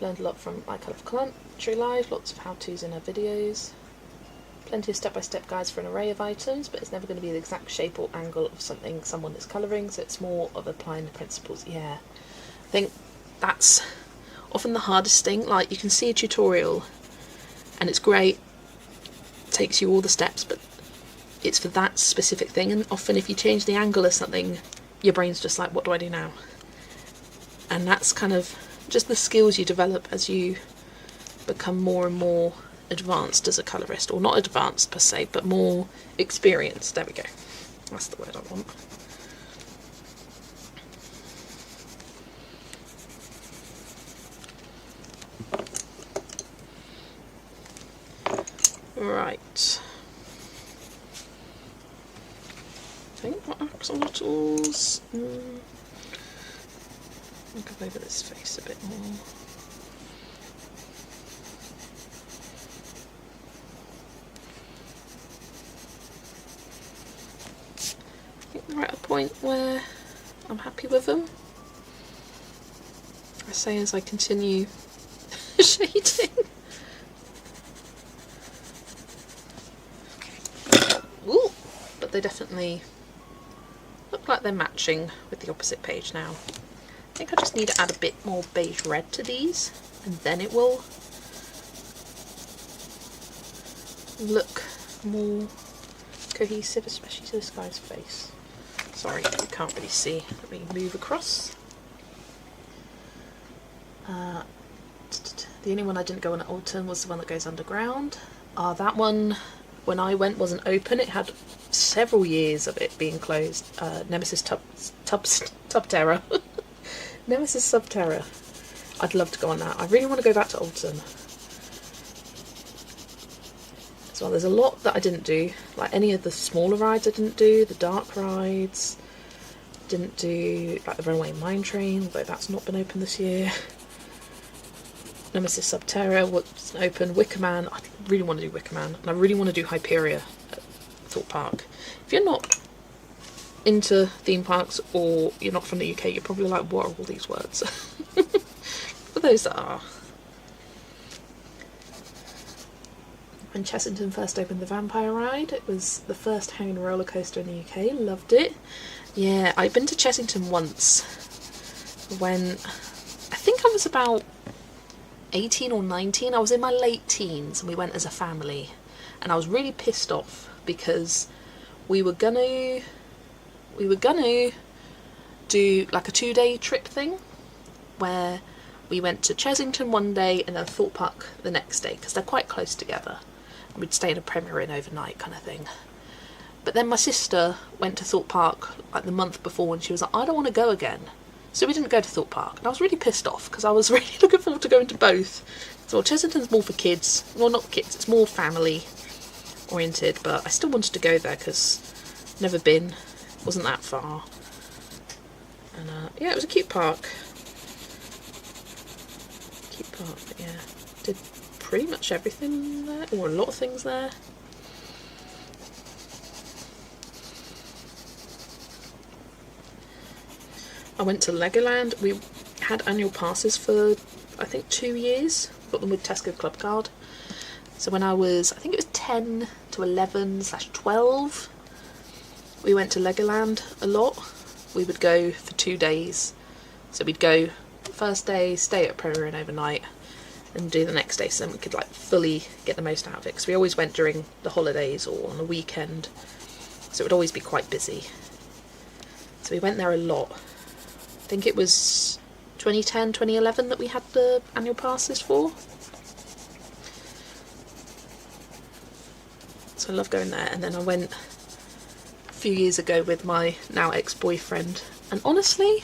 Learned a lot from My Colourful Country Life, lots of how-tos in her videos. plenty of step-by-step guides for an array of items, but it's never going to be the exact shape or angle of something someone is colouring, so it's more of applying the principles. Yeah, I think that's often the hardest thing. Like, you can see a tutorial and it's great, takes you all the steps, but it's for that specific thing, and often if you change the angle of something, your brain's just like, what do I do now? And that's kind of just the skills you develop as you become more and more advanced as a colourist, or not advanced per se, but more experienced. There we go, that's the word I want. Right, I think what axolotls, I'll go over this face a bit more. I think we're at a point where I'm happy with them. I say as I continue shading. Ooh, but they definitely look like they're matching with the opposite page now. I think I just need to add a bit more beige red to these, and then it will look more cohesive, especially to this guy's face. Sorry, you can't really see. Let me move across. The only one I didn't go on at Alton was the one that goes underground. That one, when I went, wasn't open. It had several years of it being closed. Nemesis Subterra. Nemesis Subterra. I'd love to go on that. I really want to go back to Alton. As well, there's a lot that I didn't do. Like any of the smaller rides I didn't do. The dark rides. Didn't do like the Runaway Mine Train, although that's not been open this year. Nemesis Subterra wasn't open. Wicker Man. I really want to do Wicker Man. And I really want to do Hyperia at Thorpe Park. If you're not into theme parks, or you're not from the UK, you're probably like, what are all these words? For those that are. When Chessington first opened the Vampire Ride, it was the first hanging roller coaster in the UK. Loved it. Yeah, I've been to Chessington once when I think I was about 18 or 19. I was in my late teens and we went as a family, and I was really pissed off because we were gonna do like a 2-day trip thing where we went to Chessington one day and then Thorpe Park the next day, because they're quite close together. We'd stay in a Premier Inn overnight kind of thing. But then my sister went to Thorpe Park like the month before and she was like, I don't want to go again. So we didn't go to Thorpe Park. And I was really pissed off because I was really looking forward to going to both. So Chessington's more for kids. Well, not kids, it's more family oriented, but I still wanted to go there because never been, wasn't that far. And yeah, it was a cute park. Cute park, but yeah, did pretty much everything there, or a lot of things there. I went to Legoland. We had annual passes for I think 2 years, got them with Tesco Club Card. So when I was, I think it was 10 to 11/12, we went to Legoland a lot. We would go for 2 days. So we'd go first day, stay at Premier Inn overnight, and do the next day, so then we could like fully get the most out of it. Because we always went during the holidays or on a weekend, so it would always be quite busy. So we went there a lot. I think it was 2010, 2011 that we had the annual passes for. So I love going there. And then I went a few years ago with my now ex-boyfriend, and honestly,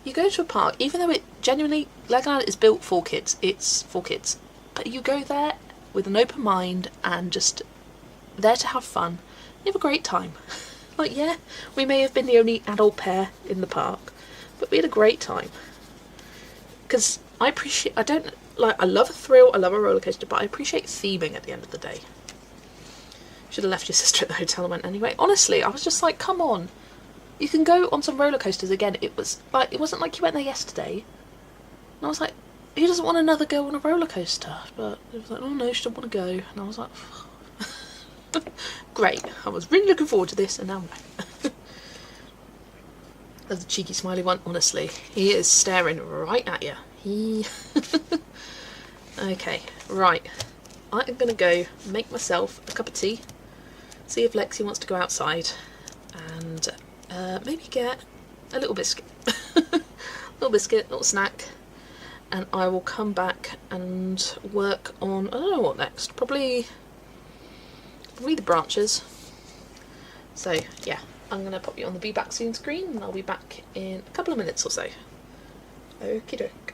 you go to a park, even though it genuinely, Legoland is built for kids, it's for kids, but you go there with an open mind and just there to have fun. You have a great time. Like, yeah, we may have been the only adult pair in the park, but we had a great time. Because I love a thrill, I love a roller coaster, but I appreciate theming at the end of the day. Should have left your sister at the hotel and went anyway. Honestly, I was just like, come on. You can go on some roller coasters again. It wasn't like you went there yesterday. And I was like, who doesn't want another go on a roller coaster? But it was like, oh no, she didn't want to go. And I was like, Great, I was really looking forward to this and now no. That's a cheeky smiley one, honestly. He is staring right at you. Okay, right. I am going to go make myself a cup of tea, see if Lexi wants to go outside, and maybe get a little biscuit. Little biscuit, little snack, and I will come back and work on, I don't know what next, probably the branches. So yeah, I'm going to pop you on the Be Back Soon screen and I'll be back in a couple of minutes or so. Okie doke.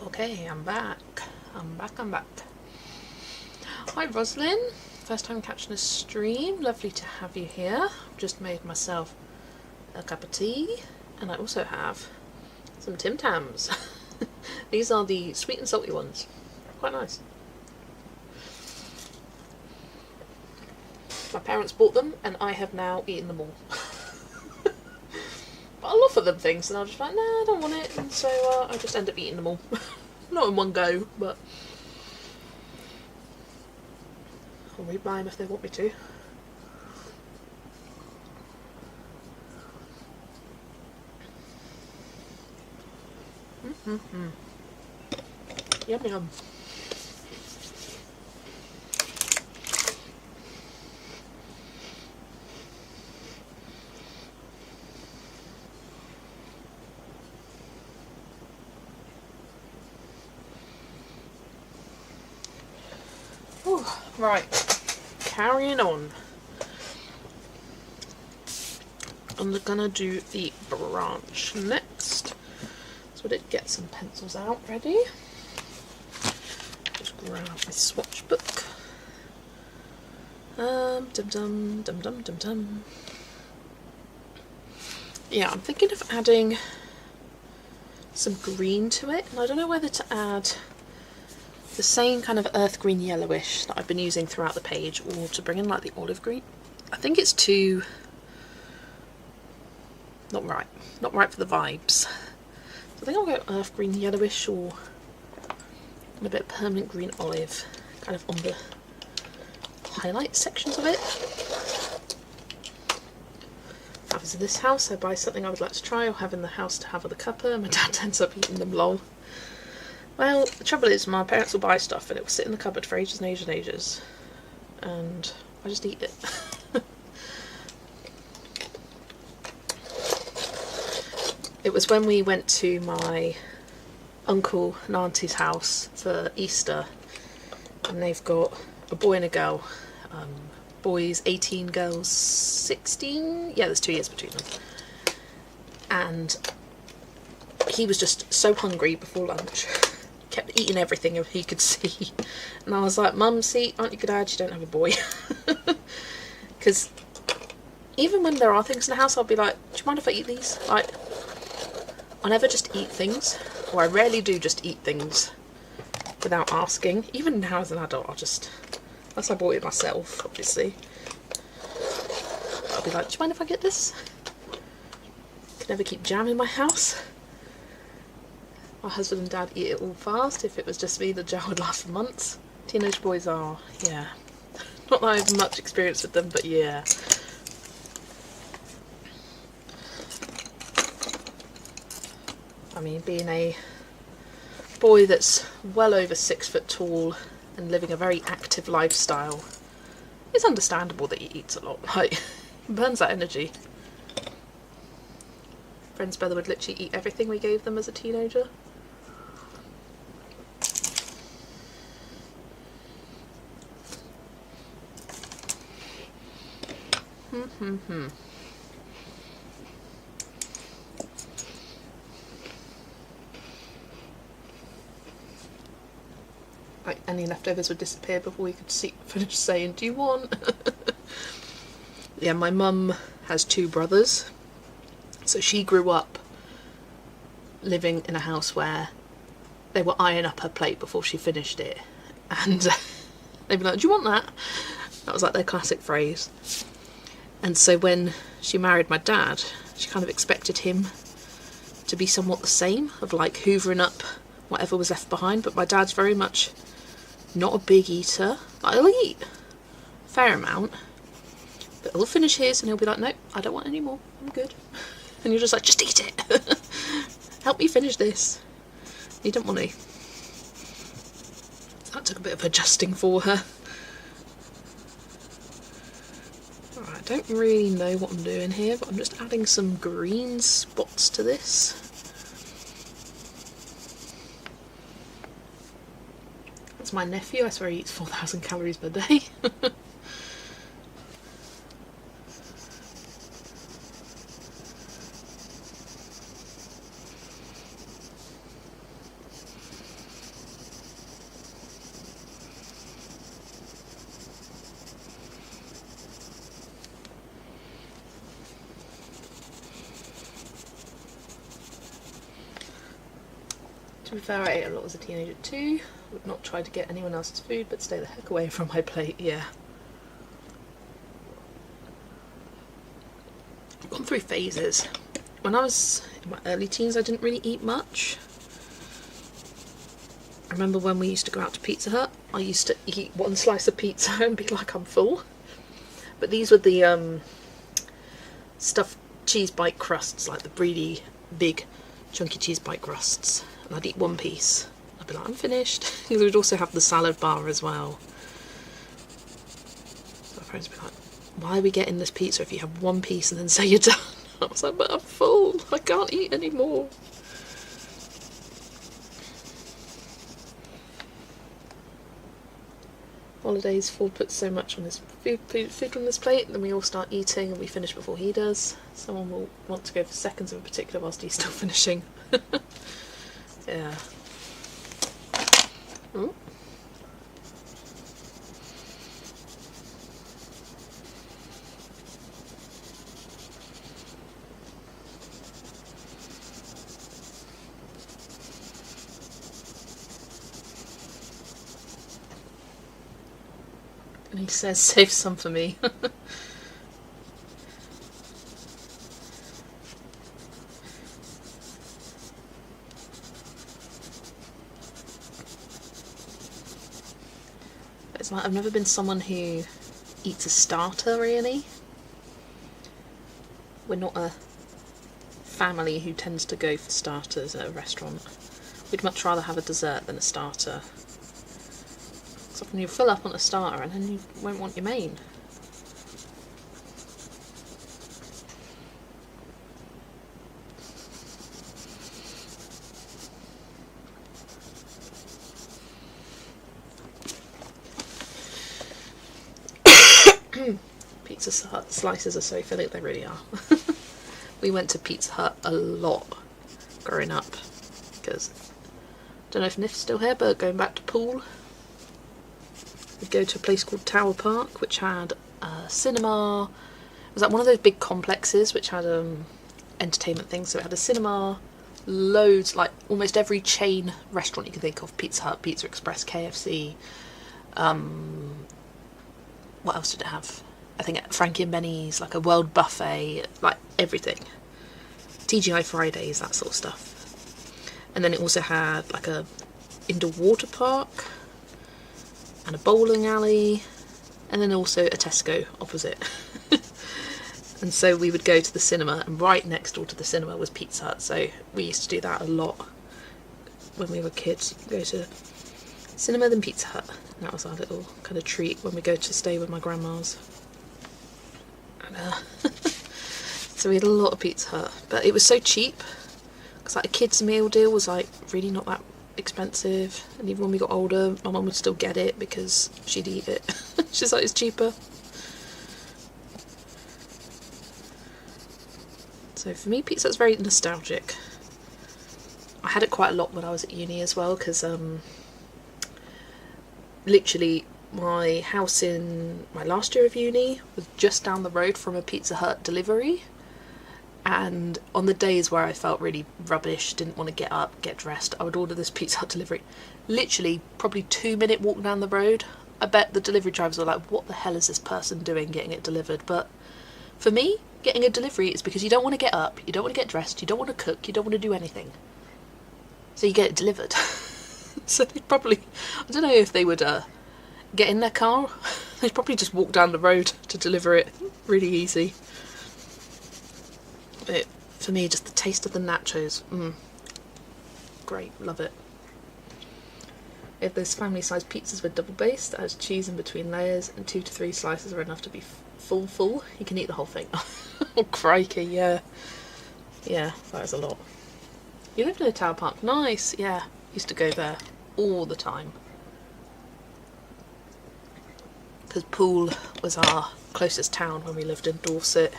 Okay, I'm back. I'm back. Hi Roslyn, first time catching a stream, lovely to have you here. Just made myself a cup of tea, and I also have some Tim Tams. These are the sweet and salty ones, quite nice. My parents bought them and I have now eaten them all. But I'll offer them things and I'll just be like, nah, I don't want it, and so I just end up eating them all. Not in one go, but I'll rebuy them if they want me to. Yum yum. Ooh, right, carrying on. I'm gonna do the branch next. So I did get some pencils out ready. Just grab my swatch book. Dum dum dum dum dum dum. Yeah, I'm thinking of adding some green to it, and I don't know whether to add the same kind of earth green yellowish that I've been using throughout the page, or to bring in like the olive green. I think it's too not right for the vibes. So I think I'll go earth green yellowish, or a bit of permanent green olive kind of on the highlight sections of it. If I was in this house, I buy something I would like to try or have in the house to have with a cuppa. My dad ends up eating them, lol. Well, the trouble is my parents will buy stuff and it will sit in the cupboard for ages and ages and ages, and I just eat it. It was when we went to my uncle and auntie's house for Easter, and they've got a boy and a girl. Boys 18, girls 16. Yeah, there's 2 years between them. And he was just so hungry before lunch. Kept eating everything he could see. And I was like, Mum, see, aren't you glad you don't have a boy? Because even when there are things in the house, I'll be like, do you mind if I eat these? Like, I never just eat things, or I rarely do just eat things without asking. Even now as an adult, I'll just, unless I bought it myself, obviously, I'll be like, do you mind if I get this? Can never keep jam in my house. My husband and dad eat it all fast. If it was just me, the jar would last for months. Teenage boys are, yeah. Not that I have much experience with them, but yeah. I mean, being a boy that's well over 6 foot tall and living a very active lifestyle, it's understandable that he eats a lot. Like, he burns that energy. Friend's brother would literally eat everything we gave them as a teenager. Like any leftovers would disappear before we could finish saying, do you want? Yeah, my mum has 2 brothers, so she grew up living in a house where they were eyeing up her plate before she finished it, and they'd be like, do you want that? That was like their classic phrase. And so when she married my dad, she kind of expected him to be somewhat the same, of like hoovering up whatever was left behind. But my dad's very much not a big eater. I'll eat a fair amount, but he'll finish his and he'll be like, nope, I don't want any more, I'm good. And you're just like, just eat it. Help me finish this. He didn't want to. That took a bit of adjusting for her. Alright, I don't really know what I'm doing here, but I'm just adding some green spots to this. That's my nephew, I swear he eats 4,000 calories per day. To be fair, I ate a lot as a teenager too. Would not try to get anyone else's food, but stay the heck away from my plate, yeah. I've gone through phases. When I was in my early teens, I didn't really eat much. I remember when we used to go out to Pizza Hut, I used to eat 1 slice of pizza and be like, I'm full. But these were the stuffed cheese bite crusts, like the really big chunky cheese bite crusts. And I'd eat 1 piece. I'd be like, I'm finished. Because we'd also have the salad bar as well. So my friends would be like, why are we getting this pizza if you have 1 piece and then say you're done? I was like, but I'm full. I can't eat anymore. Holidays, Ford puts so much on his food on this plate, then we all start eating and we finish before he does. Someone will want to go for seconds in particular whilst he's still finishing. Yeah. Ooh. And he says, save some for me. It's like I've never been someone who eats a starter, really. We're not a family who tends to go for starters at a restaurant. We'd much rather have a dessert than a starter. So often you fill up on a starter and then you won't want your main. Pizza Hut slices are so filling, they really are. We went to Pizza Hut a lot growing up because I don't know if Nif's still here, but going back to pool, we'd go to a place called Tower Park, which had a cinema. It was like one of those big complexes which had entertainment things. So it had a cinema, loads, like almost every chain restaurant you can think of: Pizza Hut, Pizza Express, KFC. What else did it have? I think Frankie and Benny's, like a world buffet, like everything. TGI Fridays, that sort of stuff. And then it also had like a indoor water park and a bowling alley, and then also a Tesco opposite. And so we would go to the cinema, and right next door to the cinema was Pizza Hut, so we used to do that a lot when we were kids. Go to cinema, then Pizza Hut. And that was our little kind of treat when we go to stay with my grandma's. And, so we had a lot of Pizza Hut, but it was so cheap because like a kids meal deal was like really not that expensive, and even when we got older my mum would still get it because she'd eat it. She's like, it's cheaper. So for me, pizza is very nostalgic. I had it quite a lot when I was at uni as well, because literally my house in my last year of uni was just down the road from a Pizza Hut delivery, and on the days where I felt really rubbish, didn't want to get up, get dressed, I would order this Pizza Hut delivery. Literally probably 2-minute walk down the road. I bet the delivery drivers were like, what the hell is this person doing getting it delivered? But for me, getting a delivery is because you don't want to get up, you don't want to get dressed, you don't want to cook, you don't want to do anything. So you get it delivered. So they probably, I don't know if they would get in their car. They'd probably just walk down the road to deliver it. Really easy. But for me, just the taste of the nachos. Great, love it. If there's family-sized pizzas with double base that has cheese in between layers and 2 to 3 slices are enough to be full, you can eat the whole thing. Oh, crikey, yeah. Yeah, that is a lot. You lived in a tower park. Nice, yeah. Used to go there all the time. Because Poole was our closest town when we lived in Dorset.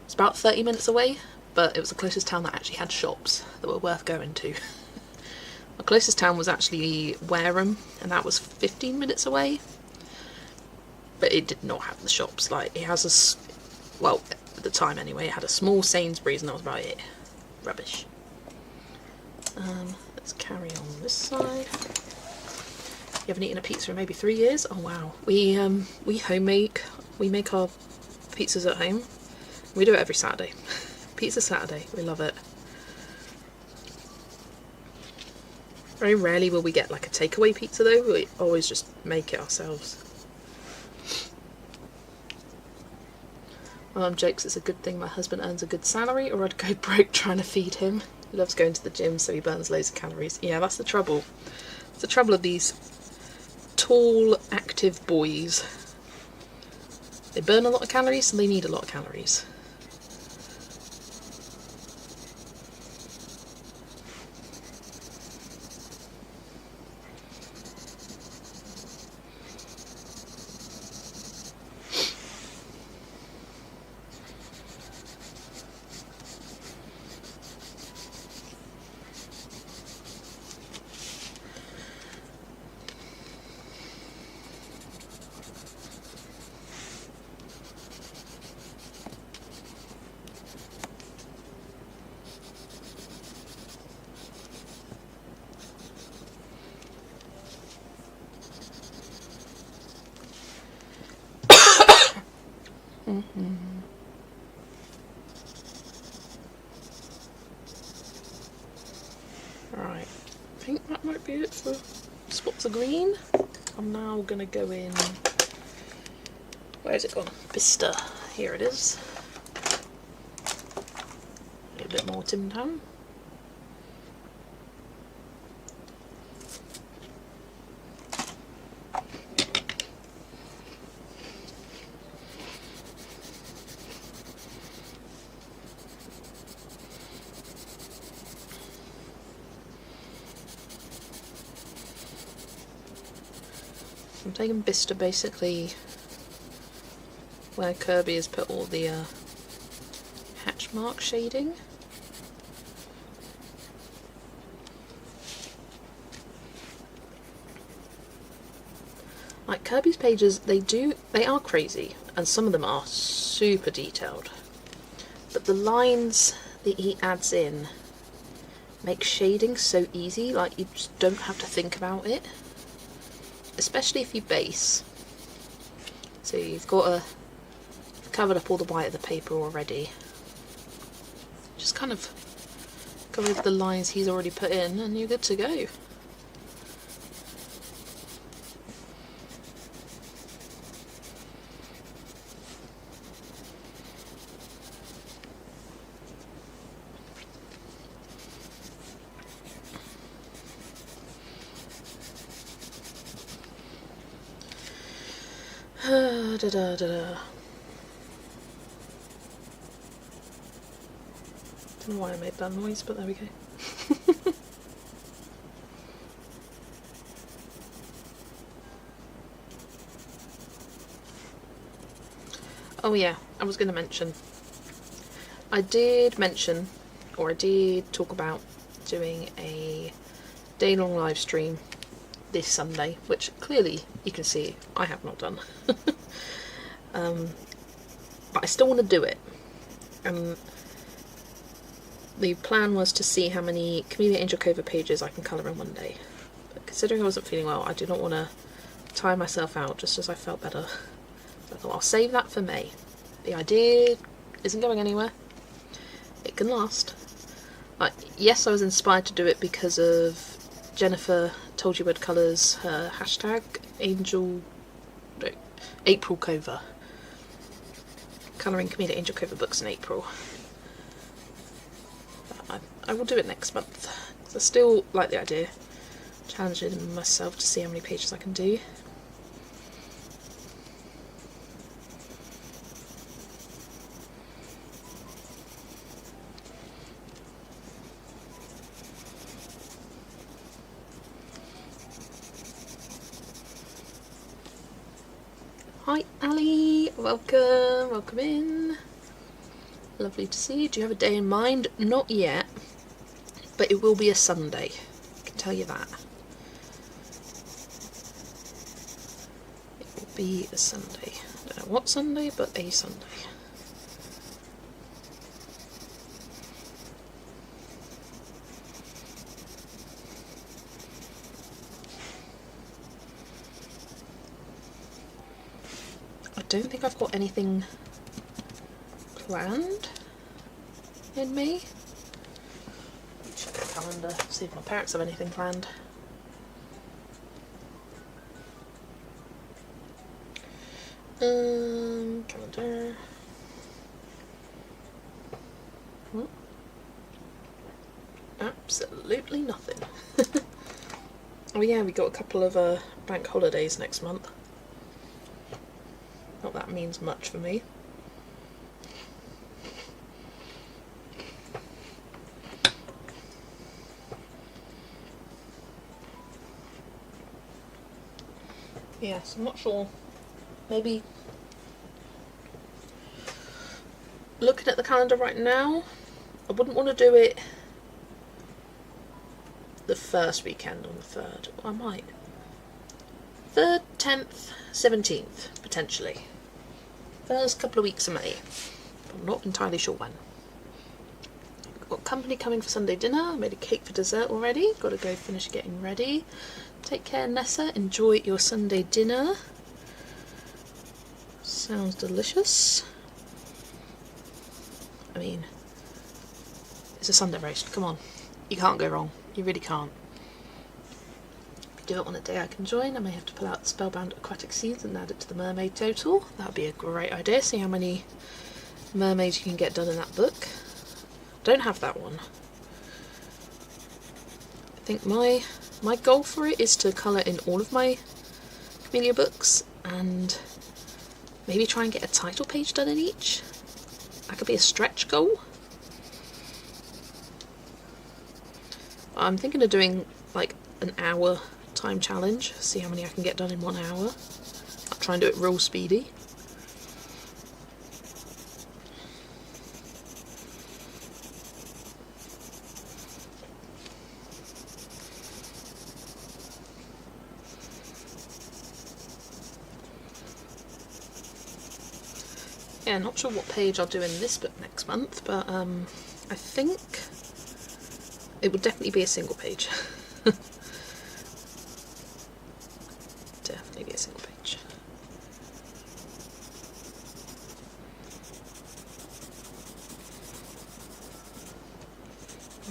It's about 30 minutes away, but it was the closest town that actually had shops that were worth going to. Our closest town was actually Wareham, and that was 15 minutes away. But it did not have the shops. Like, it has well, at the time anyway, it had a small Sainsbury's, and that was about it. Rubbish. Let's carry on this side. You haven't eaten a pizza in maybe 3 years? Oh wow. We make our pizzas at home. We do it every Saturday. Pizza Saturday. We love it. Very rarely will we get like a takeaway pizza though. We always just make it ourselves. My mum jokes it's a good thing my husband earns a good salary, or I'd go broke trying to feed him. He loves going to the gym, so he burns loads of calories. Yeah, that's the trouble. It's the trouble of these tall, active boys. They burn a lot of calories, and they need a lot of calories. Right, I think that might be it for spots of green. I'm now going to go in, where's it gone? Bista, here it is. A little bit more Tim Tam. I'm taking Bista basically where Kirby has put all the hatch mark shading. Like Kirby's pages, they are crazy, and some of them are super detailed. But the lines that he adds in make shading so easy, like you just don't have to think about it. Especially if you base. So you've covered up all the white of the paper already. Just kind of cover the lines he's already put in and you're good to go. Don't know why I made that noise, but there we go. Oh yeah, I was going to mention, I did mention, or I did talk about doing a day-long live stream this Sunday, which clearly you can see I have not done. But I still want to do it. The plan was to see how many Camellia Angel cover pages I can colour in one day. But considering I wasn't feeling well, I do not want to tire myself out just as I felt better. So I thought I'll save that for May. The idea isn't going anywhere. It can last. Yes, I was inspired to do it because of Jennifer Told You Word Colours, her hashtag April cover. Colouring Camellia Angel cover books in April. But I will do it next month. I still like the idea. Challenging myself to see how many pages I can do. Hi Ali, welcome in. Lovely to see you. Do you have a day in mind? Not yet, but it will be a Sunday, I can tell you that. It will be a Sunday. I don't know what Sunday, but a Sunday. I don't think I've got anything planned in May. Check the calendar, see if my parents have anything planned. Calendar. Well, absolutely nothing. Oh yeah, we got a couple of bank holidays next month. Not that means much for me. Yes, I'm not sure. Maybe looking at the calendar right now, I wouldn't want to do it the first weekend on the 3rd. I might. 3rd, 10th, 17th, potentially. First couple of weeks of May. I'm not entirely sure when. I've got company coming for Sunday dinner. I made a cake for dessert already. Got to go finish getting ready. Take care, Nessa. Enjoy your Sunday dinner. Sounds delicious. I mean, it's a Sunday roast. Come on. You can't go wrong. You really can't. Do it on a day I can join. I may have to pull out Spellbound Aquatic Scenes and add it to the mermaid total. That would be a great idea. See how many mermaids you can get done in that book. Don't have that one. I think my goal for it is to colour in all of my Camellia books and maybe try and get a title page done in each. That could be a stretch goal. I'm thinking of doing like an hour time challenge, see how many I can get done in 1 hour. I'll try and do it real speedy. Yeah, not sure what page I'll do in this book next month, but I think it would definitely be a single page. Definitely be a single page.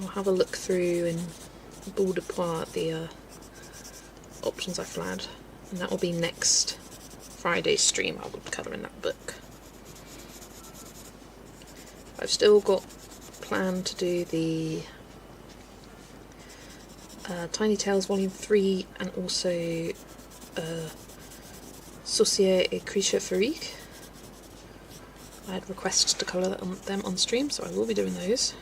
I'll have a look through in Boule de Poire the options I flagged, and that will be next Friday's stream. I will colour in that book. I've still got planned to do the Tiny Tales Volume 3 and also Saucier et Creature Ferique. I had requests to colour them on stream, so I will be doing those.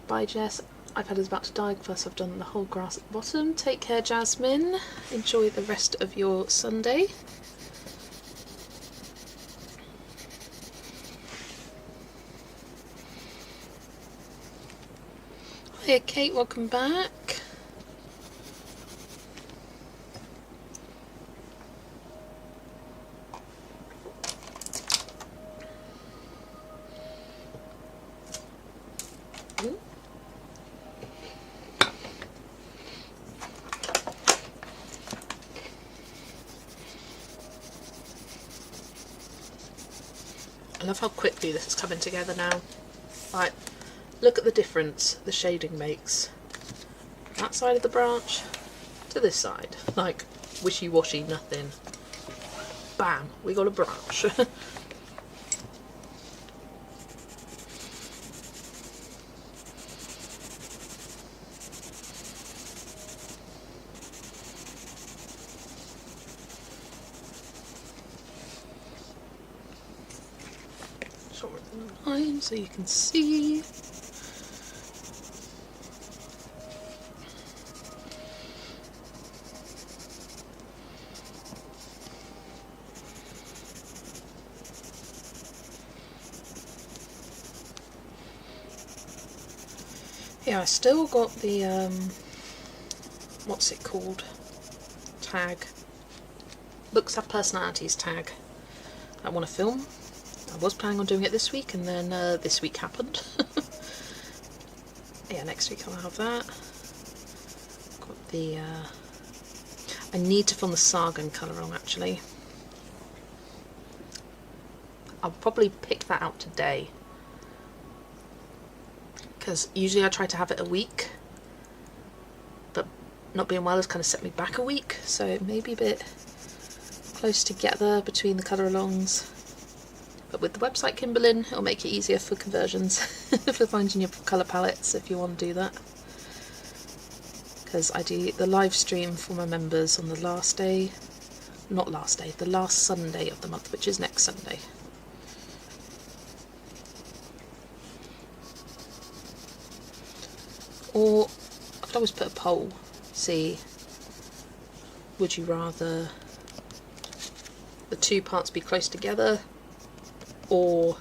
Bye Jess, iPad is about to die, first I've done the whole grass at the bottom. Take care Jasmine, enjoy the rest of your Sunday. Hiya Kate, welcome back. Ooh. I love how quickly this is coming together now. Like, look at the difference the shading makes. That side of the branch to this side. Like, wishy-washy, nothing. Bam, we got a branch. Line so you can see. Yeah, I still got the what's it called? Tag. Books Have Personalities tag. I want to film. I was planning on doing it this week, and then this week happened. Yeah, next week I'll have that. Got the I need to film the Sagan colour along actually. I'll probably pick that out today, because usually I try to have it a week, but not being well has kind of set me back a week, so it may be a bit close together between the colour alongs. But with the website Kimberlin, it'll make it easier for conversions, for finding your colour palettes if you want to do that. Because I do the live stream for my members on the last day, not last day, the last Sunday of the month, which is next Sunday. Or I could always put a poll, see, would you rather the two parts be close together, or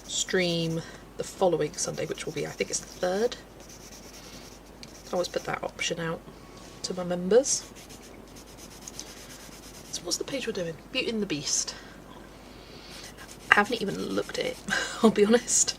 stream the following Sunday, which will be, I think it's the 3rd. I always put that option out to my members. So what's the page we're doing? Beauty and the Beast. I haven't even looked at it, I'll be honest.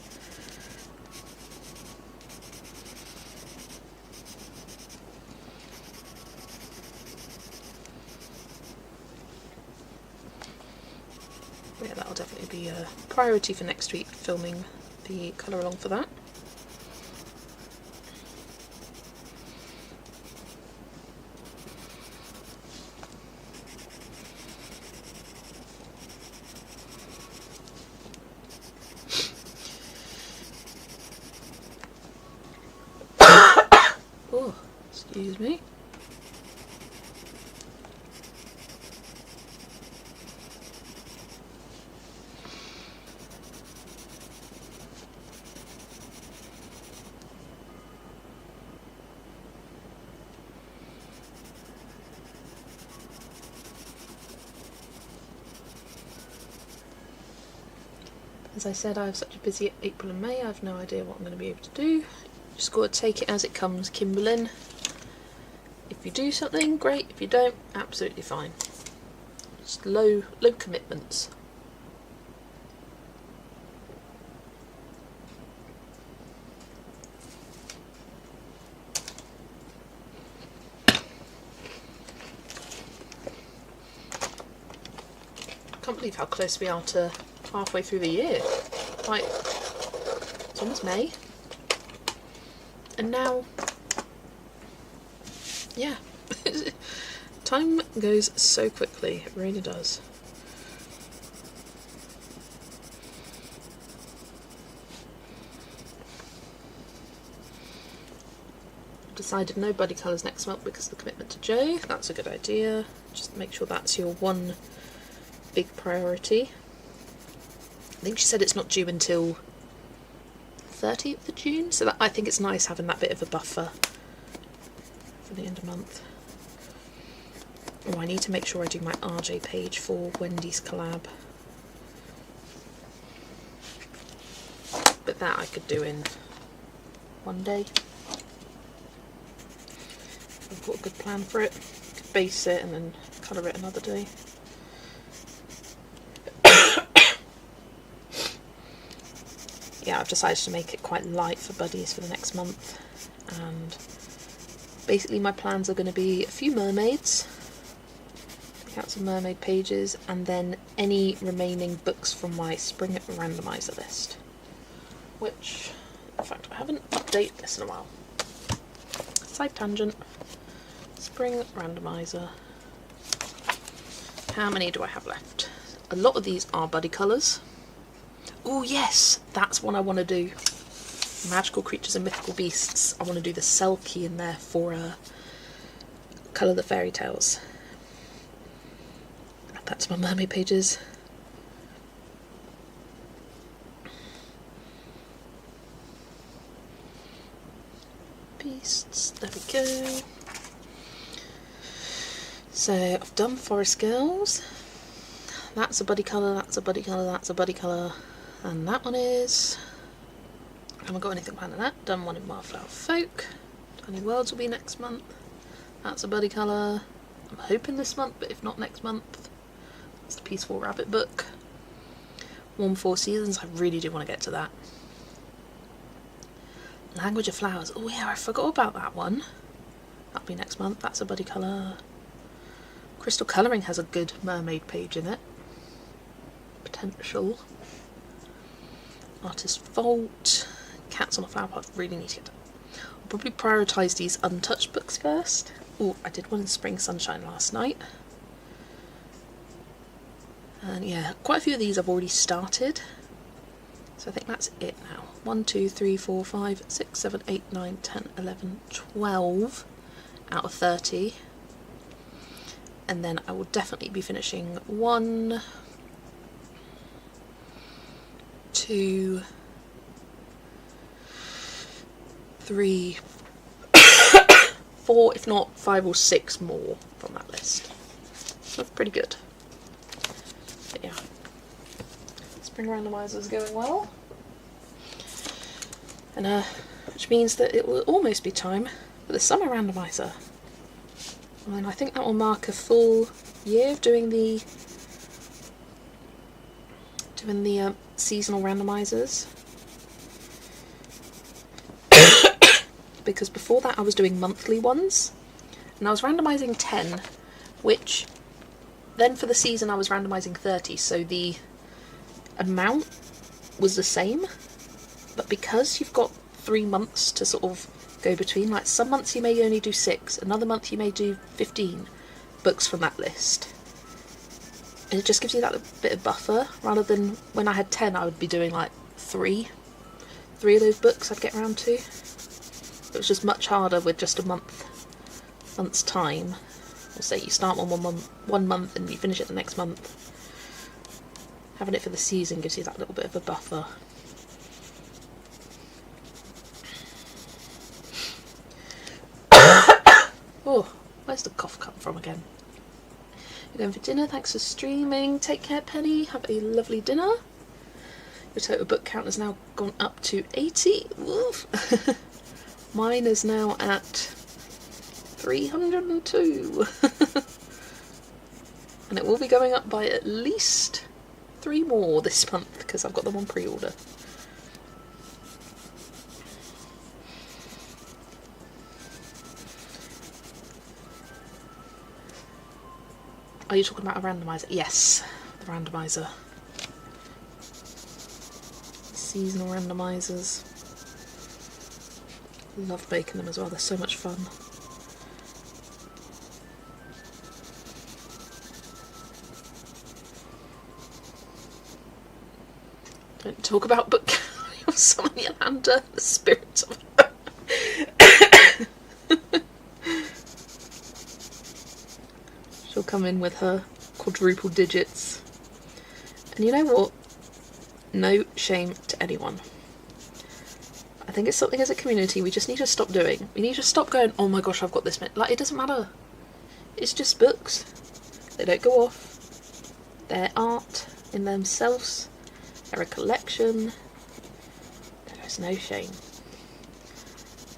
Yeah, that'll definitely be a priority for next week, filming the colour along for that. Oh, excuse me. As I said, I have such a busy April and May, I have no idea what I'm going to be able to do. Just got to take it as it comes, Kimberlin. If you do something, great. If you don't, absolutely fine. Just low commitments. I can't believe how close we are to halfway through the year. Like, it's almost May. And now, yeah, time goes so quickly, it really does. I've decided no buddy colours next month because of the commitment to Jo. That's a good idea. Just make sure that's your one big priority. I think she said it's not due until 30th of June, so that, I think it's nice having that bit of a buffer for the end of month. Oh, I need to make sure I do my RJ page for Wendy's collab. But that I could do in one day. I've got a good plan for it. Could base it and then colour it another day. Yeah, I've decided to make it quite light for buddies for the next month, and basically my plans are going to be a few mermaids, pick out some mermaid pages, and then any remaining books from my spring randomizer list, which, in fact, I haven't updated this in a while. Side tangent. Spring randomizer. How many do I have left? A lot of these are buddy colours. Oh yes, that's what I want to do. Magical creatures and mythical beasts. I want to do the Selkie in there for colour the fairy tales. Add that to my mermaid pages. Beasts, there we go. So I've done forest girls. That's a buddy colour, that's a buddy colour, that's a buddy colour. And that one is, I haven't got anything planned on that. Done one in Wildflower Folk. Tiny Worlds will be next month. That's a buddy colour. I'm hoping this month, but if not next month. That's the Peaceful Rabbit book. Warm Four Seasons, I really do want to get to that. Language of Flowers, oh yeah, I forgot about that one. That'll be next month. That's a buddy colour. Crystal Colouring has a good mermaid page in it. Potential. Artist Vault, Cats on a Flower Pot, really need to get that. I'll probably prioritise these untouched books first. Oh, I did one in Spring Sunshine last night. And yeah, quite a few of these I've already started. So I think that's it now. 1, 2, 3, 4, 5, 6, 7, 8, 9, 10, 11, 12 out of 30. And then I will definitely be finishing 1, 2, 3, 4, if not 5 or 6 more from that list. That's pretty good. But yeah, spring randomizer is going well, and which means that it will almost be time for the summer randomizer. And I think that will mark a full year of doing the seasonal randomizers. Because before that I was doing monthly ones, and I was randomizing 10, which then for the season I was randomizing 30, so the amount was the same, but because you've got 3 months to sort of go between, like some months you may only do 6, another month you may do 15 books from that list, and it just gives you that bit of buffer, rather than when I had 10 I would be doing like 3 of those books I'd get around to. It was just much harder with just a month's time. We'll say you start on one month and you finish it the next month. Having it for the season gives you that little bit of a buffer. Oh, where's the cough come from again? You're going for dinner, thanks for streaming. Take care, Penny. Have a lovely dinner. Your total book count has now gone up to 80. Woof. Mine is now at 302. And it will be going up by at least 3 more this month because I've got them on pre-order. Are you talking about a randomizer? Yes, the randomizer. Seasonal randomizers. Love making them as well, they're so much fun. Don't talk about book of Summon Yolanda, the spirits of her. She'll come in with her quadruple digits. And you know what? No shame to anyone. I think it's something as a community we just need to stop doing. We need to stop going, oh my gosh, I've got this. Like, it doesn't matter. It's just books. They don't go off. They're art in themselves. They're a collection. There is no shame.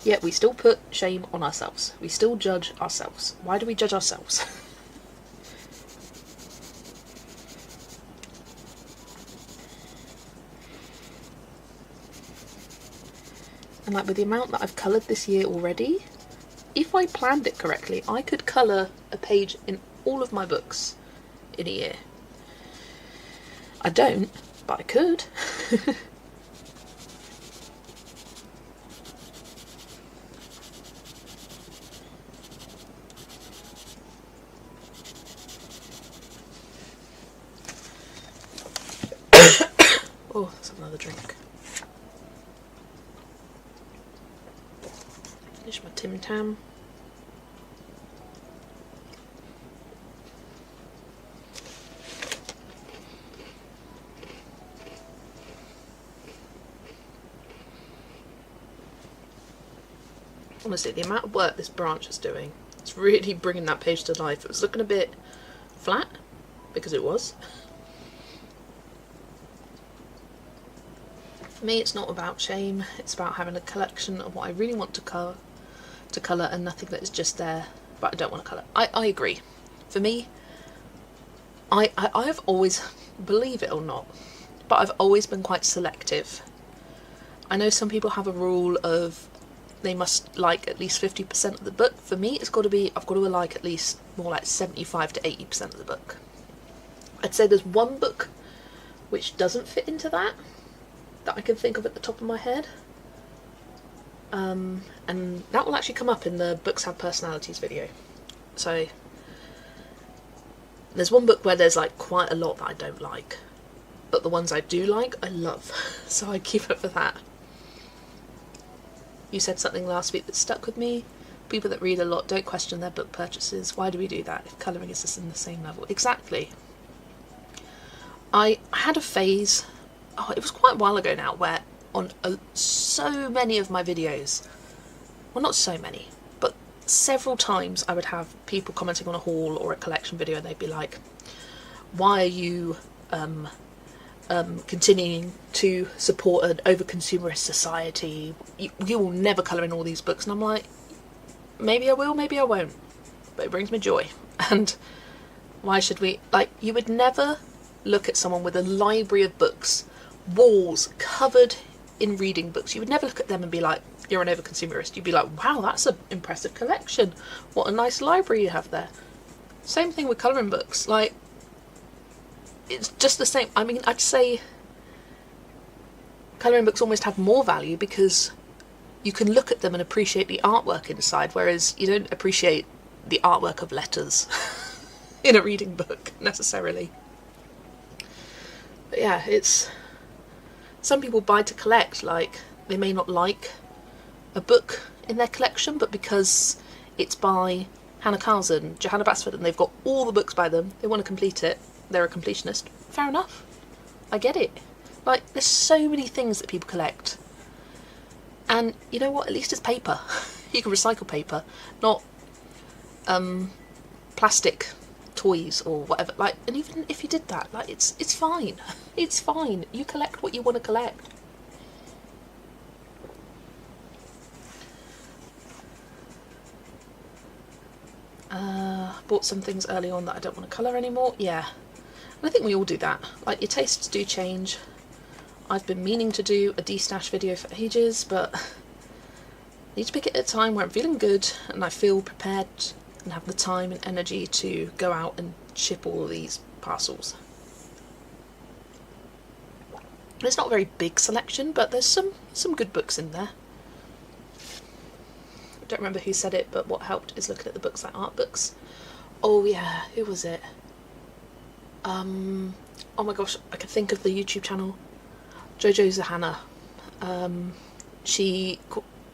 Yet we still put shame on ourselves. We still judge ourselves. Why do we judge ourselves? And like with the amount that I've coloured this year already, if I planned it correctly, I could colour a page in all of my books in a year. I don't, but I could. Oh, let's have another drink. Finish my Tim Tam. Honestly, the amount of work this branch is doing, it's really bringing that page to life. It was looking a bit flat, because it was. For me, it's not about shame, it's about having a collection of what I really want to colour and nothing that is just there, but I don't want to colour. I agree. For me, I have always, believe it or not, but I've always been quite selective. I know some people have a rule of they must like at least 50% of the book. For me, it's got to be, I've got to like at least more like 75 to 80% of the book. I'd say there's one book which doesn't fit into that I can think of at the top of my head. And that will actually come up in the Books Have Personalities video. So there's one book where there's like quite a lot that I don't like, but the ones I do like, I love. So I keep it for that. You said something last week that stuck with me. People that read a lot don't question their book purchases. Why do we do that if colouring is just in the same level? Exactly. I had a phase, it was quite a while ago now, where on so many of my videos, well, not so many, but several times I would have people commenting on a haul or a collection video and they'd be like, why are you continuing to support an over-consumerist society? You will never colour in all these books. And I'm like, maybe I will, maybe I won't, but it brings me joy. And why should we? Like, you would never look at someone with a library of books, walls covered in reading books. You would never look at them and be like, you're an over-consumerist. You'd be like, wow, that's an impressive collection. What a nice library you have there. Same thing with colouring books. Like, it's just the same. I mean, I'd say colouring books almost have more value because you can look at them and appreciate the artwork inside, whereas you don't appreciate the artwork of letters in a reading book necessarily. But yeah, it's, some people buy to collect. Like, they may not like a book in their collection, but because it's by Hannah Carlson, Johanna Basford, and they've got all the books by them, they want to complete it, they're a completionist. Fair enough. I get it. Like, there's so many things that people collect. And you know what? At least it's paper. You can recycle paper, not plastic toys or whatever. Like, and even if you did that, like, it's fine. It's fine. You collect what you want to collect. Bought some things early on that I don't want to colour anymore. Yeah. And I think we all do that. Like, your tastes do change. I've been meaning to do a de-stash video for ages, but I need to pick it at a time where I'm feeling good and I feel prepared and have the time and energy to go out and ship all of these parcels. It's not a very big selection, but there's some good books in there. I don't remember who said it, but what helped is looking at the books like art books. Oh yeah, who was it? Oh my gosh, I can think of the YouTube channel. Jojo Zahana.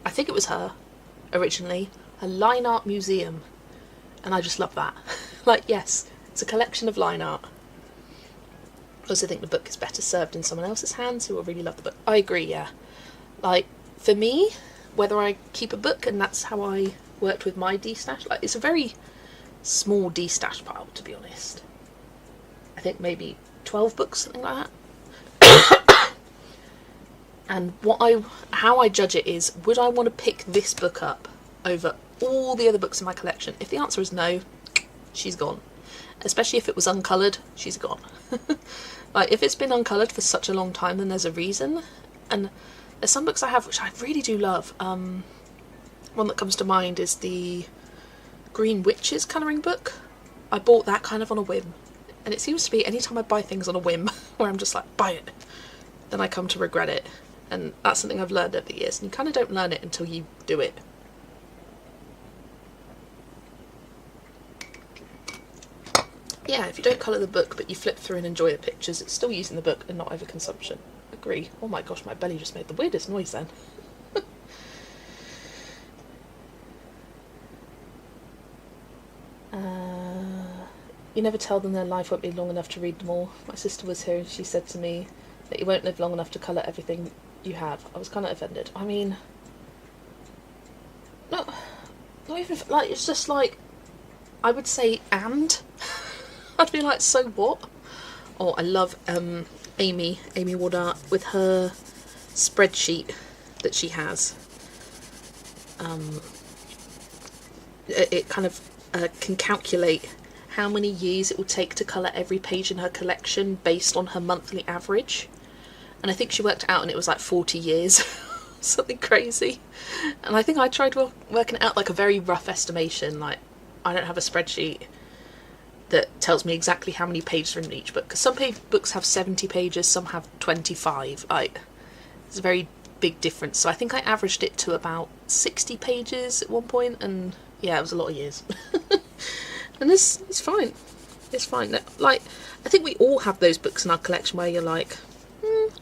I think it was her originally, her line art museum, and I just love that. Like, yes, it's a collection of line art. I also think the book is better served in someone else's hands who will really love the book. I agree, yeah. Like, for me, whether I keep a book, and that's how I worked with my de-stash, like, it's a very small de-stash pile, to be honest. I think maybe 12 books, something like that. And how I judge it is, would I want to pick this book up over all the other books in my collection? If the answer is no, she's gone. Especially if it was uncoloured, she's gone. Like, if it's been uncoloured for such a long time, then there's a reason. And there's some books I have which I really do love. One that comes to mind is the Green Witches colouring book. I bought that kind of on a whim. And it seems to be anytime I buy things on a whim, where I'm just like, buy it, then I come to regret it. And that's something I've learned over the years. And you kind of don't learn it until you do it. Yeah, if you don't colour the book but you flip through and enjoy the pictures, it's still using the book and not overconsumption. Agree. Oh my gosh, my belly just made the weirdest noise then. You never tell them their life won't be long enough to read them all. My sister was here and she said to me that you won't live long enough to colour everything you have. I was kind of offended. I mean, not even, like, it's just like, I would say and. I'd be like, so what? Oh, I love Amy Woodart with her spreadsheet that she has. It kind of can calculate how many years it will take to colour every page in her collection based on her monthly average. And I think she worked it out and it was like 40 years. Something crazy. And I think I tried working it out, like a very rough estimation. Like, I don't have a spreadsheet that tells me exactly how many pages are in each book, because some books have 70 pages, some have 25. Like, it's a very big difference. So I think I averaged it to about 60 pages at one point, and yeah, it was a lot of years. And it's fine. It's fine. Like, I think we all have those books in our collection where you're like,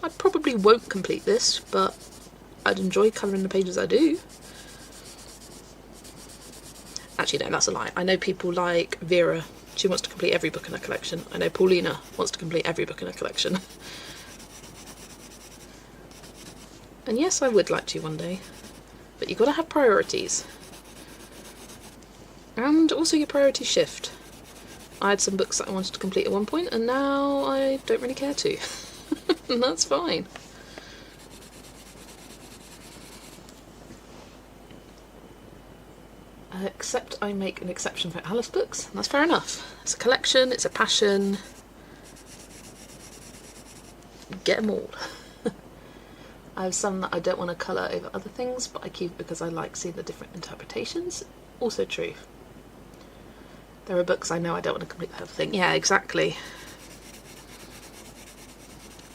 I probably won't complete this, but I'd enjoy colouring the pages I do. Actually, no, that's a lie. I know people like Vera. She wants to complete every book in her collection. I know Paulina wants to complete every book in her collection. And yes, I would like to one day. But you've got to have priorities. And also your priorities shift. I had some books that I wanted to complete at one point, and now I don't really care to. And that's fine. Except I make an exception for Alice books, and that's fair enough. It's a collection, it's a passion. Get them all. I have some that I don't want to colour over other things, but I keep because I like seeing the different interpretations. Also true. There are books I know I don't want to complete the whole thing. Yeah, exactly.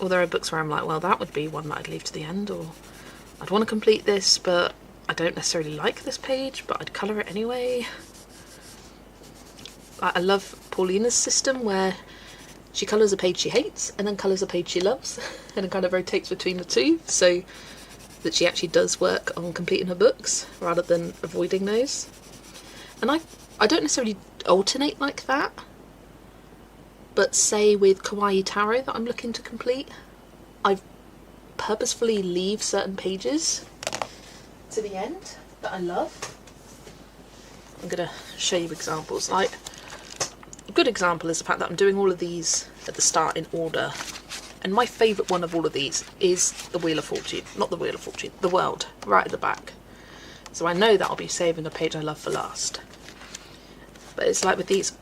Or there are books where I'm like, well, that would be one that I'd leave to the end, or I'd want to complete this, but I don't necessarily like this page, but I'd colour it anyway. I love Paulina's system where she colours a page she hates and then colours a page she loves, and it kind of rotates between the two, so that she actually does work on completing her books rather than avoiding those. And I don't necessarily alternate like that, but say with Kawaii Taro that I'm looking to complete, I purposefully leave certain pages to the end that I love. I'm going to show you examples. Like, a good example is the fact that I'm doing all of these at the start in order, and my favourite one of all of these is the Wheel of Fortune, not the Wheel of Fortune, the World, right at the back. So I know that I'll be saving the page I love for last. But it's like with these,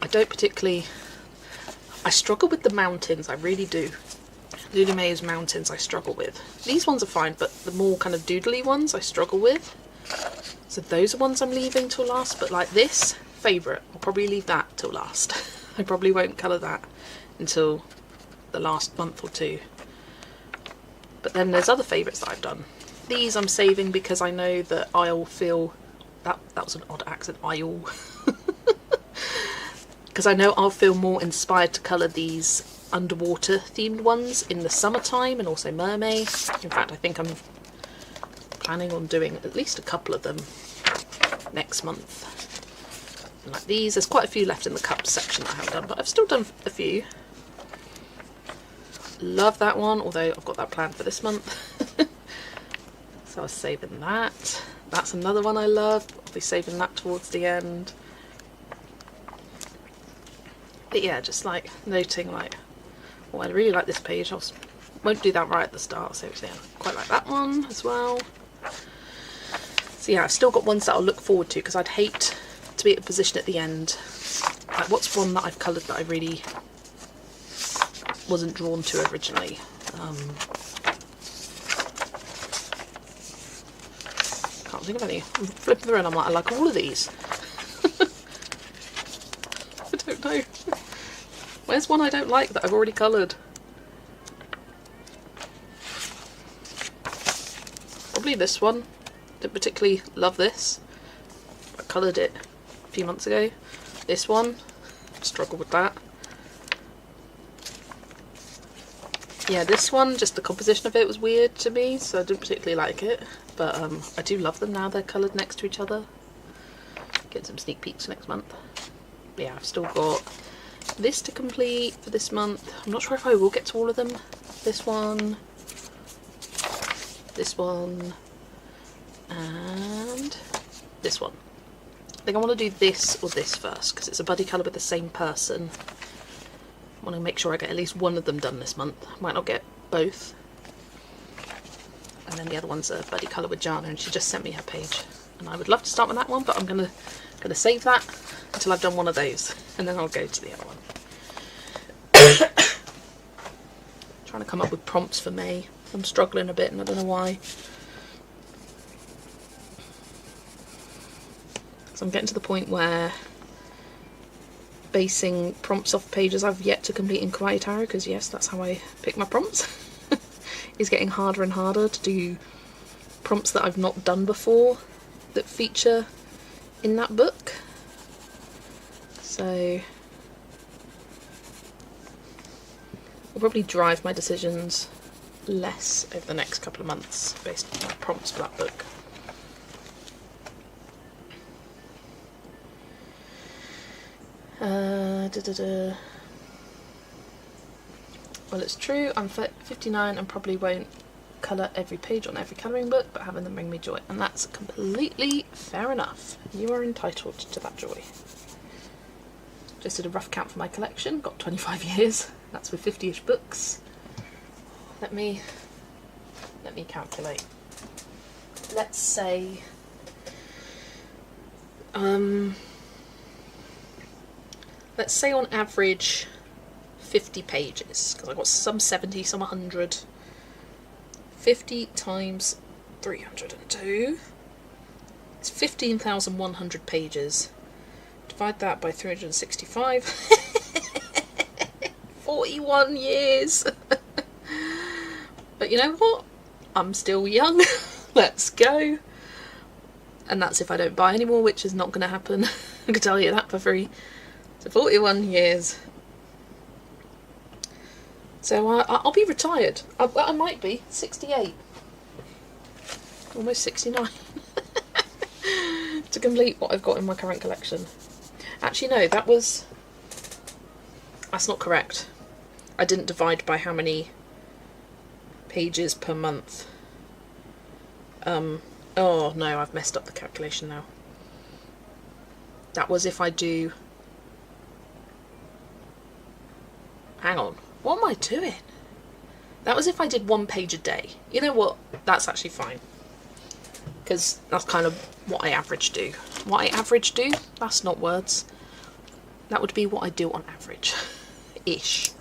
I struggle with the mountains, I really do. Lulu May's mountains I struggle with. These ones are fine, but the more kind of doodly ones I struggle with. So those are ones I'm leaving till last, but like this, favourite, I'll probably leave that till last. I probably won't colour that until the last month or two. But then there's other favourites that I've done. These I'm saving because I know that I'll feel, that was an odd accent, I'll. Because I know I'll feel more inspired to colour these underwater themed ones in the summertime, and also mermaid. In fact, I think I'm planning on doing at least a couple of them next month. And like these, there's quite a few left in the cups section that I haven't done, but I've still done a few. Love that one, although I've got that planned for this month. So I was saving that. That's another one I love. I'll be saving that towards the end. But yeah, just like noting like, oh, I really like this page, I'll won't do that right at the start, so yeah, I quite like that one as well. So yeah, I've still got ones that I'll look forward to, because I'd hate to be at a position at the end. Like, what's one that I've coloured that I really wasn't drawn to originally? Can't think of any. I'm flipping through and I'm like, I like all of these. I don't know. Where's one I don't like that I've already coloured? Probably this one. Didn't particularly love this. I coloured it a few months ago. This one, struggle with that. Yeah, this one, just the composition of it was weird to me, so I didn't particularly like it. But I do love them now they're coloured next to each other. Get some sneak peeks next month. But yeah, I've still got this to complete for this month. I'm not sure if I will get to all of them. This one, and this one. I think I want to do this or this first, because it's a buddy colour with the same person. I want to make sure I get at least one of them done this month. I might not get both. And then the other one's a buddy colour with Jana, and she just sent me her page. And I would love to start with that one, but I'm gonna save that until I've done one of those, and then I'll go to the other one. Trying to come up with prompts for May. I'm struggling a bit, and I don't know why. So I'm getting to the point where basing prompts off pages I've yet to complete in Kawaii Tarot, because yes, that's how I pick my prompts, is getting harder and harder to do prompts that I've not done before that feature in that book. So I'll probably drive my decisions less over the next couple of months based on my prompts for that book. Well, it's true, I'm 59 and probably won't colour every page on every colouring book, but having them bring me joy, and that's completely fair enough. You are entitled to that joy. Just did a rough count for my collection, got 25 years, that's with 50-ish books. Let me calculate. Let's say on average 50 pages, because I've got some 70, some 100. 50 times 302, it's 15,100 pages. Divide that by 365. 41 years. But you know what? I'm still young. Let's go. And that's if I don't buy any more, which is not going to happen. I can tell you that for free. So 41 years. So I'll be retired. I might be 68. Almost 69. To complete what I've got in my current collection. Actually no, that's not correct. I didn't divide by how many pages per month. Oh no, I've messed up the calculation now. That was if I do... Hang on. What am I doing? That was if I did 1 page a day. You know what? That's actually fine. Because that's kind of what I average do. What I average do? That's not words. That would be what I do on average. Ish.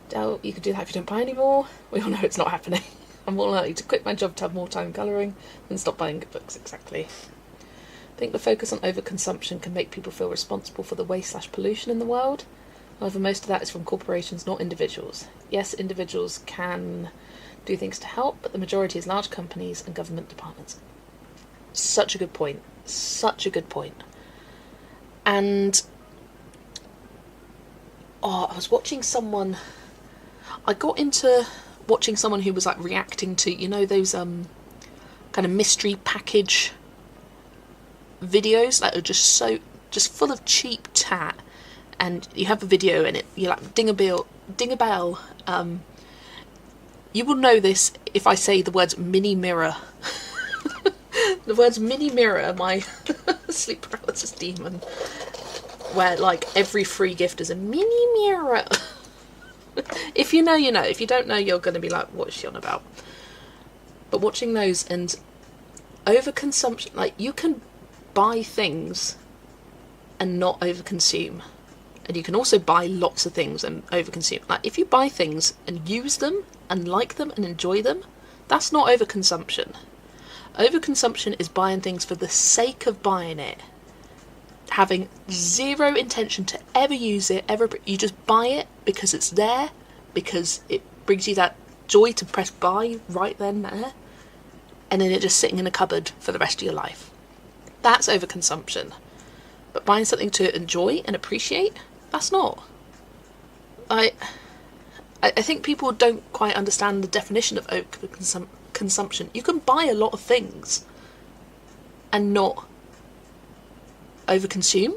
Del, you can do that if you don't buy any more. We all know it's not happening. I'm more likely to quit my job to have more time colouring than stop buying good books, exactly. I think the focus on overconsumption can make people feel responsible for the waste/pollution in the world. However, most of that is from corporations, not individuals. Yes, individuals can do things to help, but the majority is large companies and government departments. Such a good point. Such a good point. And I was watching someone... I got into watching someone who was like reacting to, you know, those kind of mystery package videos that are just full of cheap tat, and you have a video and you're like ding a bell. You will know this if I say the words mini mirror. The words mini mirror, my sleep paralysis demon, where like every free gift is a mini mirror. If you know, you know. If you don't know, you're going to be like, what's she on about? But watching those and overconsumption, like, you can buy things and not overconsume. And you can also buy lots of things and overconsume. Like, if you buy things and use them and like them and enjoy them, that's not overconsumption. Overconsumption is buying things for the sake of buying it, having zero intention to ever use it, you just buy it because it's there, because it brings you that joy to press buy right then and there, and then it just sitting in a cupboard for the rest of your life. That's overconsumption. But buying something to enjoy and appreciate, that's not. I think people don't quite understand the definition of overconsumption. You can buy a lot of things and not overconsume,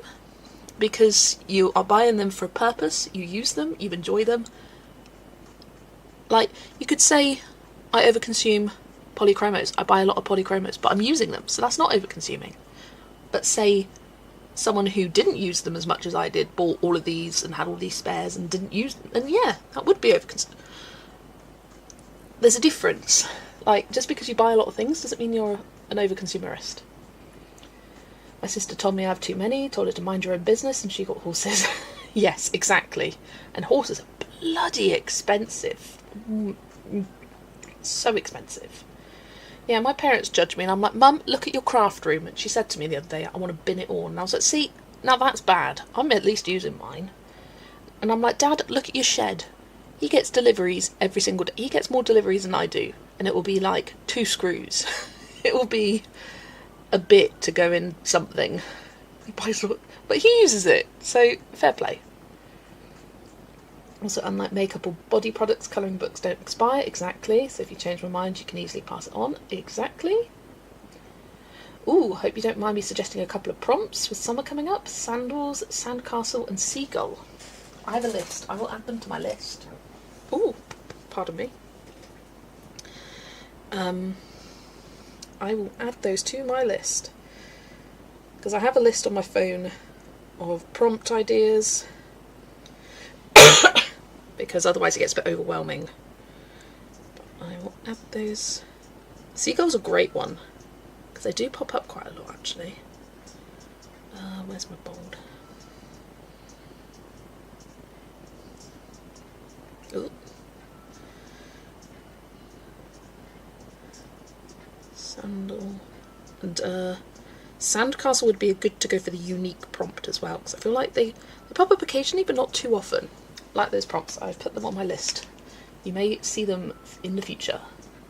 because you are buying them for a purpose, you use them, you enjoy them. Like, you could say, I overconsume polychromos, I buy a lot of polychromos, but I'm using them, so that's not overconsuming. But say someone who didn't use them as much as I did bought all of these and had all these spares and didn't use them, and yeah, that would be overconsumption. There's a difference. Like, just because you buy a lot of things doesn't mean you're an overconsumerist. My sister told me I have too many, told her to mind her own business, and she got horses. Yes, exactly. And horses are bloody expensive. So expensive. Yeah, my parents judge me, and I'm like, Mum, look at your craft room. And she said to me the other day, I want to bin it all. And I was like, see, now that's bad. I'm at least using mine. And I'm like, Dad, look at your shed. He gets deliveries every single day. He gets more deliveries than I do. And it will be like 2 screws. It will be a bit to go in something. But he uses it, so fair play. Also, unlike makeup or body products, colouring books don't expire. Exactly. So if you change my mind, you can easily pass it on. Exactly. Ooh, hope you don't mind me suggesting a couple of prompts with summer coming up. Sandals, sandcastle and seagull. I have a list. I will add them to my list. Ooh, pardon me. I will add those to my list, because I have a list on my phone of prompt ideas, because otherwise it gets a bit overwhelming. But I will add those. Seagull's a great one, because they do pop up quite a lot actually. Where's my bold? Ooh. Sandal. And sandcastle would be good to go for the unique prompt as well, because I feel like they pop up occasionally but not too often. Like those prompts, I've put them on my list. You may see them in the future,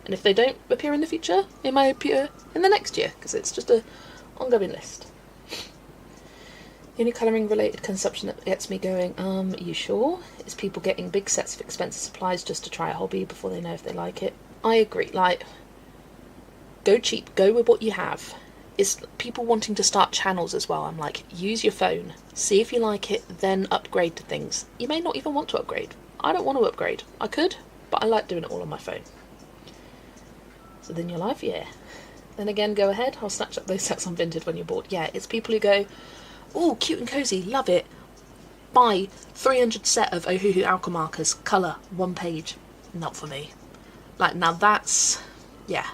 and if they don't appear in the future, it may appear in the next year, because it's just a ongoing list. The only colouring related consumption that gets me going, you sure, is people getting big sets of expensive supplies just to try a hobby before they know if they like it. I agree. Like, go cheap, go with what you have. It's people wanting to start channels as well. I'm like, use your phone, see if you like it, then upgrade to things. You may not even want to upgrade. I don't want to upgrade. I could, but I like doing it all on my phone. So then your life, yeah. Then again, go ahead, I'll snatch up those sets on Vinted when you're bored. Yeah, it's people who go, oh, cute and cosy, love it. Buy 300 set of Ohuhu alcohol markers, colour, 1 page. Not for me. Like, now that's, yeah.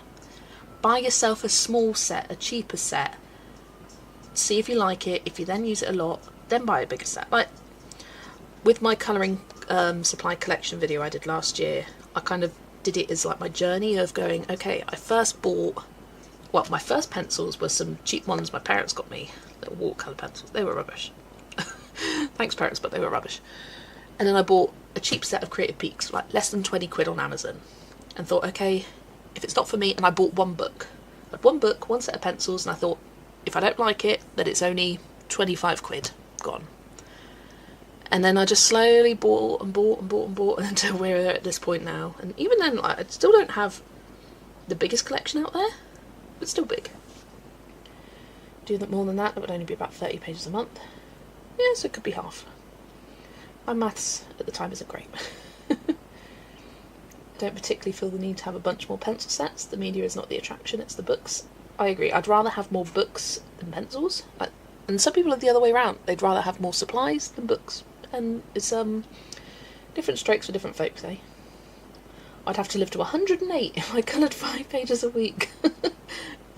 Buy yourself a small set, a cheaper set. See if you like it. If you then use it a lot, then buy a bigger set. Like, with my colouring supply collection video I did last year, I kind of did it as like my journey of going, okay, I first bought, well, my first pencils were some cheap ones my parents got me, little watercolour pencils. They were rubbish. Thanks parents, but they were rubbish. And then I bought a cheap set of Creative Peaks, like less than 20 quid on Amazon, and thought, okay, if it's not for me, and I bought 1 book. I had 1 book, 1 set of pencils, and I thought, if I don't like it, then it's only 25 quid, gone. And then I just slowly bought and bought and bought and bought until we're at this point now. And even then, like, I still don't have the biggest collection out there, but still big. Do that more than that, it would only be about 30 pages a month. Yeah, so it could be half. My maths at the time isn't great. Don't particularly feel the need to have a bunch more pencil sets. The media is not the attraction, it's the books. I agree, I'd rather have more books than pencils. And some people are the other way around. They'd rather have more supplies than books. And it's Different strokes for different folks, eh? I'd have to live to 108 if I coloured 5 pages a week.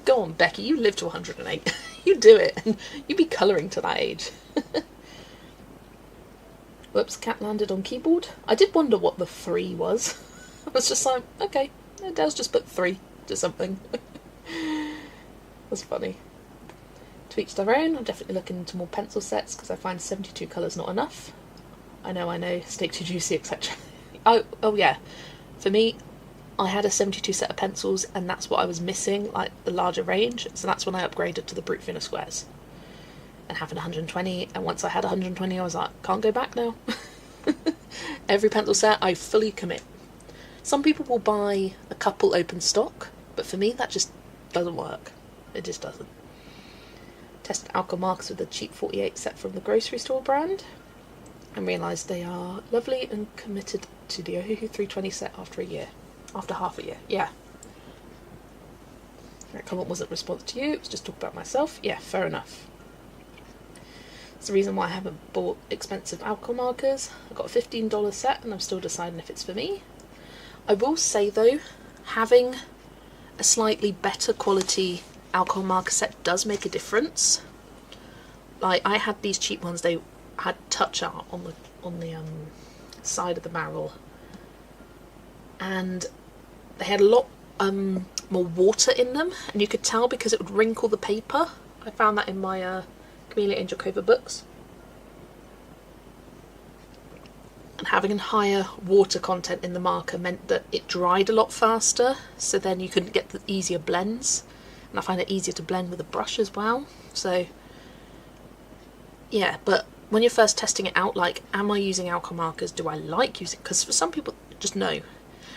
Go on, Becky, you live to 108. You do it, and you'd be colouring to that age. Whoops, cat landed on keyboard. I did wonder what the 3 was. I was just like, okay, Adele's just put 3 to something. That's funny. To each their own. I'm definitely looking into more pencil sets because I find 72 colours not enough. I know, steak too juicy, etc. Oh yeah. For me, I had a 72 set of pencils and that's what I was missing, like the larger range. So that's when I upgraded to the brute thinner squares. And having 120, and once I had 120 I was like, can't go back now. Every pencil set I fully commit. Some people will buy a couple open stock, but for me that just doesn't work. It just doesn't. Tested alcohol markers with the cheap 48 set from the grocery store brand and realised they are lovely and committed to the Ohuhu 320 set after half a year. Yeah. That comment wasn't a response to you, it was just talk about myself. Yeah, fair enough. It's the reason why I haven't bought expensive alcohol markers. I got a $15 set and I'm still deciding if it's for me. I will say though, having a slightly better quality alcohol marker set does make a difference. Like I had these cheap ones, they had touch art on the side of the barrel, and they had a lot more water in them, and you could tell because it would wrinkle the paper. I found that in my Camellia Angel Cova books. And having a higher water content in the marker meant that it dried a lot faster, so then you couldn't get the easier blends. And I find it easier to blend with a brush as well. So yeah, but when you're first testing it out, like, am I using alcohol markers? Do I like using? Because for some people, just no.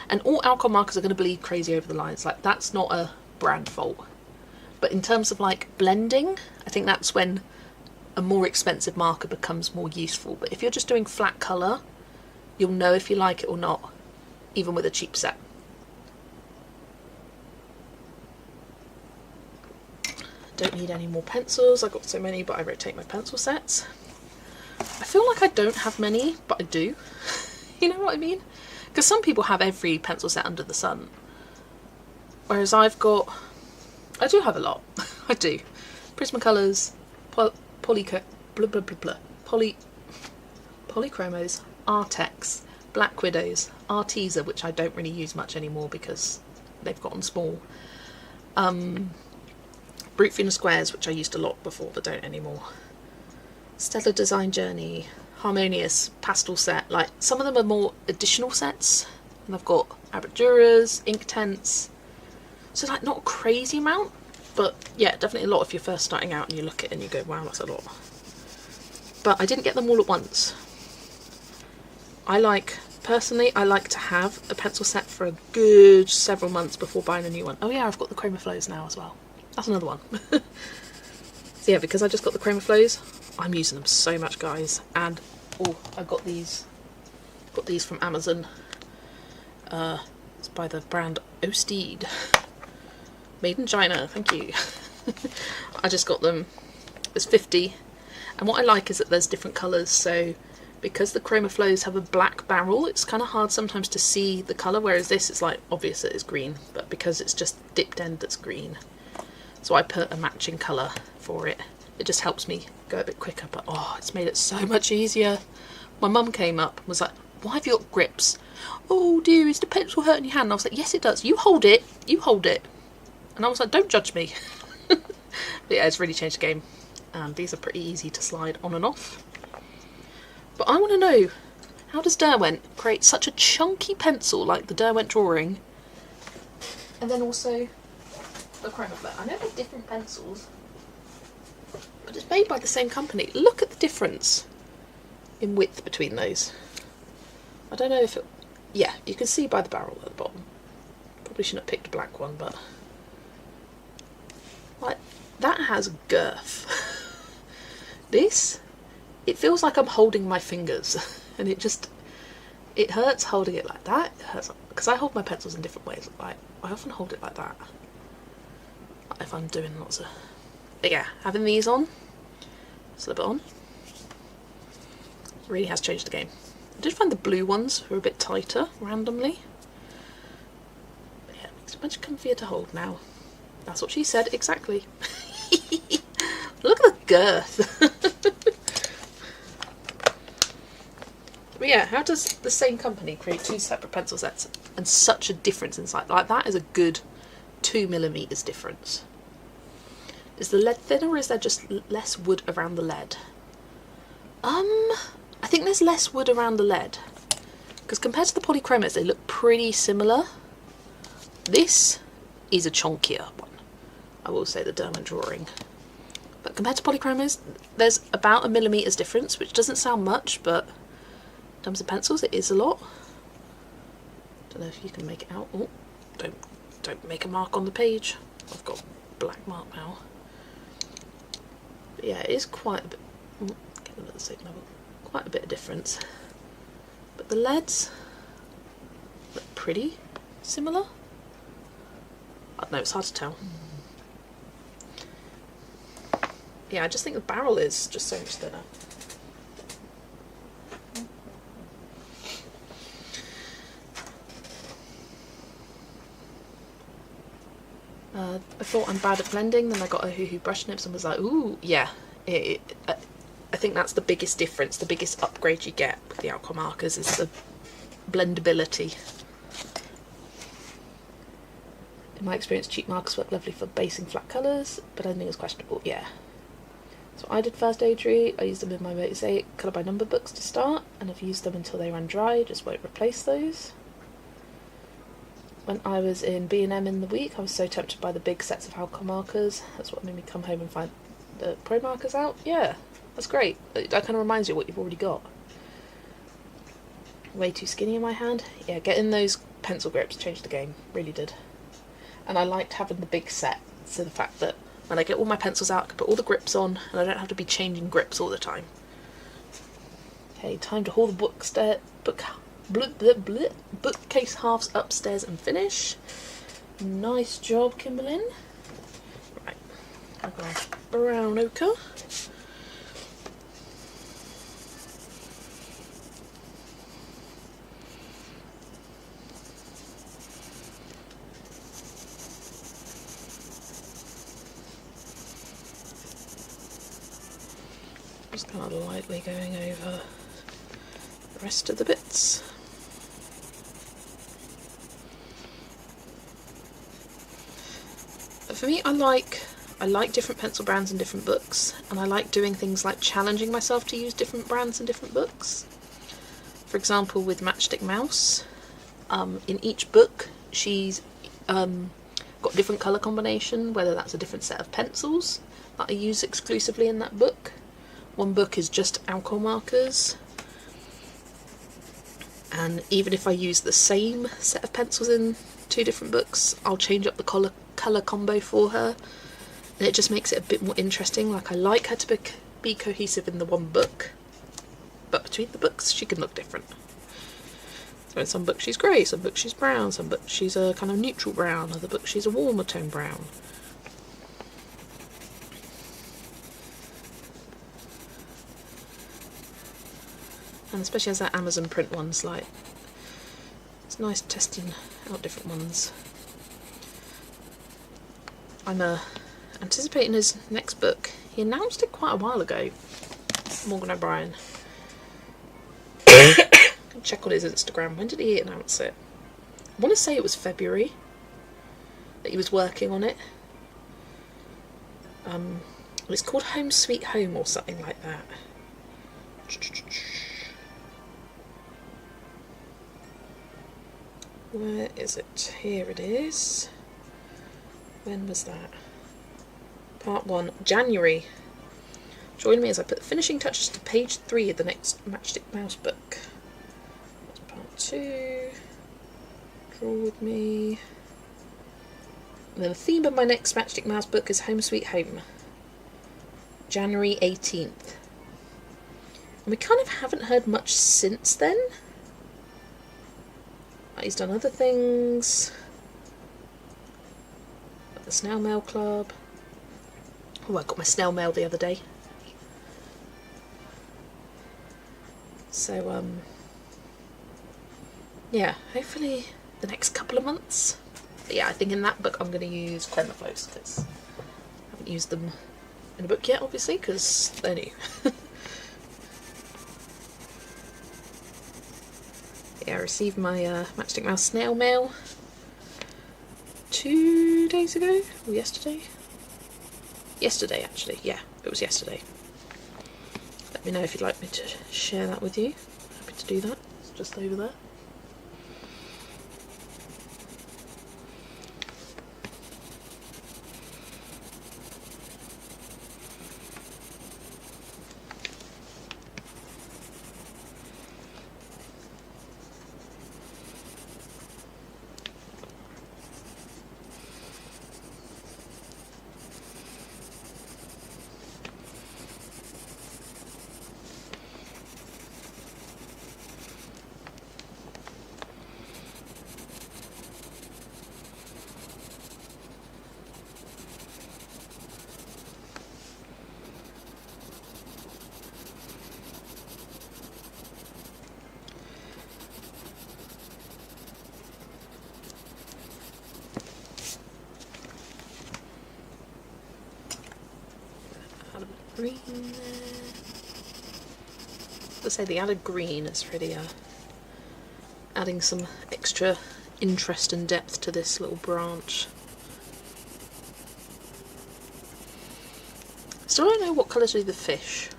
And all alcohol markers are going to bleed crazy over the lines. Like, that's not a brand fault. But in terms of like blending, I think that's when a more expensive marker becomes more useful. But if you're just doing flat colour, you'll know if you like it or not, even with a cheap set. Don't need any more pencils. I've got so many, but I rotate my pencil sets. I feel like I don't have many, but I do. You know what I mean? Because some people have every pencil set under the sun. Whereas I do have a lot. I do. Prismacolors, Polychromos, Artex, Black Widows, Arteza, which I don't really use much anymore because they've gotten small. Brute thinner squares, which I used a lot before but don't anymore. Stellar Design Journey, Harmonious pastel set. Like, some of them are more additional sets, and I've got Abraduras, Inktense. So like not a crazy amount, but yeah, definitely a lot if you're first starting out and you look at it and you go, wow, that's a lot. But I didn't get them all at once. Personally, I like to have a pencil set for a good several months before buying a new one. Oh yeah, I've got the Chroma Flows now as well. That's another one. So yeah, because I just got the Chroma Flows, I'm using them so much, guys. And oh, I got these from Amazon. It's by the brand Osteed. Made in China, thank you. I just got them. There's 50, and what I like is that there's different colours. So because the Chroma Flows have a black barrel, it's kind of hard sometimes to see the colour, whereas this, it's like obvious that it's green, but because it's just dipped end that's green, so I put a matching colour for it. It just helps me go a bit quicker, but oh, it's made it so much easier. My mum came up and was like, why have you got grips? Oh dear, is the pencil hurting your hand? And I was like, yes it does, you hold it. And I was like, don't judge me. But yeah, it's really changed the game. And these are pretty easy to slide on and off. But I want to know, how does Derwent create such a chunky pencil like the Derwent drawing, and then also the Chroma Flow? I know they're different pencils, but it's made by the same company. Look at the difference in width between those. I don't know if it... Yeah, you can see by the barrel at the bottom. Probably shouldn't have picked a black one, but... like, that has girth. This... it feels like I'm holding my fingers, and it hurts holding it like that. It hurts because I hold my pencils in different ways. Like, I often hold it like that if I'm doing lots of... But yeah, having these on, slip it on, really has changed the game. I did find the blue ones were a bit tighter randomly. But yeah, it makes it much comfier to hold now. That's what she said, exactly. Look at the girth. But yeah, how does the same company create two separate pencil sets and such a difference in size? Like, that is a good 2mm difference. Is the lead thinner, or is there just less wood around the lead? I think there's less wood around the lead. Because compared to the polychromos, they look pretty similar. This is a chunkier one. I will say the Derma drawing. But compared to polychromos, there's about 1mm difference, which doesn't sound much, but in terms of pencils, it is a lot. Don't know if you can make it out. Oh, don't make a mark on the page. I've got black mark now. But yeah, it is quite a bit. Get them at the same level. Quite a bit of difference. But the leads look pretty similar. I don't know, it's hard to tell. Yeah, I just think the barrel is just so much thinner. I thought I'm bad at blending, then I got a Hoo-Hoo brush nibs and was like, ooh, yeah. I think that's the biggest difference, the biggest upgrade you get with the alcohol markers is the blendability. In my experience, cheap markers work lovely for basing flat colours, but I think it's questionable, yeah. So I did first aid treat, I used them in my Mosaic colour by number books to start, and I've used them until they ran dry, just won't replace those. When I was in B&M in the week, I was so tempted by the big sets of alcohol markers. That's what made me come home and find the pro markers out. Yeah, that's great. That kind of reminds you of what you've already got. Way too skinny in my hand. Yeah, getting those pencil grips changed the game. Really did. And I liked having the big set. So the fact that when I get all my pencils out, I can put all the grips on and I don't have to be changing grips all the time. Okay, time to haul the bookcase halves upstairs and finish. Nice job, Kimberlyn. Right, I'll go brown ochre. Just kind of lightly going over the rest of the bits. For me, I like different pencil brands in different books, and I like doing things like challenging myself to use different brands in different books. For example, with Matchstick Mouse, in each book she's got a different colour combination, whether that's a different set of pencils that I use exclusively in that book. One book is just alcohol markers, and even if I use the same set of pencils in two different books, I'll change up the colour combo for her, and it just makes it a bit more interesting. Like, I like her to be cohesive in the one book, but between the books she can look different. So in some books she's grey, some books she's brown, some books she's a kind of neutral brown, other books she's a warmer tone brown. And especially as that Amazon print ones, like, it's nice testing out different ones. I'm anticipating his next book. He announced it quite a while ago, Morgan O'Brien. Check on his Instagram. When did he announce it? I want to say it was February that he was working on it. It's called Home Sweet Home or something like that. Where is it? Here it is. When was that? Part 1, January. Join me as I put the finishing touches to page 3 of the next Matchstick Mouse book. That's part 2. Draw with me. And then the theme of my next Matchstick Mouse book is Home Sweet Home. January 18th. And we kind of haven't heard much since then. He's done other things. Like the Snail Mail Club. Oh, I got my snail mail the other day. So, yeah, hopefully the next couple of months. But yeah, I think in that book I'm going to use Chromophones because I haven't used them in a book yet, obviously, because they're new. Yeah, I received my Matchstick Mouse snail mail 2 days ago, or yesterday? Yesterday, actually, yeah, it was yesterday. Let me know if you'd like me to share that with you. Happy to do that. It's just over there. Green there. Let's say the added green is really adding some extra interest and depth to this little branch. Still don't know what colour to do the fish.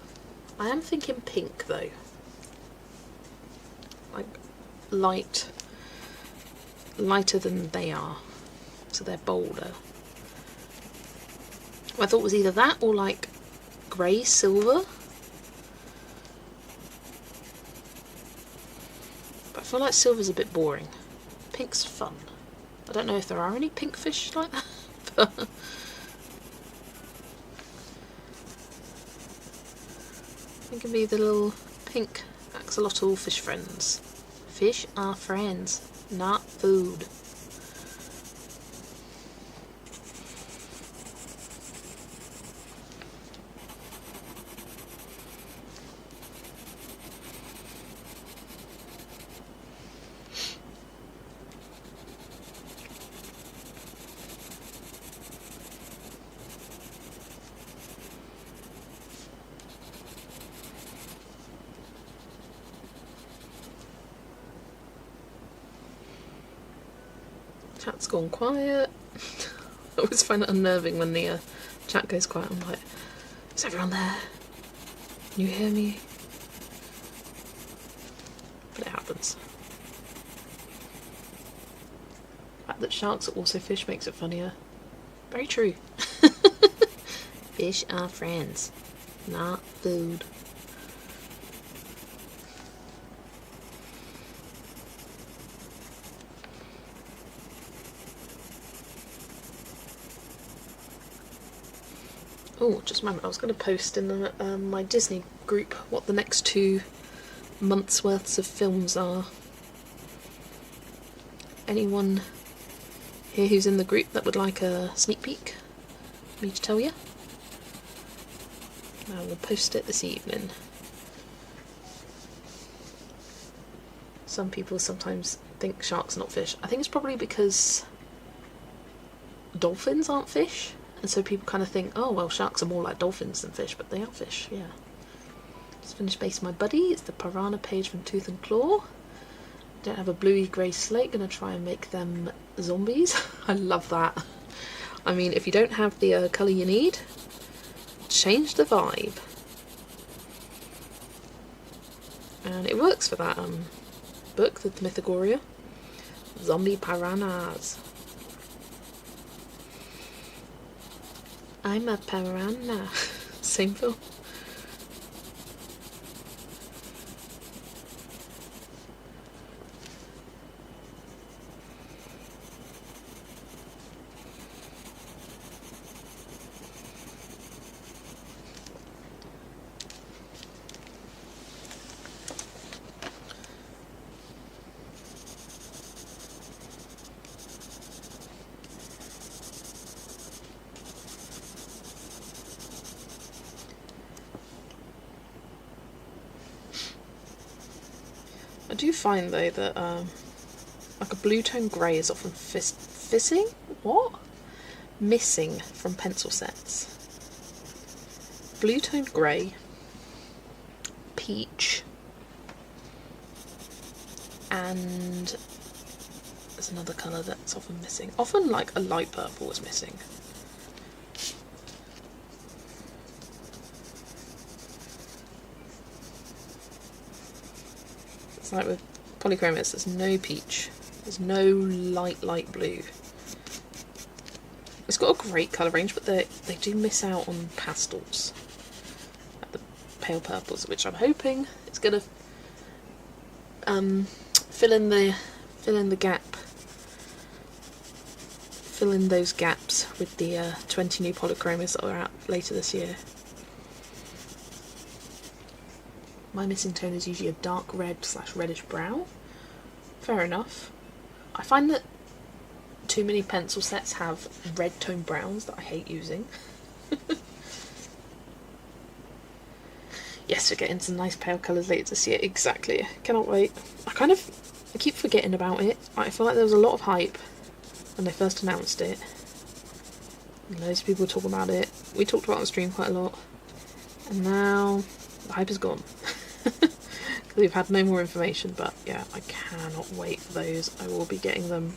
I am thinking pink though. Like lighter than they are, so they're bolder. I thought it was either that or like grey silver, but I feel like silver's a bit boring. Pink's fun. I don't know if there are any pink fish like that, but it can be the little pink axolotl fish friends. Fish are friends, not food. Chat's gone quiet. I always find it unnerving when the chat goes quiet. I'm like, is everyone there? Can you hear me? But it happens. The fact that sharks are also fish makes it funnier. Very true. Fish are friends, not food. Oh, just remember, I was going to post in my Disney group what the next 2 months' worths of films are. Anyone here who's in the group that would like a sneak peek for me to tell you? I will post it this evening. Some people sometimes think sharks are not fish. I think it's probably because dolphins aren't fish. And so people kind of think, oh, well, sharks are more like dolphins than fish, but they are fish, yeah. Just finished basting my buddy. It's the piranha page from Tooth and Claw. Don't have a bluey grey slate. Gonna try and make them zombies. I love that. I mean, if you don't have the colour you need, change the vibe. And it works for that book, the Mythogoria. Zombie piranhas. I'm a piranha. Same film. I do find though that Like a blue tone grey is often missing from pencil sets. Blue tone grey, peach, and there's another colour that's often missing. Often like a light purple is missing. It's like with polychromos, there's no peach, there's no light blue. It's got a great colour range, but they do miss out on pastels, like the pale purples, which I'm hoping it's going to fill in those gaps with the 20 new polychromos that are out later this year. My missing tone is usually a dark red / reddish brown. Fair enough. I find that too many pencil sets have red tone browns that I hate using. Yes, we're getting some nice pale colours later this year. Exactly. Cannot wait. I keep forgetting about it. I feel like there was a lot of hype when they first announced it. Loads of people talk about it. We talked about it on stream quite a lot. And now the hype is gone. We've had no more information, but yeah, I cannot wait for those. I will be getting them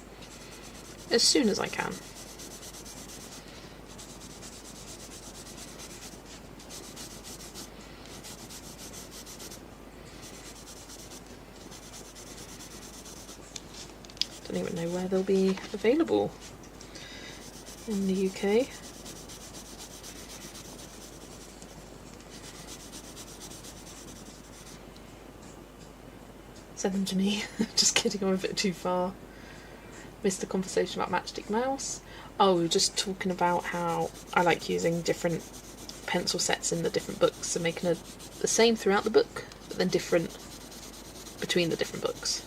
as soon as I can. Don't even know where they'll be available in the UK. Send them to me. Just kidding, I'm a bit too far. Missed the conversation about Matchstick Mouse. Oh, we were just talking about how I like using different pencil sets in the different books and making the same throughout the book, but then different between the different books.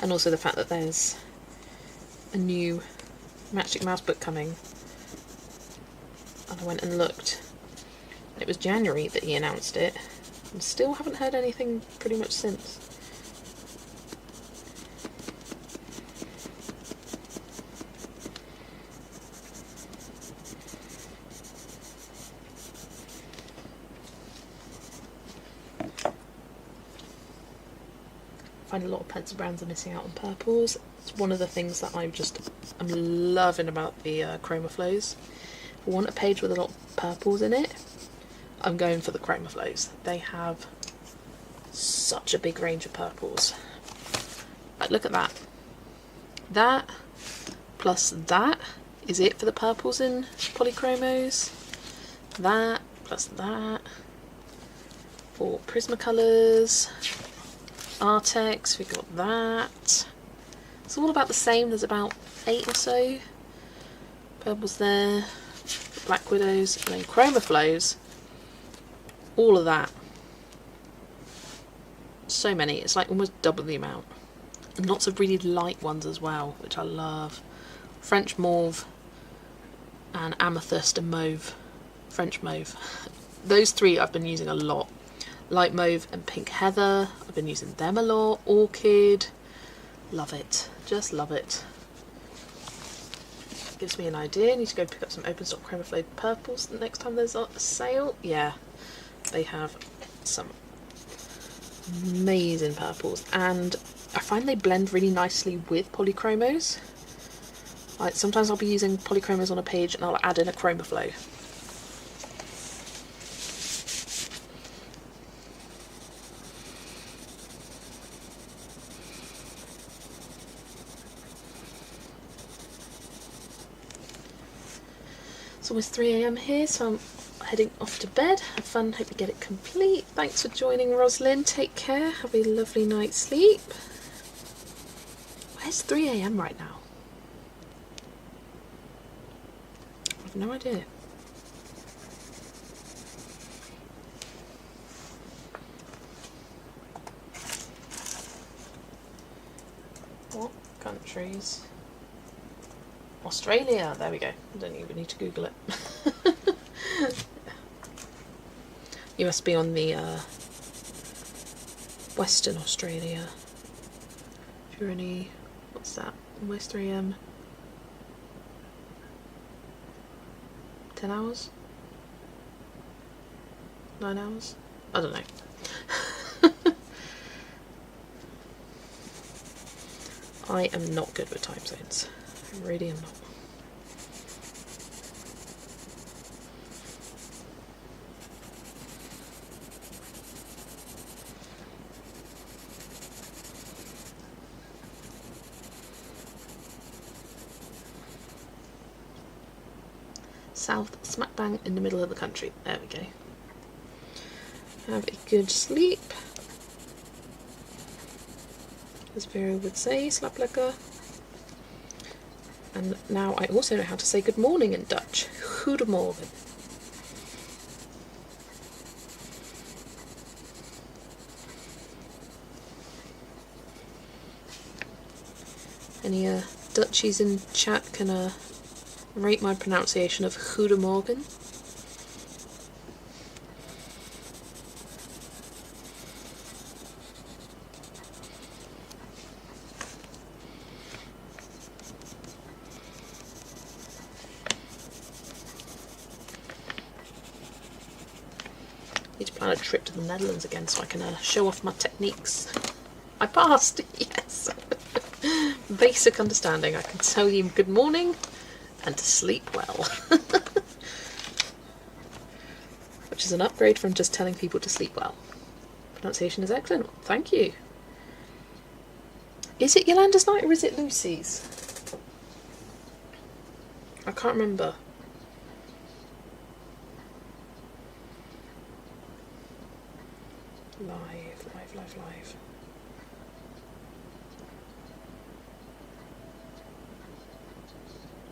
And also the fact that there's a new Matchstick Mouse book coming. And I went and looked. It was January that he announced it, and still haven't heard anything pretty much since. I find a lot of pencil brands are missing out on purples. It's one of the things that I'm loving about the Chroma Flows. If I want a page with a lot of purples in it, I'm going for the Chroma Flows. They have such a big range of purples. Like, look at that. That plus that is it for the purples in Polychromos. That plus that for Prismacolors. Artex, we got that. It's all about the same. There's about 8 or so purples there. The Black Widows, and then Chroma Flows. All of that. So many. It's like almost double the amount. And lots of really light ones as well, which I love. French Mauve and Amethyst and Mauve. French Mauve. Those three I've been using a lot. Light Mauve and Pink Heather, I've been using them a lot. Orchid, love it, just love it. Gives me an idea. I need to go pick up some open stock Chroma Flow purples the next time there's a sale. Yeah, they have some amazing purples, and I find they blend really nicely with Polychromos. Like, sometimes I'll be using Polychromos on a page and I'll add in a Chroma Flow. It's almost 3 AM here, so I'm heading off to bed. Have fun, hope you get it complete. Thanks for joining, Roslyn. Take care, have a lovely night's sleep. Where's 3 AM right now? I have no idea. What countries? Australia, there we go. I don't even need to Google it. You must be on the Western Australia. If you're any What's that? Almost 3 AM. 10 hours? 9 hours? I don't know. I am not good with time zones. I really am not. South, smack bang in the middle of the country. There we go. Have a good sleep. As Vera would say, slap lekker. And now I also know how to say good morning in Dutch. Goedemorgen. Any Dutchies in chat can rate my pronunciation of Goedemorgen. Need to plan a trip to the Netherlands again so I can show off my techniques. I passed, yes. Basic understanding. I can tell you good morning and to sleep well. Which is an upgrade from just telling people to sleep well. Pronunciation is excellent. Thank you. Is it Yolanda's night or is it Lucy's? I can't remember. Live.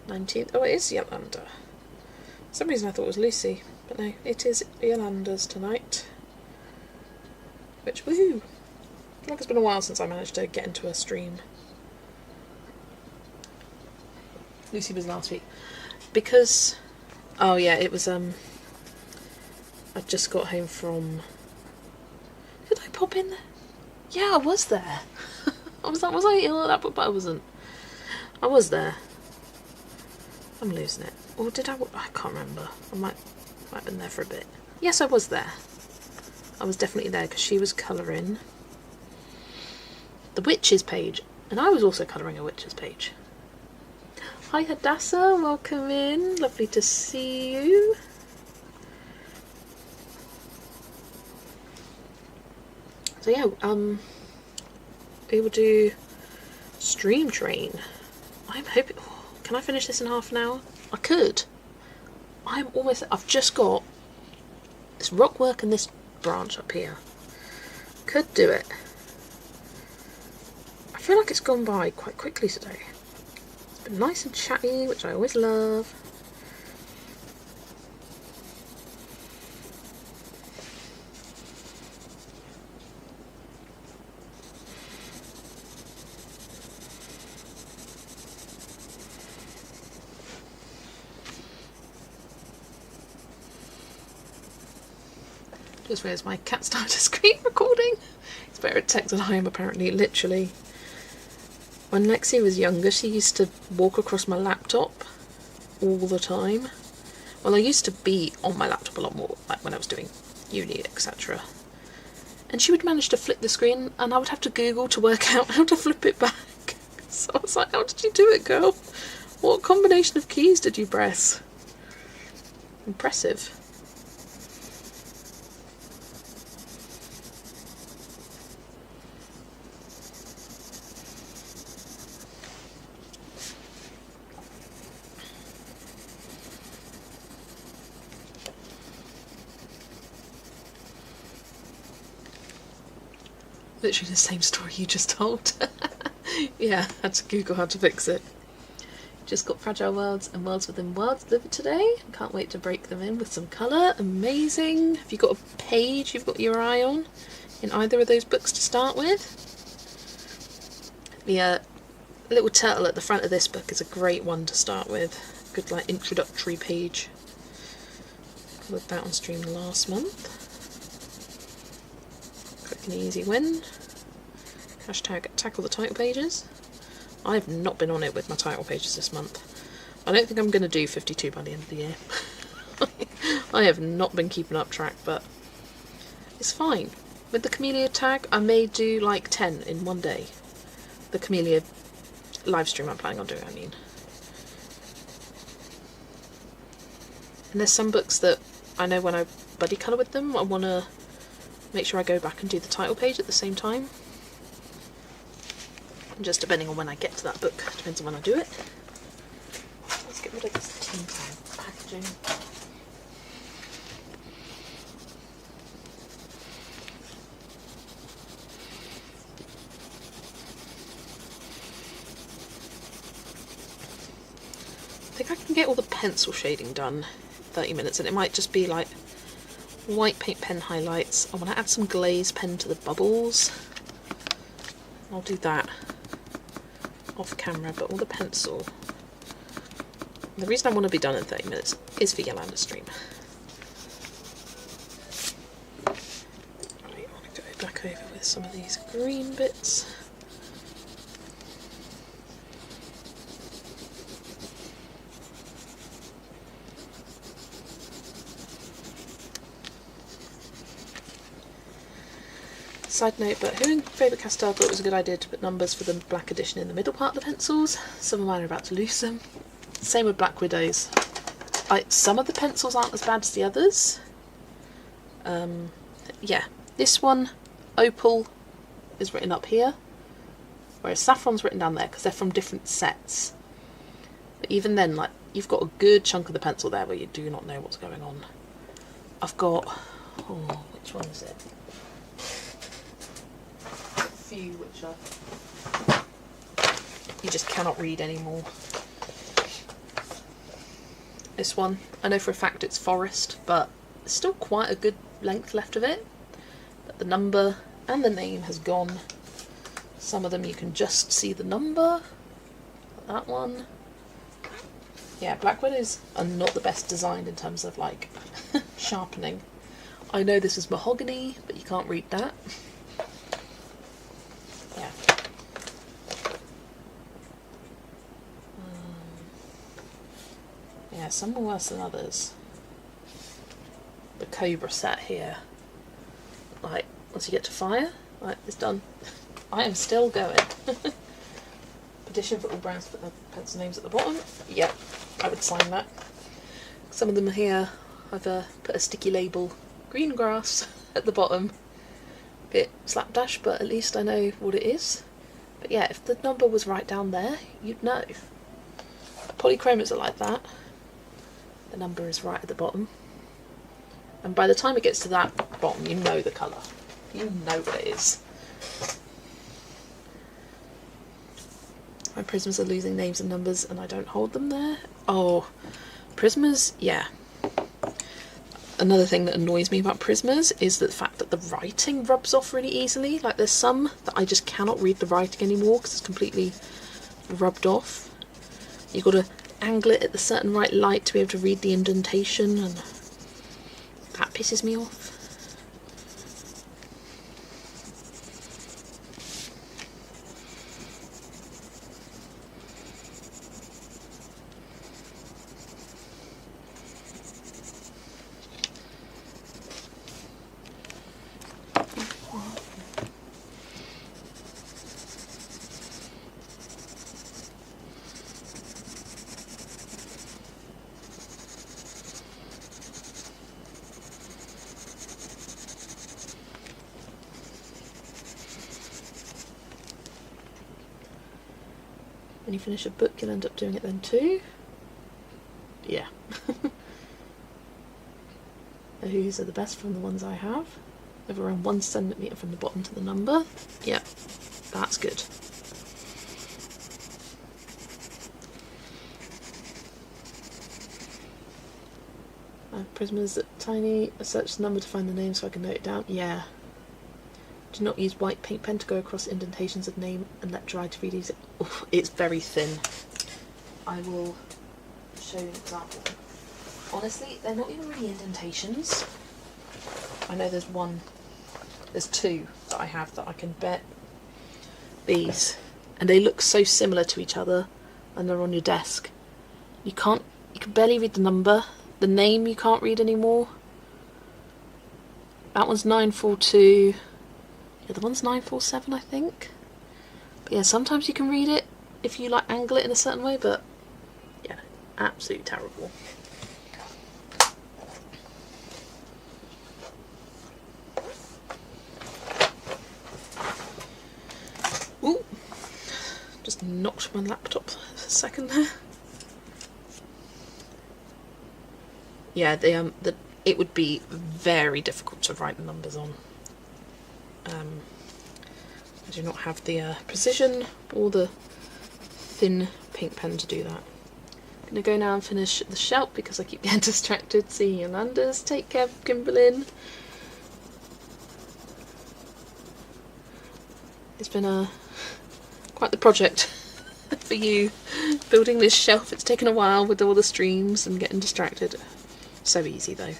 19th. Oh, it is Yolanda. For some reason I thought it was Lucy, but no, it is Yolanda's tonight. Which, woohoo! I feel like it's been a while since I managed to get into a stream. Lucy was last week. Because, oh yeah, it was, I just got home from, did I pop in there? Yeah, I was there. Was I ill at that point? But I wasn't. I was there. I'm losing it. Or did I can't remember. I might have been there for a bit. Yes, I was there. I was definitely there because she was colouring the witches page. And I was also colouring a witches page. Hi Hadassah, welcome in. Lovely to see you. So yeah, we will do Stream Train. I'm hoping... Can I finish this in half an hour? I could. I've just got this rock work and this branch up here. Could do it. I feel like it's gone by quite quickly today. It's been nice and chatty, which I always love. Just realised my cat started screen recording. It's better at tech than I am apparently, literally. When Lexi was younger, she used to walk across my laptop all the time. Well, I used to be on my laptop a lot more, like when I was doing uni, etc. And she would manage to flip the screen and I would have to Google to work out how to flip it back. So I was like, how did you do it, girl? What combination of keys did you press? Impressive. Literally the same story you just told. Yeah, had to Google how to fix it. Just got Fragile Worlds and Worlds Within Worlds delivered today. Can't wait to break them in with some colour. Amazing. Have you got a page you've got your eye on in either of those books to start with? The little turtle at the front of this book is a great one to start with. Good like introductory page. Covered that on stream last month. Quick and easy win. Hashtag tackle the title pages. I have not been on it with my title pages this month. I don't think I'm going to do 52 by the end of the year. I have not been keeping up track, but it's fine. With the Camellia tag, I may do like 10 in one day. The Camellia live stream I'm planning on doing, I mean. And there's some books that I know when I buddy colour with them, I want to make sure I go back and do the title page at the same time. And just depending on when I get to that book, depends on when I do it. Let's get rid of this tin can packaging. I think I can get all the pencil shading done in 30 minutes, and it might just be like white paint pen highlights. I want to add some glaze pen to the bubbles. I'll do that off camera, but all the pencil. The reason I want to be done in 30 minutes is for Yolanda's stream. Right, I want to go back over with some of these green bits. Side note, but who in Favourite Castell thought it was a good idea to put numbers for the black edition in the middle part of the pencils? Some of mine are about to lose them. Same with Black Widows. Some of the pencils aren't as bad as the others. Yeah, this one, Opal, is written up here, whereas Saffron's written down there because they're from different sets. But even then, like, you've got a good chunk of the pencil there where you do not know what's going on. I've got, oh, which one is it? Few which are you just cannot read anymore. This one, I know for a fact it's forest, but there's still quite a good length left of it. But the number and the name has gone. Some of them you can just see the number. That one. Yeah, Black Widows are not the best designed in terms of like sharpening. I know this is mahogany, but you can't read that. Yeah. Yeah, some are worse than others. The Cobra set here, like, once you get to fire, like, it's done. I am still going. Petition for all brands to put their pencil names at the bottom. Yep, I would sign that. Some of them are here. I've put a sticky label, green grass, at the bottom. Bit slapdash, but at least I know what it is. But yeah, if the number was right down there, you'd know. Polychromats are like that. The number is right at the bottom. And by the time it gets to that bottom, you know the colour. You know what it is. My Prismas are losing names and numbers and I don't hold them there. Oh, Prismas, yeah. Another thing that annoys me about Prismas is the fact that the writing rubs off really easily. Like, there's some that I just cannot read the writing anymore because it's completely rubbed off. You've got to angle it at the certain right light to be able to read the indentation, and that pisses me off. When you finish a book, you'll end up doing it then too. Yeah. The Who's are the best from the ones I have. Of around 1 centimetre from the bottom to the number. Yep, that's good. Prismas that tiny. I search the number to find the name so I can note it down. Yeah. Do not use white paint pen to go across indentations of name and let dry to read easy. Oof, it's very thin. I will show you an example. Honestly, they're not even really indentations. I know there's two that I have that I can bet. These. and they look so similar to each other, and they're on your desk. You can barely read the number. The name you can't read anymore. That one's 942. The other one's 947, I think. But yeah, sometimes you can read it if you like angle it in a certain way, but yeah, absolutely terrible. Ooh, just knocked my laptop for a second there. Yeah, it would be very difficult to write the numbers on. I do not have the precision or the thin pink pen to do that. I'm going to go now and finish the shelf because I keep getting distracted seeing Yolanda's take care of Kimberlyn. It's been quite the project for you, building this shelf. It's taken a while with all the streams and getting distracted. So easy though.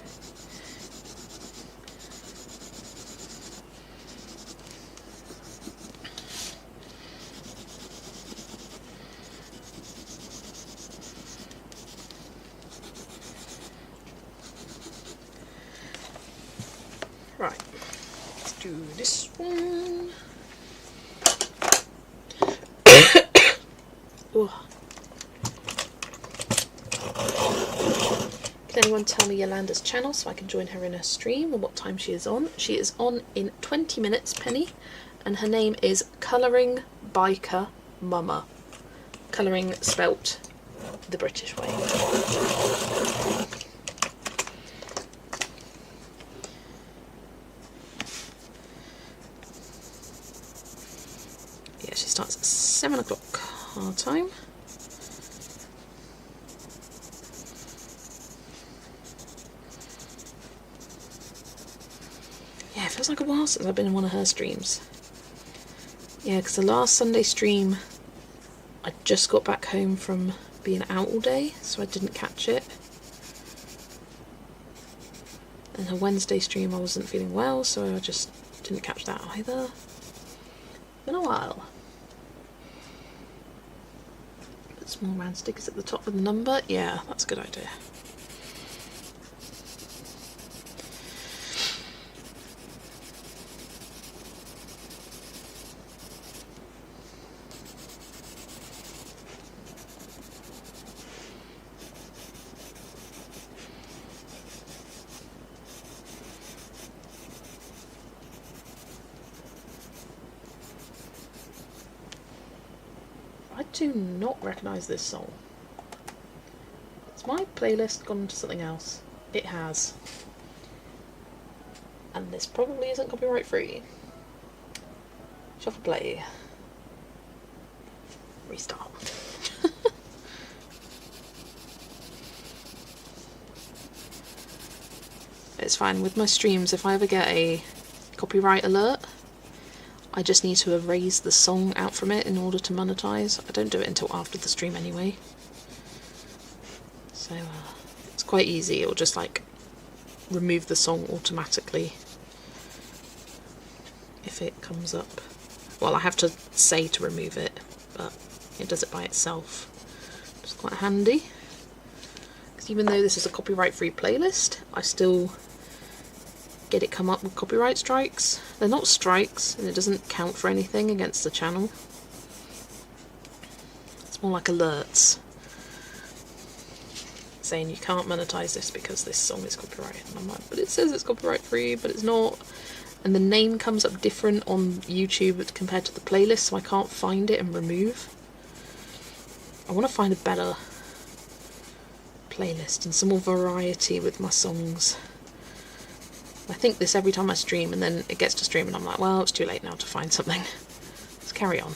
Right, let's do this one. Can anyone tell me Yolanda's channel so I can join her in her stream and what time she is on? She is on in 20 minutes, Penny, and her name is Colouring Biker Mama. Colouring spelt the British way. Yeah, she starts at 7 o'clock our time. Yeah, it feels like a while since I've been in one of her streams. Yeah, because the last Sunday stream, I just got back home from being out all day, so I didn't catch it. And her Wednesday stream, I wasn't feeling well, so I just didn't catch that either. Been a while. Put small round stickers at the top with the number. Yeah, that's a good idea. I do not recognise this song. Has my playlist gone into something else? It has. And this probably isn't copyright free. Shuffle play. Restart. It's fine. With my streams, if I ever get a copyright alert, I just need to erase the song out from it in order to monetize. I don't do it until after the stream anyway. So it's quite easy. It'll just like remove the song automatically if it comes up. Well, I have to say to remove it, but it does it by itself. It's quite handy. Because even though this is a copyright-free playlist, I still get it come up with copyright strikes. They're not strikes, and it doesn't count for anything against the channel. It's more like alerts saying you can't monetize this because this song is copyrighted. And I'm like, but it says it's copyright free, but it's not. And the name comes up different on YouTube compared to the playlist, so I can't find it and remove. I want to find a better playlist and some more variety with my songs. I think this every time I stream, and then it gets to stream and I'm like, well, it's too late now to find something. Let's carry on.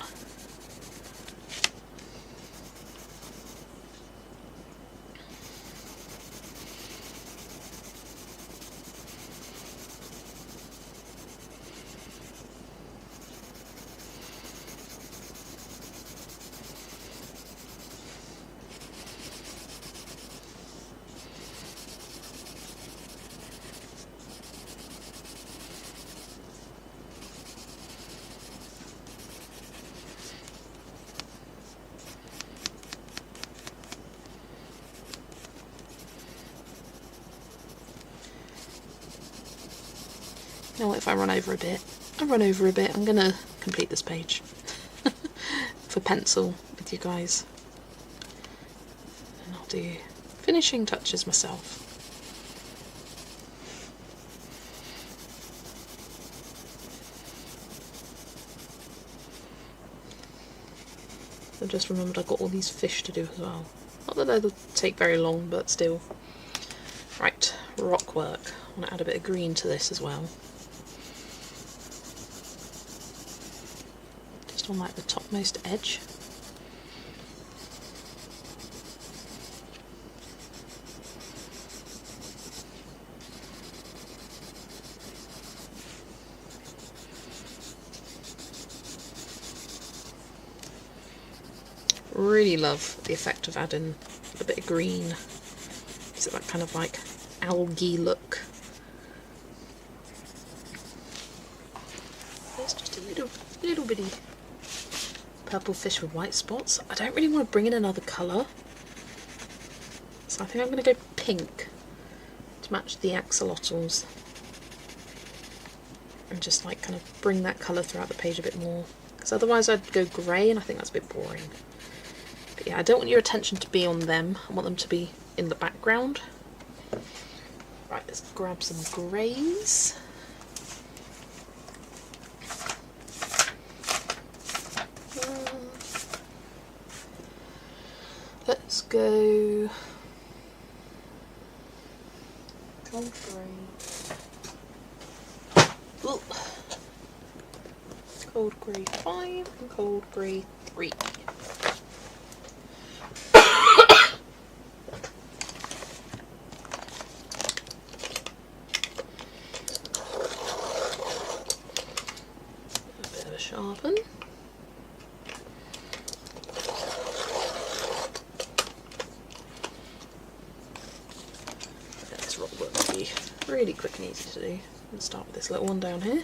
know what, if I run over a bit, I'm going to complete this page for pencil with you guys. And I'll do finishing touches myself. I just remembered I've got all these fish to do as well. Not that they'll take very long, but still. Right, rock work. I want to add a bit of green to this as well. Just on like the topmost edge. Really love the effect of adding a bit of green. Gives it that kind of like algae look. There's just a little bitty purple fish with white spots. I don't really want to bring in another colour, so I think I'm going to go pink to match the axolotls, and just like kind of bring that colour throughout the page a bit more, because otherwise I'd go grey and I think that's a bit boring. But yeah, I don't want your attention to be on them, I want them to be in the background. Right, let's grab some greys. Let's go cold grey. Ooh. Cold grey 5 and cold grey 3. A bit of a sharpen. Really quick and easy to do. Let's start with this little one down here,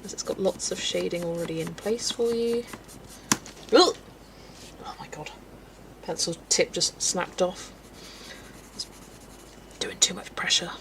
as it's got lots of shading already in place for you. Oh my god, pencil tip just snapped off. It's doing too much pressure.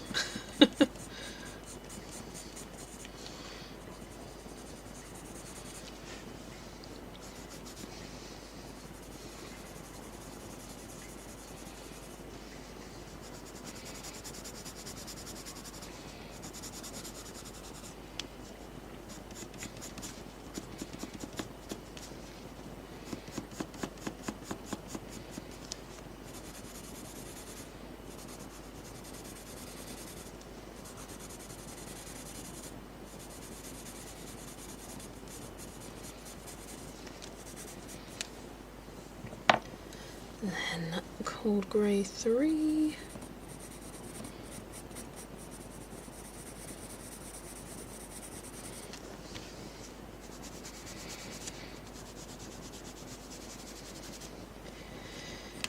And then cold grey 3.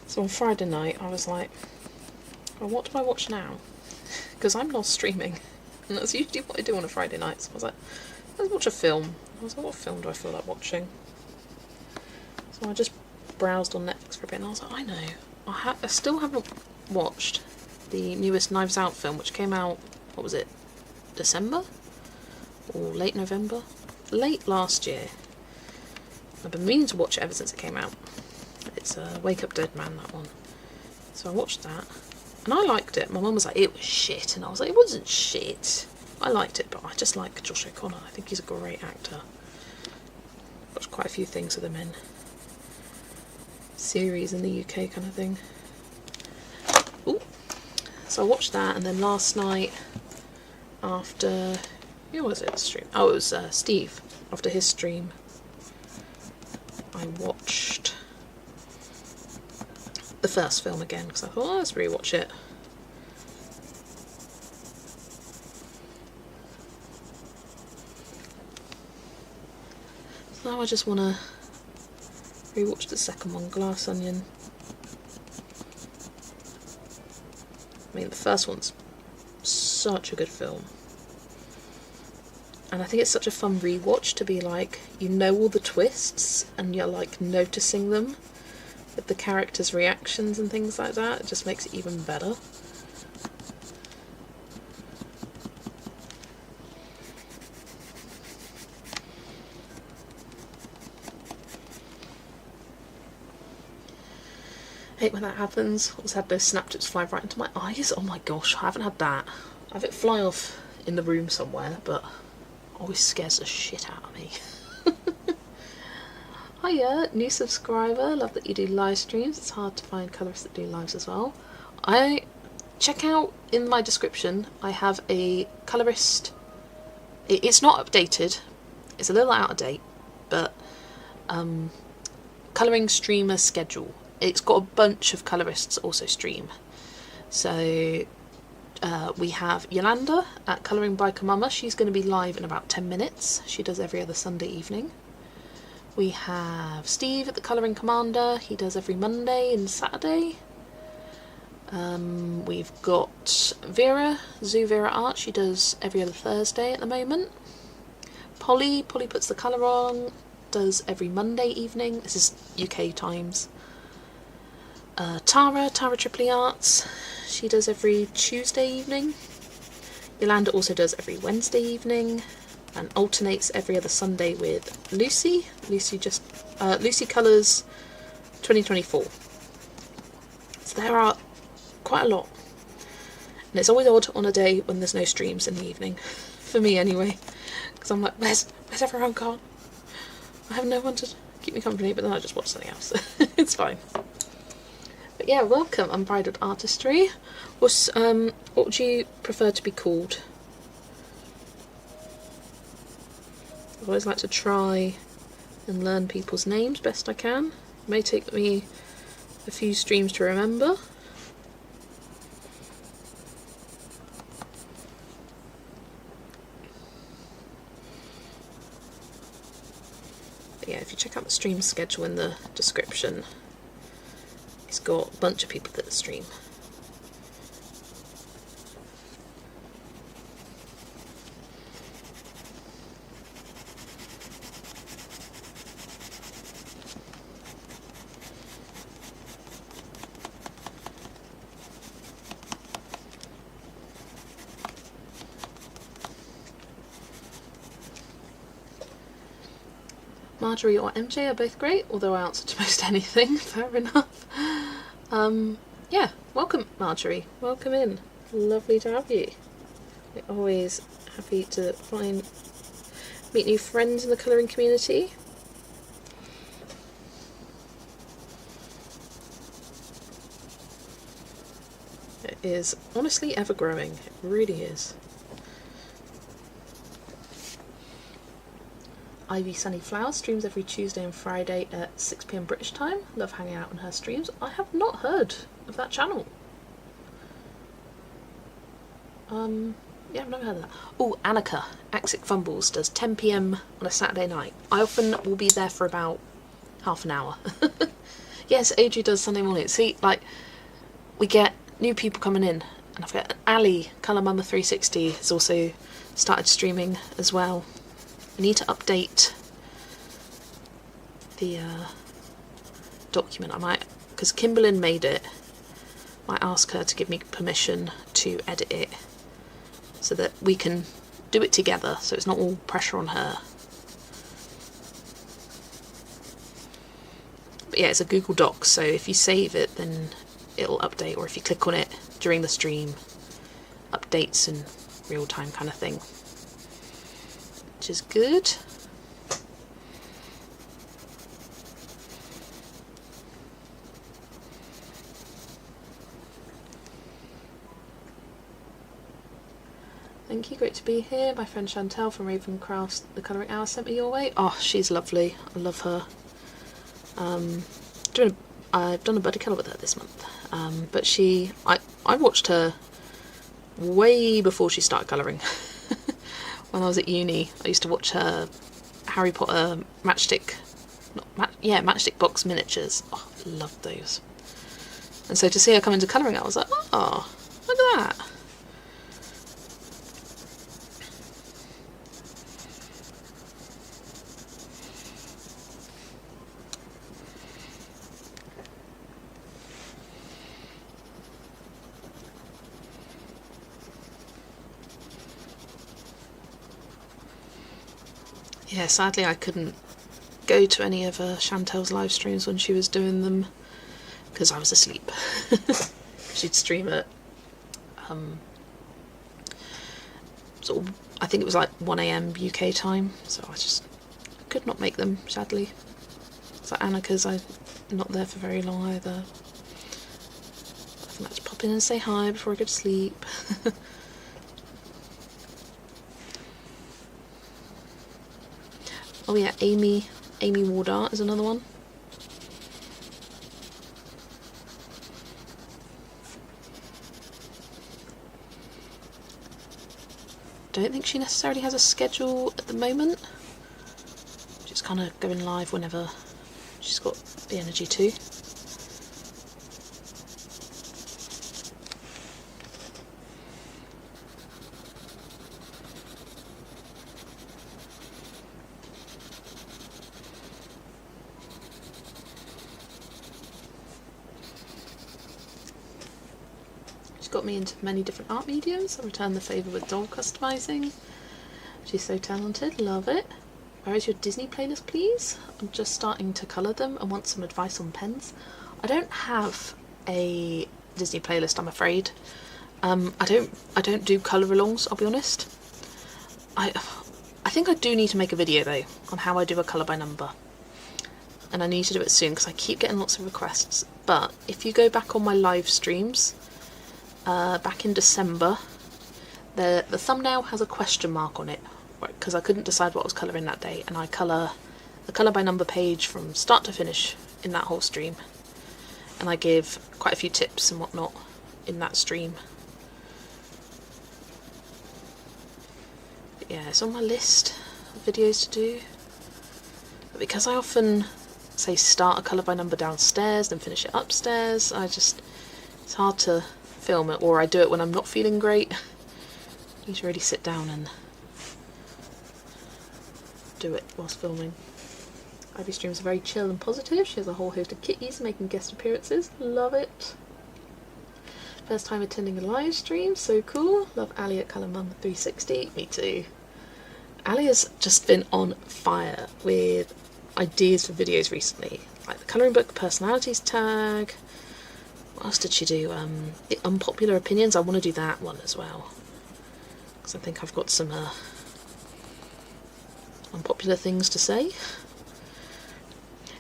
So on Friday night I was like, well, what do I watch now? Because I'm not streaming, and that's usually what I do on a Friday night. So I was like, let's watch a film. I was like, what film do I feel like watching? So I just browsed on Netflix for a bit, and I was like, I know, I still haven't watched the newest Knives Out film, which came out, what was it, December? Or late November? Late last year. I've been meaning to watch it ever since it came out. It's Wake Up Dead Man, that one. So I watched that, and I liked it. My mum was like, it was shit, and I was like, it wasn't shit. I liked it, but I just like Josh O'Connor. I think he's a great actor. Watched quite a few things with him in. Series in the UK kind of thing. Ooh. So I watched that, and then last night after, who was it stream? Oh, it was Steve. After his stream I watched the first film again, because I thought, oh, let's rewatch it. So now I just want to rewatch the second one, Glass Onion. I mean, the first one's such a good film. And I think it's such a fun rewatch to be like, you know all the twists, and you're like noticing them with the characters' reactions and things like that. It just makes it even better. hate when that happens. Also had those snap tips fly right into my eyes. Oh my gosh, I haven't had that. I have it fly off in the room somewhere, but always scares the shit out of me. Hiya, new subscriber. Love that you do live streams. It's hard to find colourists that do lives as well. Check out in my description, I have a colourist. It's not updated. It's a little out of date, but colouring streamer schedule. It's got a bunch of colourists also stream. So we have Yolanda at Colouring by Kamama. She's going to be live in about 10 minutes. She does every other Sunday evening. We have Steve at the Colouring Commander. He does every Monday and Saturday. We've got Vera, Zoo Vera Art. She does every other Thursday at the moment. Polly puts the colour on, does every Monday evening. This is UK times. Tara Tripoli Arts. She does every Tuesday evening. Yolanda also does every Wednesday evening, and alternates every other Sunday with Lucy. Lucy Colours 2024. So there are quite a lot. And it's always odd on a day when there's no streams in the evening. For me anyway. Because I'm like, where's everyone gone? I have no one to keep me company, but then I just watch something else. It's fine. But yeah, welcome, Unbridled Artistry. What would you prefer to be called? I always like to try and learn people's names best I can. It may take me a few streams to remember. But yeah, if you check out the stream schedule in the description, it's got a bunch of people that stream. Marjorie or MJ are both great, although I answer to most anything. Fair enough. Yeah, welcome Marjorie. Welcome in. Lovely to have you. We're always happy to meet new friends in the colouring community. It is honestly ever growing. It really is. Ivy Sunny Flowers streams every Tuesday and Friday at 6 PM British time. Love hanging out on her streams. I have not heard of that channel. Yeah, I've never heard of that. Oh, Annika, Axic Fumbles, does 10 PM on a Saturday night. I often will be there for about half an hour. Yes, AJ does Sunday morning. See, like, we get new people coming in. And I've got Ali, Colour Mama 360, has also started streaming as well. I need to update the document. I might, because Kimberlyn made it, might ask her to give me permission to edit it so that we can do it together, so it's not all pressure on her. But yeah, it's a Google Docs, so if you save it then it'll update, or if you click on it during the stream, updates in real time kind of thing. Which is good. Thank you, great to be here. My friend Chantel from Ravencraft The Colouring Hour sent me your way. Oh, she's lovely. I love her. I've done a buddy colour with her this month. But I watched her way before she started colouring. When I was at uni, I used to watch her Harry Potter matchstick box miniatures. Oh, I loved those. And so to see her come into colouring, I was like, oh, look at that. Yeah, sadly I couldn't go to any of Chantel's live streams when she was doing them because I was asleep. She'd stream at sort of, I think it was like 1 AM UK time, so I just could not make them, sadly. It's like Annika's, I'm not there for very long either. I think I had to pop in and say hi before I go to sleep. Oh yeah, Amy Wardart is another one. Don't think she necessarily has a schedule at the moment. She's kind of going live whenever she's got the energy to. Got me into many different art mediums. I returned the favour with doll customising. She's so talented, love it. Where is your Disney playlist, please? I'm just starting to colour them and want some advice on pens. I don't have a Disney playlist, I'm afraid. I don't do colour alongs, I'll be honest. I think I do need to make a video though on how I do a colour by number. And I need to do it soon because I keep getting lots of requests. But if you go back on my live streams, back in December, the thumbnail has a question mark on it because I couldn't decide what I was colouring that day, and I colour the colour by number page from start to finish in that whole stream, and I give quite a few tips and whatnot in that stream. But yeah, it's on my list of videos to do, but because I often say start a colour by number downstairs then finish it upstairs, it's hard to film it, or I do it when I'm not feeling great. I need to really sit down and do it whilst filming. Ivy streams are very chill and positive. She has a whole host of kitties making guest appearances. Love it. First time attending a live stream, so cool. Love Ali at Colour Mum 360. Me too. Ali has just been on fire with ideas for videos recently, like the colouring book personalities tag. What else did she do? The unpopular opinions. I want to do that one as well, because I think I've got some unpopular things to say.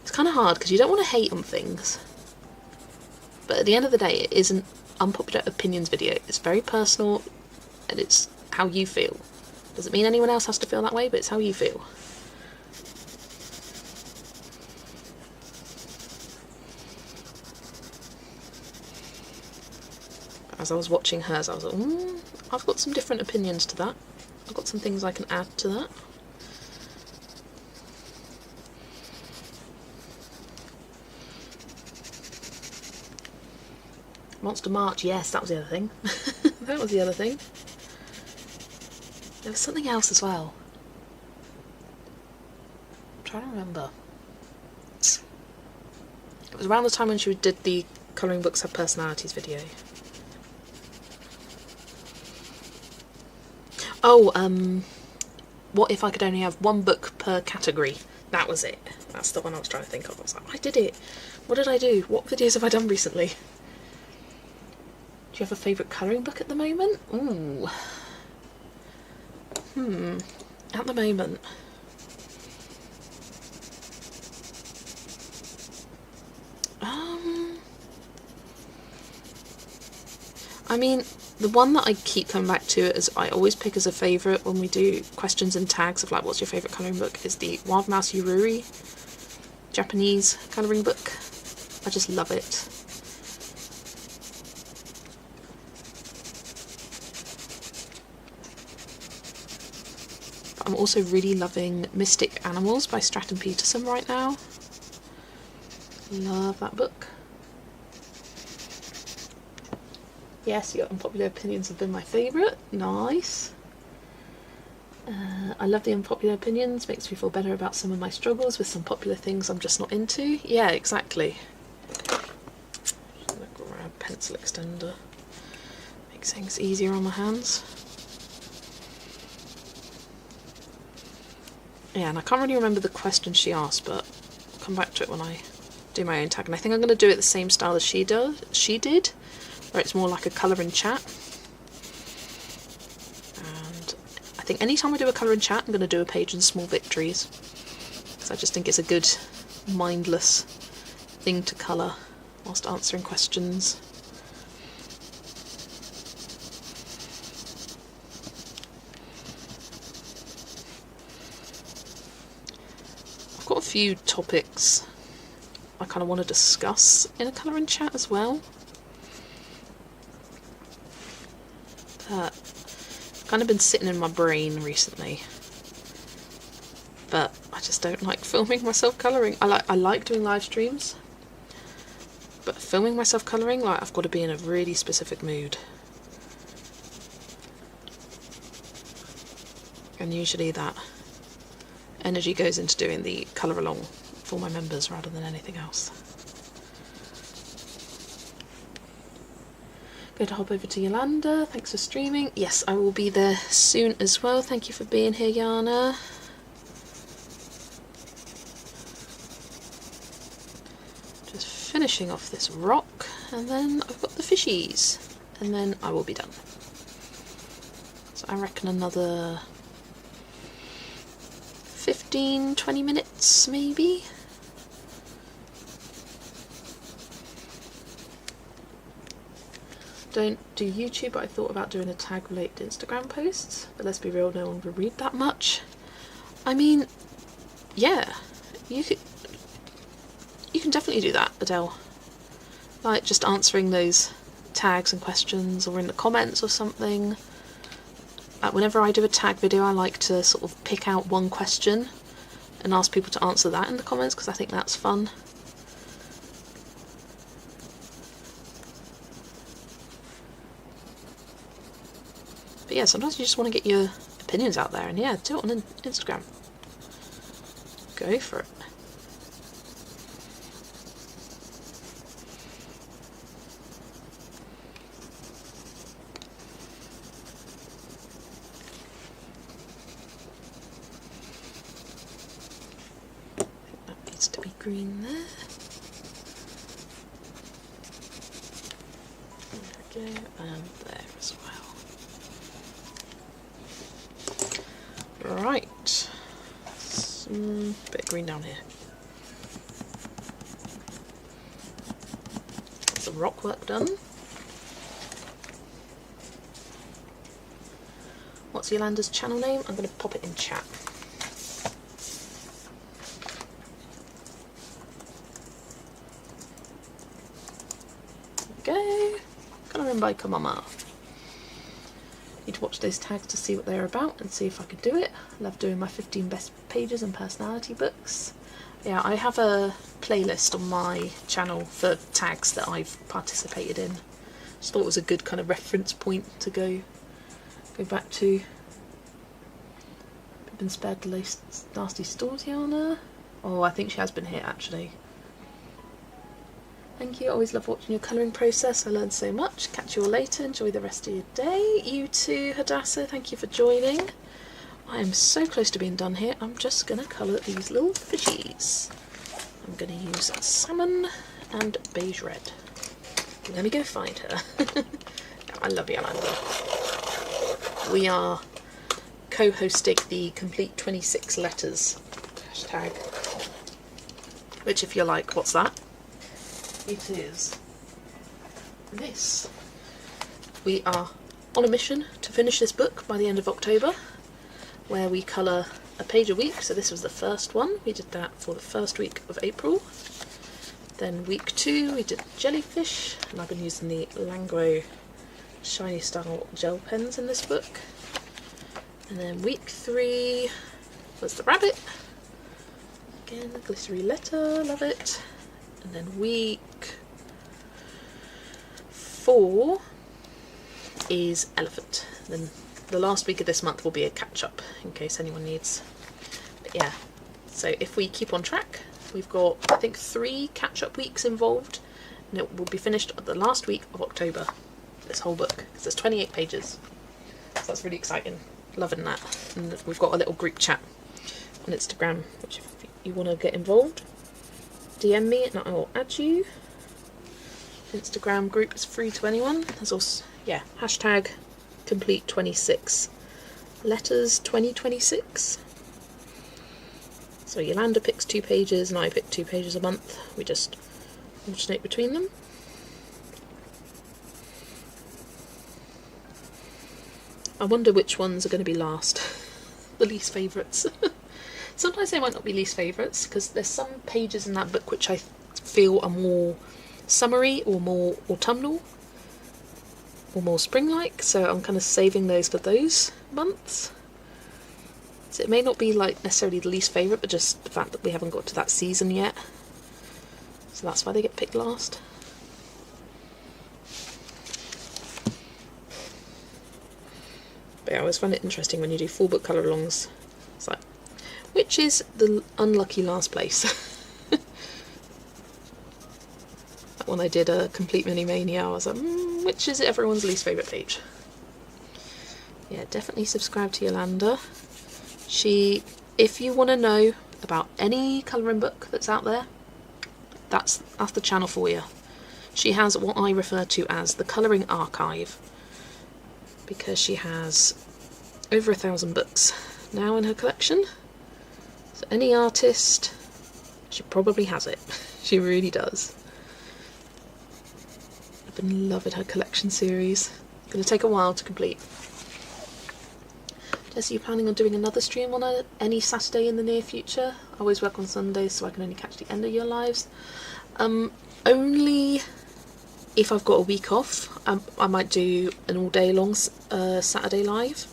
It's kind of hard because you don't want to hate on things, but at the end of the day it is an unpopular opinions video. It's very personal and it's how you feel. Doesn't mean anyone else has to feel that way, but it's how you feel. As I was watching hers, I was like, I've got some different opinions to that. I've got some things I can add to that. Monster March, yes, that was the other thing. That was the other thing. There was something else as well. I'm trying to remember. It was around the time when she did the Colouring Books Have Personalities video. Oh, what if I could only have one book per category? That was it. That's the one I was trying to think of. I was like, I did it. What did I do? What videos have I done recently? Do you have a favourite colouring book at the moment? Ooh. At the moment. I mean, the one that I keep coming back to, as I always pick as a favourite when we do questions and tags of like what's your favourite colouring book, is the Wild Mouse Yururi Japanese colouring book. I just love it. But I'm also really loving Mystic Animals by Stratton Peterson right now. Love that book. Yes, your unpopular opinions have been my favourite. Nice. I love the unpopular opinions. Makes me feel better about some of my struggles with some popular things I'm just not into. Yeah, exactly. Just gonna grab a pencil extender. Makes things easier on my hands. Yeah, and I can't really remember the question she asked, but I'll come back to it when I do my own tag, and I think I'm going to do it the same style as she did, where it's more like a colour and chat. And I think anytime I do a colour and chat, I'm going to do a page in small victories, because I just think it's a good mindless thing to colour whilst answering questions. I've got a few topics I kind of want to discuss in a colour and chat as well, that have kind of been sitting in my brain recently, but I just don't like filming myself colouring. I like doing live streams, but filming myself colouring, like, I've got to be in a really specific mood, and usually that energy goes into doing the colour along for my members rather than anything else. Going to hop over to Yolanda. Thanks for streaming. Yes, I will be there soon as well. Thank you for being here, Yana. Just finishing off this rock, and then I've got the fishies, and then I will be done. So I reckon another 15-20 minutes maybe. Don't do YouTube, but I thought about doing a tag related to Instagram posts, but let's be real, no one will read that much. I mean, yeah, you can definitely do that, Adele. Like, just answering those tags and questions, or in the comments or something. Whenever I do a tag video, I like to sort of pick out one question and ask people to answer that in the comments, because I think that's fun. But yeah, sometimes you just want to get your opinions out there, and yeah, do it on Instagram. Go for it. To be green there. There we go, and there as well. Right, some bit of green down here. That's the rock work done. What's Yolanda's channel name? I'm going to pop it in chat. Go. Colouring by Kamama. Need to watch those tags to see what they're about and see if I could do it. I love doing my 15 best pages and personality books. Yeah, I have a playlist on my channel for tags that I've participated in. Just thought it was a good kind of reference point to go back to. Been spared the nasty stores, Yana. Oh, I think she has been here actually. Thank you, always love watching your colouring process, I learned so much. Catch you all later, enjoy the rest of your day. You too, Hadassah, thank you for joining. I am so close to being done here. I'm just going to colour these little fishies. I'm going to use salmon and beige red. Let me go find her. I love Yolanda. We are co-hosting the complete 26 letters hashtag, which, if you're like, what's that? It is this. We are on a mission to finish this book by the end of October, where we colour a page a week. So this was the first one. We did that for the first week of April. Then week 2 we did jellyfish, and I've been using the Langro shiny style gel pens in this book. And then week 3 was the rabbit. Again, the glittery letter, love it. And then week 4 is elephant. Then the last week of this month will be a catch-up in case anyone needs. But yeah, so if we keep on track, we've got, I think, 3 catch-up weeks involved, and it will be finished at the last week of October, this whole book, because there's 28 pages. So that's really exciting. Loving that. And we've got a little group chat on Instagram, which if you want to get involved, DM me and I will add you. Instagram group is free to anyone. There's also, yeah, hashtag complete 26 letters 2026. So Yolanda picks 2 pages and I pick 2 pages a month. We just alternate between them. I wonder which ones are going to be last. The least favourites. Sometimes they might not be least favourites because there's some pages in that book which I feel are more summery or more autumnal or more spring-like, so I'm kind of saving those for those months. So it may not be like necessarily the least favourite, but just the fact that we haven't got to that season yet. So that's why they get picked last. But yeah, I always find it interesting when you do full book colour-alongs. It's like, which is the unlucky last place? When I did a complete mini mania, I was like, which is everyone's least favourite page? Yeah, definitely subscribe to Yolanda. If you want to know about any colouring book that's out there, that's the channel for you. She has what I refer to as the colouring archive, because she has over 1,000 books now in her collection. So any artist, she probably has it. She really does. I've been loving her collection series. It's going to take a while to complete. Jess, are you planning on doing another stream on any Saturday in the near future? I always work on Sundays, so I can only catch the end of your lives. Only if I've got a week off. I might do an all day long Saturday live.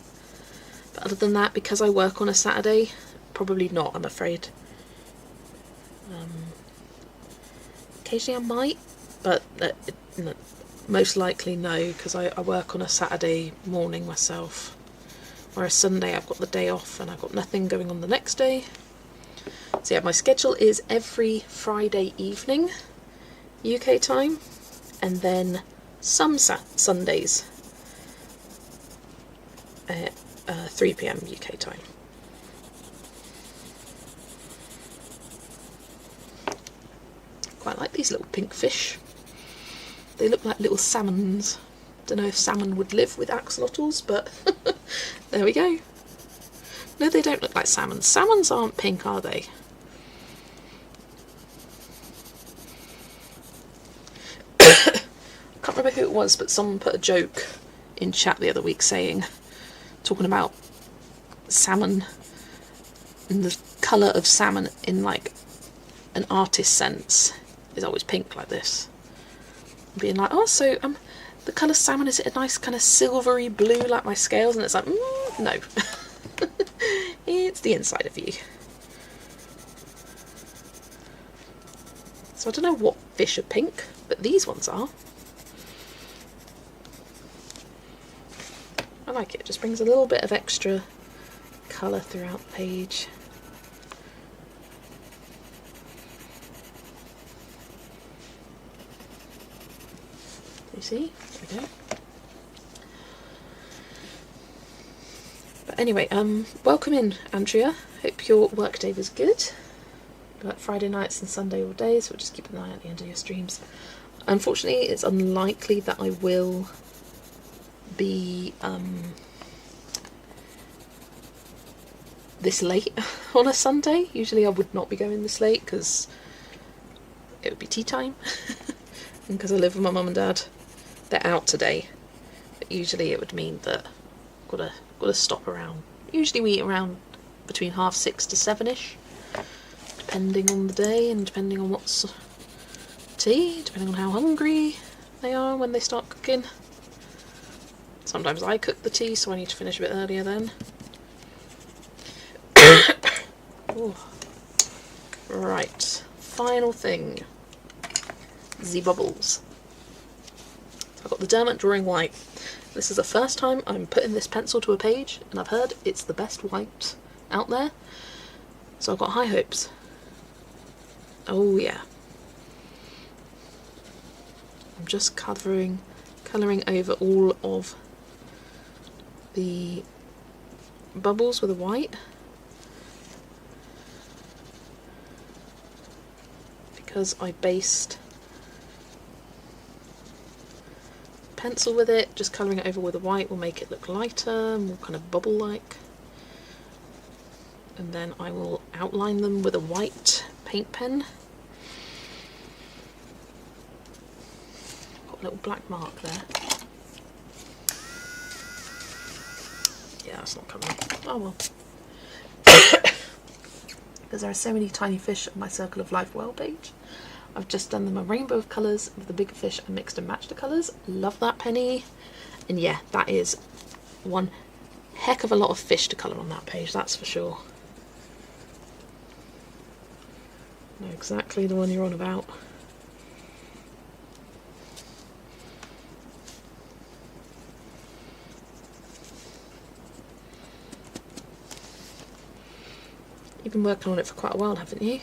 But other than that, because I work on a Saturday, probably not, I'm afraid. Occasionally I might, but no, most likely no, because I work on a Saturday morning myself. Whereas Sunday I've got the day off and I've got nothing going on the next day. So yeah, my schedule is every Friday evening UK time, and then some Sundays at 3 PM UK time. Quite like these little pink fish. They look like little salmons. Don't know if salmon would live with axolotls, but there we go. No, they don't look like salmon. Salmons aren't pink, are they? I can't remember who it was, but someone put a joke in chat the other week talking about salmon and the colour of salmon in like an artist sense is always pink like this. Being like, oh, so the colour salmon, is it a nice kind of silvery blue like my scales? And it's like, no. It's the inside of you. So I don't know what fish are pink, but these ones are. I like it. It just brings a little bit of extra colour throughout the page. You see? There we go. But anyway, welcome in, Andrea. Hope your work day was good. Like Friday nights and Sunday all day, so we'll just keep an eye out at the end of your streams. Unfortunately, it's unlikely that I will be this late on a Sunday. Usually I would not be going this late because it would be tea time. And because I live with my mum and dad, they're out today. But usually it would mean that I've got to stop around. Usually we eat around between 6:30 to 7ish, depending on the day and depending on what's tea, depending on how hungry they are when they start cooking. Sometimes I cook the tea, so I need to finish a bit earlier then. Ooh. Right, final thing. The bubbles. I've got the Dermot Drawing White. This is the first time I'm putting this pencil to a page, and I've heard it's the best white out there. So I've got high hopes. Oh yeah. I'm just colouring over all of the bubbles with a white, because I based pencil with it. Just colouring it over with a white will make it look lighter, more kind of bubble-like. And then I will outline them with a white paint pen. Got a little black mark there. Yeah, that's not coming. Oh well. Because there are so many tiny fish on my Circle of Life Well page. I've just done them a rainbow of colours with the bigger fish and mixed and matched the colours. Love that penny. And yeah, that is one heck of a lot of fish to colour on that page, that's for sure. Know exactly the one you're on about. You've been working on it for quite a while, haven't you?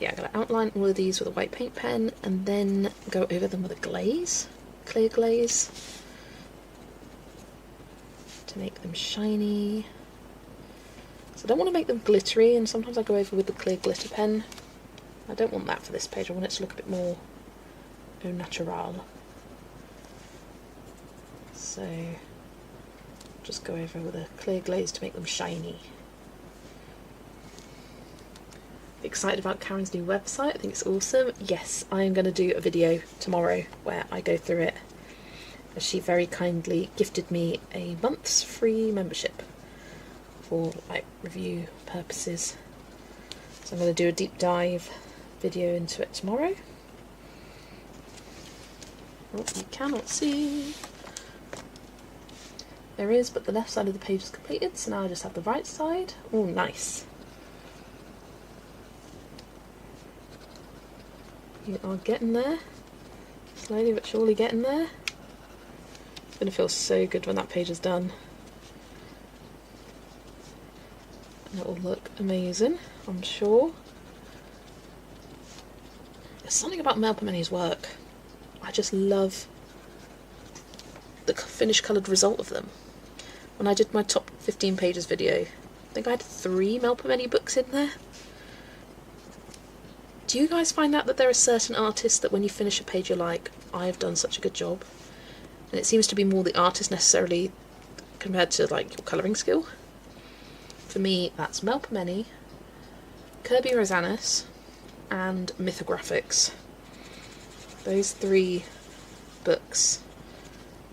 Yeah, I'm going to outline all of these with a white paint pen and then go over them with a glaze, clear glaze, to make them shiny. So I don't want to make them glittery, and sometimes I go over with the clear glitter pen. I don't want that for this page, I want it to look a bit more au natural. So just go over with a clear glaze to make them shiny. Excited about Karen's new website, I think it's awesome. Yes, I am going to do a video tomorrow where I go through it, as she very kindly gifted me a month's free membership for like review purposes. So I'm going to do a deep dive video into it tomorrow. Oh, you cannot see. There is, but the left side of the page is completed, so now I just have the right side. Oh, nice. You are getting there, slowly but surely getting there. It's going to feel so good when that page is done. And it will look amazing, I'm sure. There's something about Melpomene's work. I just love the finished coloured result of them. When I did my top 15 pages video, I think I had 3 Melpomene books in there. Do you guys find out that there are certain artists that when you finish a page you're like, I have done such a good job? And it seems to be more the artist necessarily compared to like your colouring skill. For me, that's Melpomene, Kirby Rosanis and Mythographics. Those 3 books,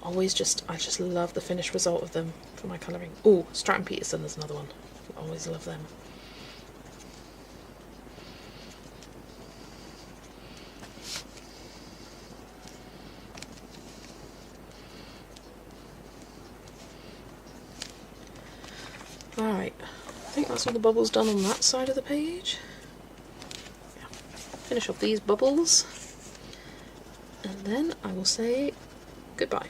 I just love the finished result of them for my colouring. Oh, Stratton Peterson is another one. I always love them. Alright, I think that's all the bubbles done on that side of the page. Yeah. Finish off these bubbles, and then I will say goodbye.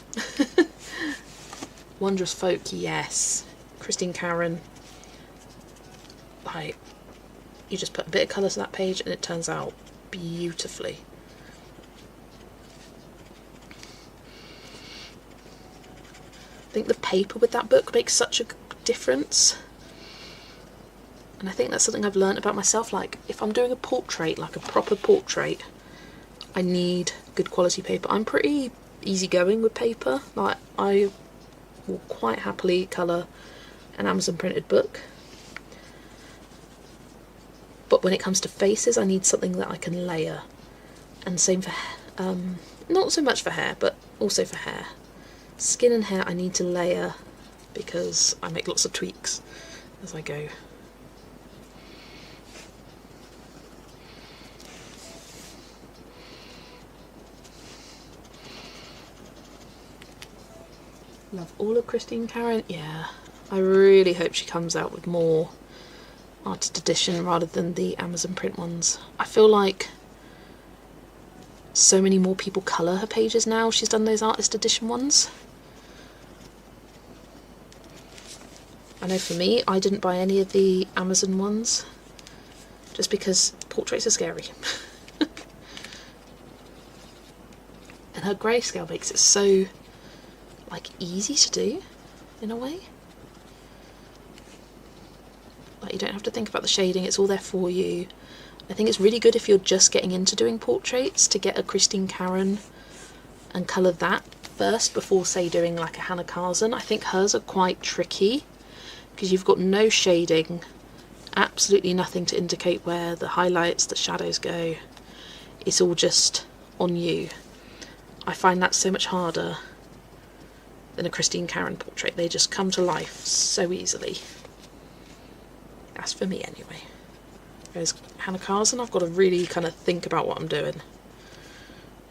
Wondrous Folk, yes. Christine Karen. Like, you just put a bit of colour to that page and it turns out beautifully. I think the paper with that book makes such a difference, and I think that's something I've learned about myself. Like, if I'm doing a portrait, like a proper portrait, I need good quality paper. I'm pretty easygoing with paper. Like, I will quite happily colour an Amazon printed book, but when it comes to faces I need something that I can layer, and same for not so much for hair, but also for hair. Skin and hair I need to layer because I make lots of tweaks as I go. Love all of Christine Karen. Yeah, I really hope she comes out with more artist edition rather than the Amazon print ones. I feel like so many more people colour her pages now. She's done those artist edition ones. I know for me, I didn't buy any of the Amazon ones just because portraits are scary. And her grayscale makes it so like easy to do in a way. Like you don't have to think about the shading, it's all there for you. I think it's really good if you're just getting into doing portraits to get a Christine Karen and colour that first before, say, doing like a Hannah Carson. I think hers are quite tricky because you've got no shading, absolutely nothing to indicate where the highlights, the shadows go. It's all just on you. I find that so much harder than a Christine Karen portrait. They just come to life so easily. That's for me anyway. Whereas Hannah Carson, I've got to really kind of think about what I'm doing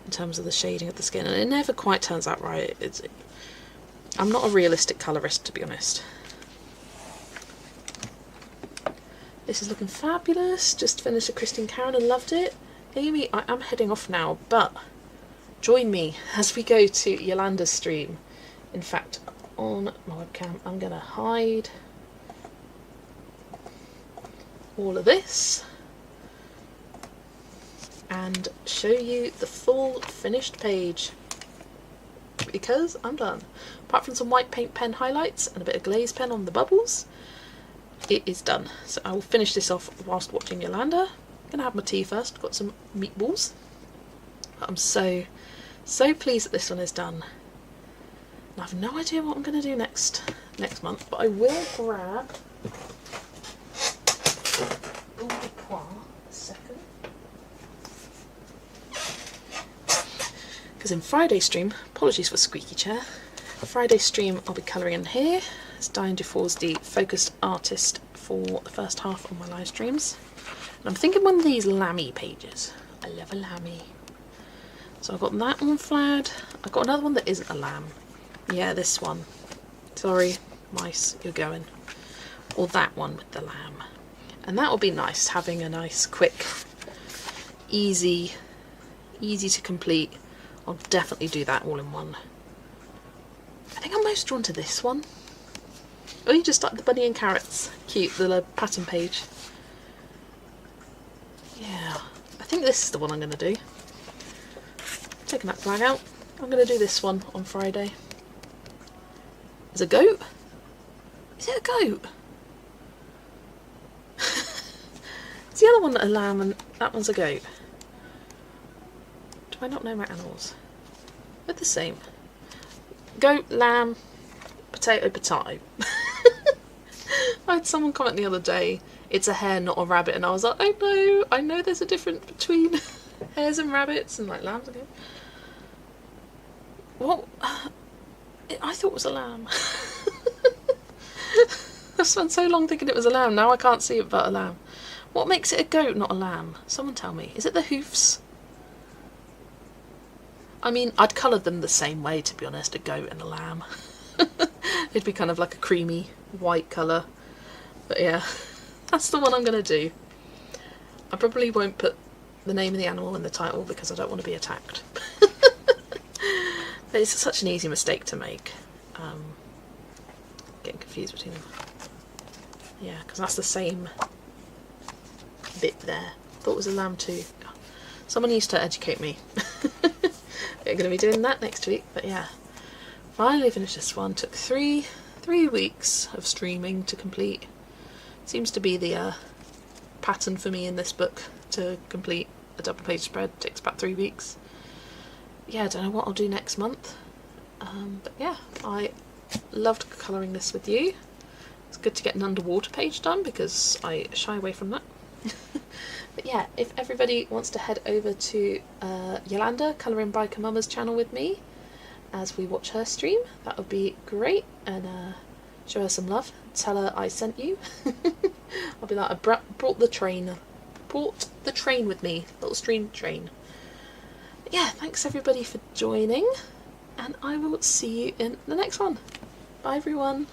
in terms of the shading of the skin, and it never quite turns out right. I'm not a realistic colourist, to be honest. This is looking fabulous. Just finished a Christine Karen and loved it. Amy, I am heading off now, but join me as we go to Yolanda's stream. In fact, on my webcam, I'm going to hide all of this and show you the full finished page, because I'm done. Apart from some white paint pen highlights and a bit of glaze pen on the bubbles, it is done. So I will finish this off whilst watching Yolanda. I'm gonna have my tea first, got some meatballs. But I'm so pleased that this one is done. And I have no idea what I'm gonna do next month, but I will grab a second, because in Friday's stream, apologies for squeaky chair, Friday's stream I'll be colouring in here. It's Diane Dufour's the focused artist for the first half of my live streams, and I'm thinking one of these lammy pages. I love a lammy. So I've got that one flagged. I've got another one that isn't a lamb. Yeah, this one. Sorry, mice, you're going. Or that one with the lamb. And that will be nice, having a nice, quick, easy to complete. I'll definitely do that all in one. I think I'm most drawn to this one. Oh, you just like the bunny and carrots. Cute, the pattern page. Yeah, I think this is the one I'm going to do. Taking that flag out. I'm going to do this one on Friday. Is it a goat? Is it a goat? Is the other one a lamb and that one's a goat? Do I not know my animals? They're the same. Goat, lamb, potato, potato. I had someone comment the other day, it's a hare, not a rabbit, and I was like, oh no, I know there's a difference between hares and rabbits and like lambs again. Well, I thought it was a lamb. I've spent so long thinking it was a lamb, now I can't see it but a lamb. What makes it a goat, not a lamb? Someone tell me. Is it the hoofs? I mean, I'd colour them the same way, to be honest, a goat and a lamb. It'd be kind of like a creamy white colour. But yeah, that's the one I'm going to do. I probably won't put the name of the animal in the title because I don't want to be attacked. But it's such an easy mistake to make. Getting confused between them. Yeah, because that's the same bit there. Thought it was a lamb too. Someone used to educate me. We're going to be doing that next week, but yeah. Finally finished this one. Took three weeks of streaming to complete. Seems to be the pattern for me in this book to complete a double page spread. Takes about 3 weeks. Yeah, I don't know what I'll do next month. But yeah, I loved colouring this with you. It's good to get an underwater page done because I shy away from that. But yeah, if everybody wants to head over to Yolanda Colouring by Kamama's channel with me as we watch her stream, that would be great, and show her some love, tell her I sent you. I'll be like, I brought the train with me, little stream train. But yeah, thanks everybody for joining, and I will see you in the next one. Bye everyone.